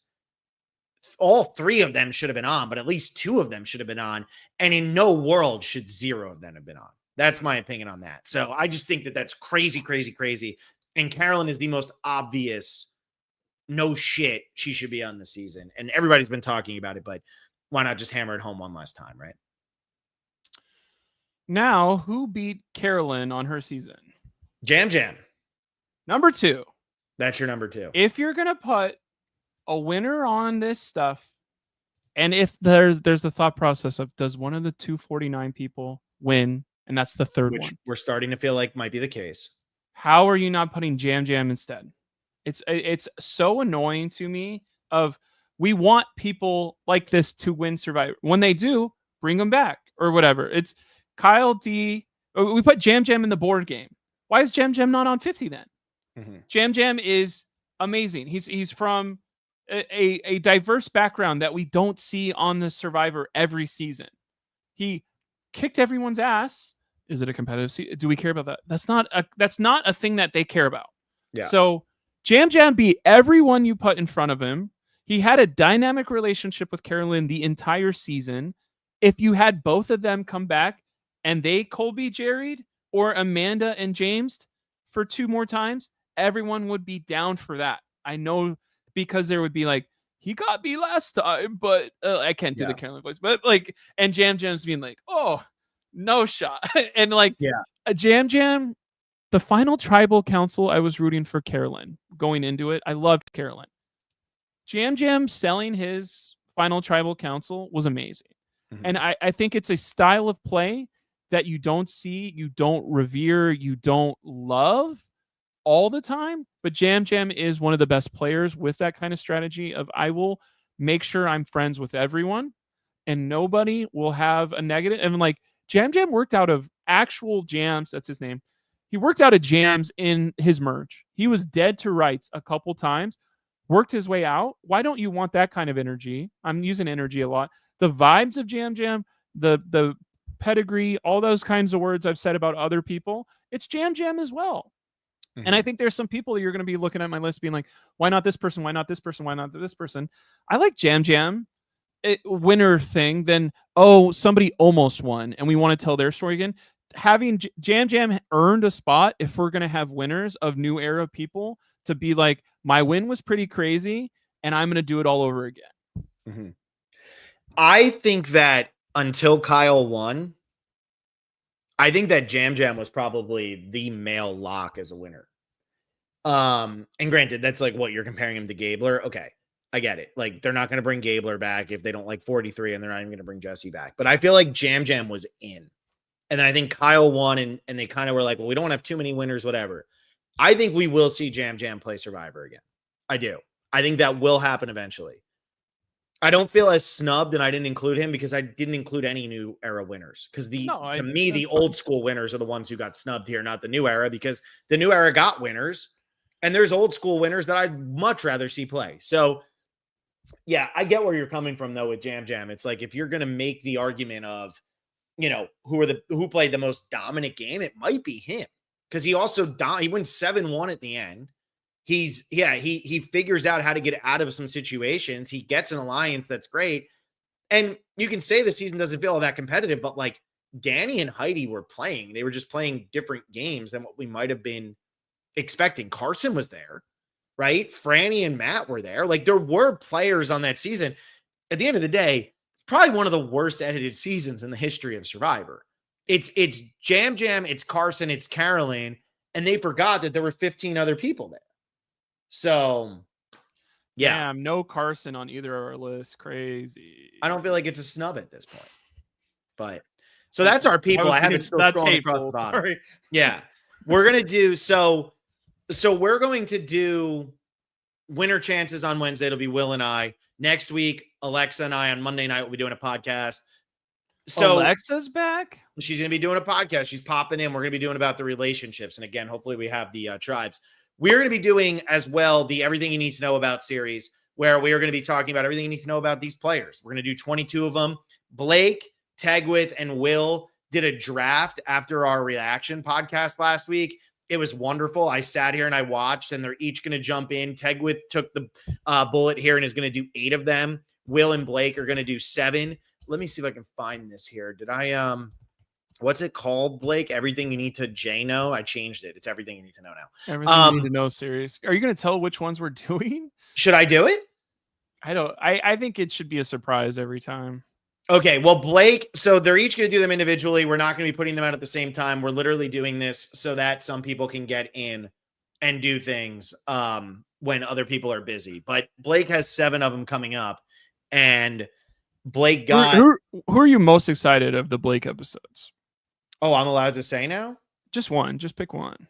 Speaker 1: all 3 of them should have been on, but at least 2 of them should have been on. And in no world should 0 of them have been on. That's my opinion on that. So I just think that that's crazy, crazy, crazy. And Carolyn is the most obvious, no shit, she should be on the season. And everybody's been talking about it, but why not just hammer it home one last time, right?
Speaker 2: Now, who beat Carolyn on her season?
Speaker 1: Jam Jam.
Speaker 2: Number 2.
Speaker 1: That's your number 2.
Speaker 2: If you're going to put a winner on this stuff, and if there's the thought process of, does one of the 249 people win? And that's the third one.
Speaker 1: We're starting to feel like might be the case.
Speaker 2: How are you not putting Jam Jam instead? It's so annoying to me. We want people like this to win Survivor. When they do, bring them back or whatever. It's Kyle D. We put Jam Jam in the board game. Why is Jam Jam not on 50 then? Mm-hmm. Jam Jam is amazing. He's from a diverse background that we don't see on the Survivor every season. He kicked everyone's ass. Is it a competitive season? Do we care about that? That's not a thing that they care about. Yeah. So Jam Jam beat everyone you put in front of him. He had a dynamic relationship with Carolyn the entire season. If you had both of them come back and they Colby Jerried or Amanda and James for 2 more times, everyone would be down for that. I know, because there would be like, he got me last time, but I can't do the Carolyn voice, but like, and Jam Jam's being like, oh, no shot. And like, a Jam Jam, the final tribal council, I was rooting for Carolyn going into it. I loved Carolyn. Jam Jam selling his final tribal council was amazing. Mm-hmm. And I think it's a style of play that you don't see, you don't revere, you don't love all the time. But Jam Jam is one of the best players with that kind of strategy of, I will make sure I'm friends with everyone and nobody will have a negative. And like, Jam Jam worked out of actual jams. That's his name. He worked out of jams in his merge. He was dead to rights a couple times, worked his way out. Why don't you want that kind of energy? I'm using energy a lot. The vibes of Jam Jam, the pedigree, all those kinds of words I've said about other people, it's Jam Jam as well. Mm-hmm. And I think there's some people you're going to be looking at my list being like, why not this person? Why not this person? Why not this person? I like Jam Jam. Winner thing, then somebody almost won and we want to tell their story again. Having Jam Jam earned a spot if we're going to have winners of new era people to be like, my win was pretty crazy and I'm going to do it all over again.
Speaker 1: Mm-hmm. I think that until Kyle won, I think that Jam Jam was probably the male lock as a winner. And granted, that's like what you're comparing him to Gabler. Okay. I get it. Like, they're not going to bring Gabler back if they don't like 43, and they're not even going to bring Jesse back. But I feel like Jam Jam was in. And then I think Kyle won, and they kind of were like, well, we don't have too many winners, whatever. I think we will see Jam Jam play Survivor again. I do. I think that will happen eventually. I don't feel as snubbed, and I didn't include him because I didn't include any new era winners. Because to me, the old school winners are the ones who got snubbed here, not the new era, because the new era got winners, and there's old school winners that I'd much rather see play. So, yeah, I get where you're coming from though with Jam Jam. It's like, if you're going to make the argument of, who played the most dominant game, it might be him, because he also he wins 7-1 at the end. He figures out how to get out of some situations. He gets an alliance that's great. And you can say the season doesn't feel all that competitive, but like, Danny and Heidi were playing. They were just playing different games than what we might have been expecting. Carson was there. Right? Franny and Matt were there. Like, there were players on that season. At the end of the day, it's probably one of the worst edited seasons in the history of Survivor. It's Jam Jam, it's Carson, it's Carolyn, and they forgot that there were 15 other people there. So, yeah.
Speaker 2: Damn, no Carson on either of our lists. Crazy.
Speaker 1: I don't feel like it's a snub at this point. But, so that's our people. I haven't still scrolling across the bottom. Sorry. Yeah. We're going to do, so we're going to do winner chances on Wednesday. It'll be Will and I. Next week, Alexa and I on Monday night will be doing a podcast. So
Speaker 2: Alexa's back?
Speaker 1: She's going to be doing a podcast. She's popping in. We're going to be doing about the relationships. And again, hopefully we have the tribes. We're going to be doing as well the Everything You Need to Know About series, where we are going to be talking about everything you need to know about these players. We're going to do 22 of them. Blake, Tegwith and Will did a draft after our reaction podcast last week. It was wonderful. I sat here and I watched, and they're each going to jump in. Tegwith took the bullet here and is going to do 8 of them. Will and Blake are going to do 7. Let me see if I can find this here. Did I, what's it called, Blake? Everything you need to know? I changed it. It's everything you need to know now.
Speaker 2: Everything you need to know series. Are you going to tell which ones we're doing?
Speaker 1: Should I do it?
Speaker 2: I think it should be a surprise every time.
Speaker 1: Okay, well, Blake, so they're each going to do them individually. We're not going to be putting them out at the same time. We're literally doing this so that some people can get in and do things when other people are busy. But Blake has 7 of them coming up, and Blake got...
Speaker 2: Who are you most excited of the Blake episodes?
Speaker 1: Oh, I'm allowed to say now?
Speaker 2: Just one. Just pick one.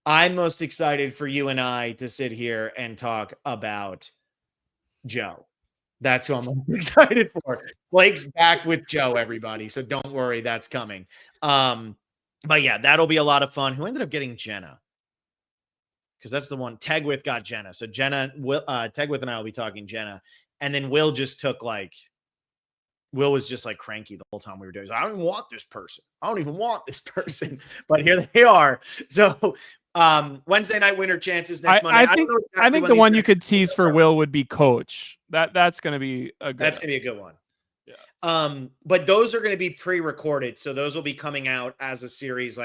Speaker 1: I'm most excited for you and I to sit here and talk about Joe. That's who I'm most excited for. Blake's back with Joe, everybody. So don't worry, that's coming. But yeah, that'll be a lot of fun. Who ended up getting Jenna? Because that's the one. Tegwith got Jenna. So Jenna, Tegwith and I will be talking Jenna. And then Will just took Will was just cranky the whole time we were doing. So I don't even want this person. I don't even want this person. But here they are. So Wednesday night winner chances next Monday.
Speaker 2: I think the one you could tease for Will would be Coach. That's going to be a good.
Speaker 1: That's going to be a good one. Yeah. But those are going to be pre-recorded, so those will be coming out as a series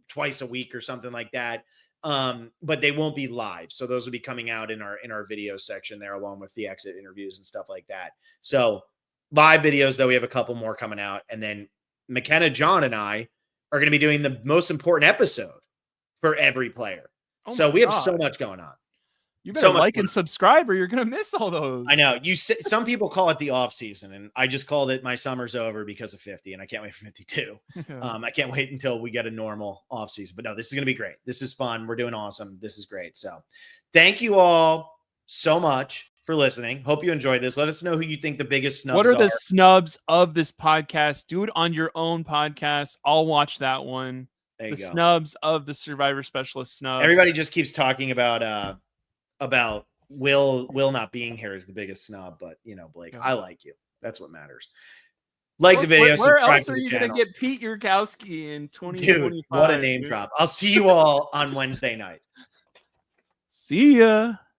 Speaker 1: twice a week or something like that. But they won't be live, so those will be coming out in our video section there, along with the exit interviews and stuff like that. So live videos, though, we have a couple more coming out, and then McKenna, John, and I are going to be doing the most important episode for every player. So we have so much going on.
Speaker 2: You better like and subscribe, or you're gonna miss all those.
Speaker 1: I know. Some people call it the off season, and I just called it my summer's over because of 50, and I can't wait for 52. I can't wait until we get a normal off season. But no, this is gonna be great. This is fun. We're doing awesome. This is great. So thank you all so much for listening. Hope you enjoyed this. Let us know who you think the biggest snubs are.
Speaker 2: What are the snubs of this podcast? Do it on your own podcast. I'll watch that one.
Speaker 1: There you go.
Speaker 2: Snubs of the Survivor Specialist snubs.
Speaker 1: Everybody just keeps talking about Will not being here is the biggest snub, but Blake, I like you. That's what matters. Like the video.
Speaker 2: Where else are you going to get Pete Yurkowski in 2025?
Speaker 1: Dude, what a name drop. I'll see you all on Wednesday night.
Speaker 2: See ya.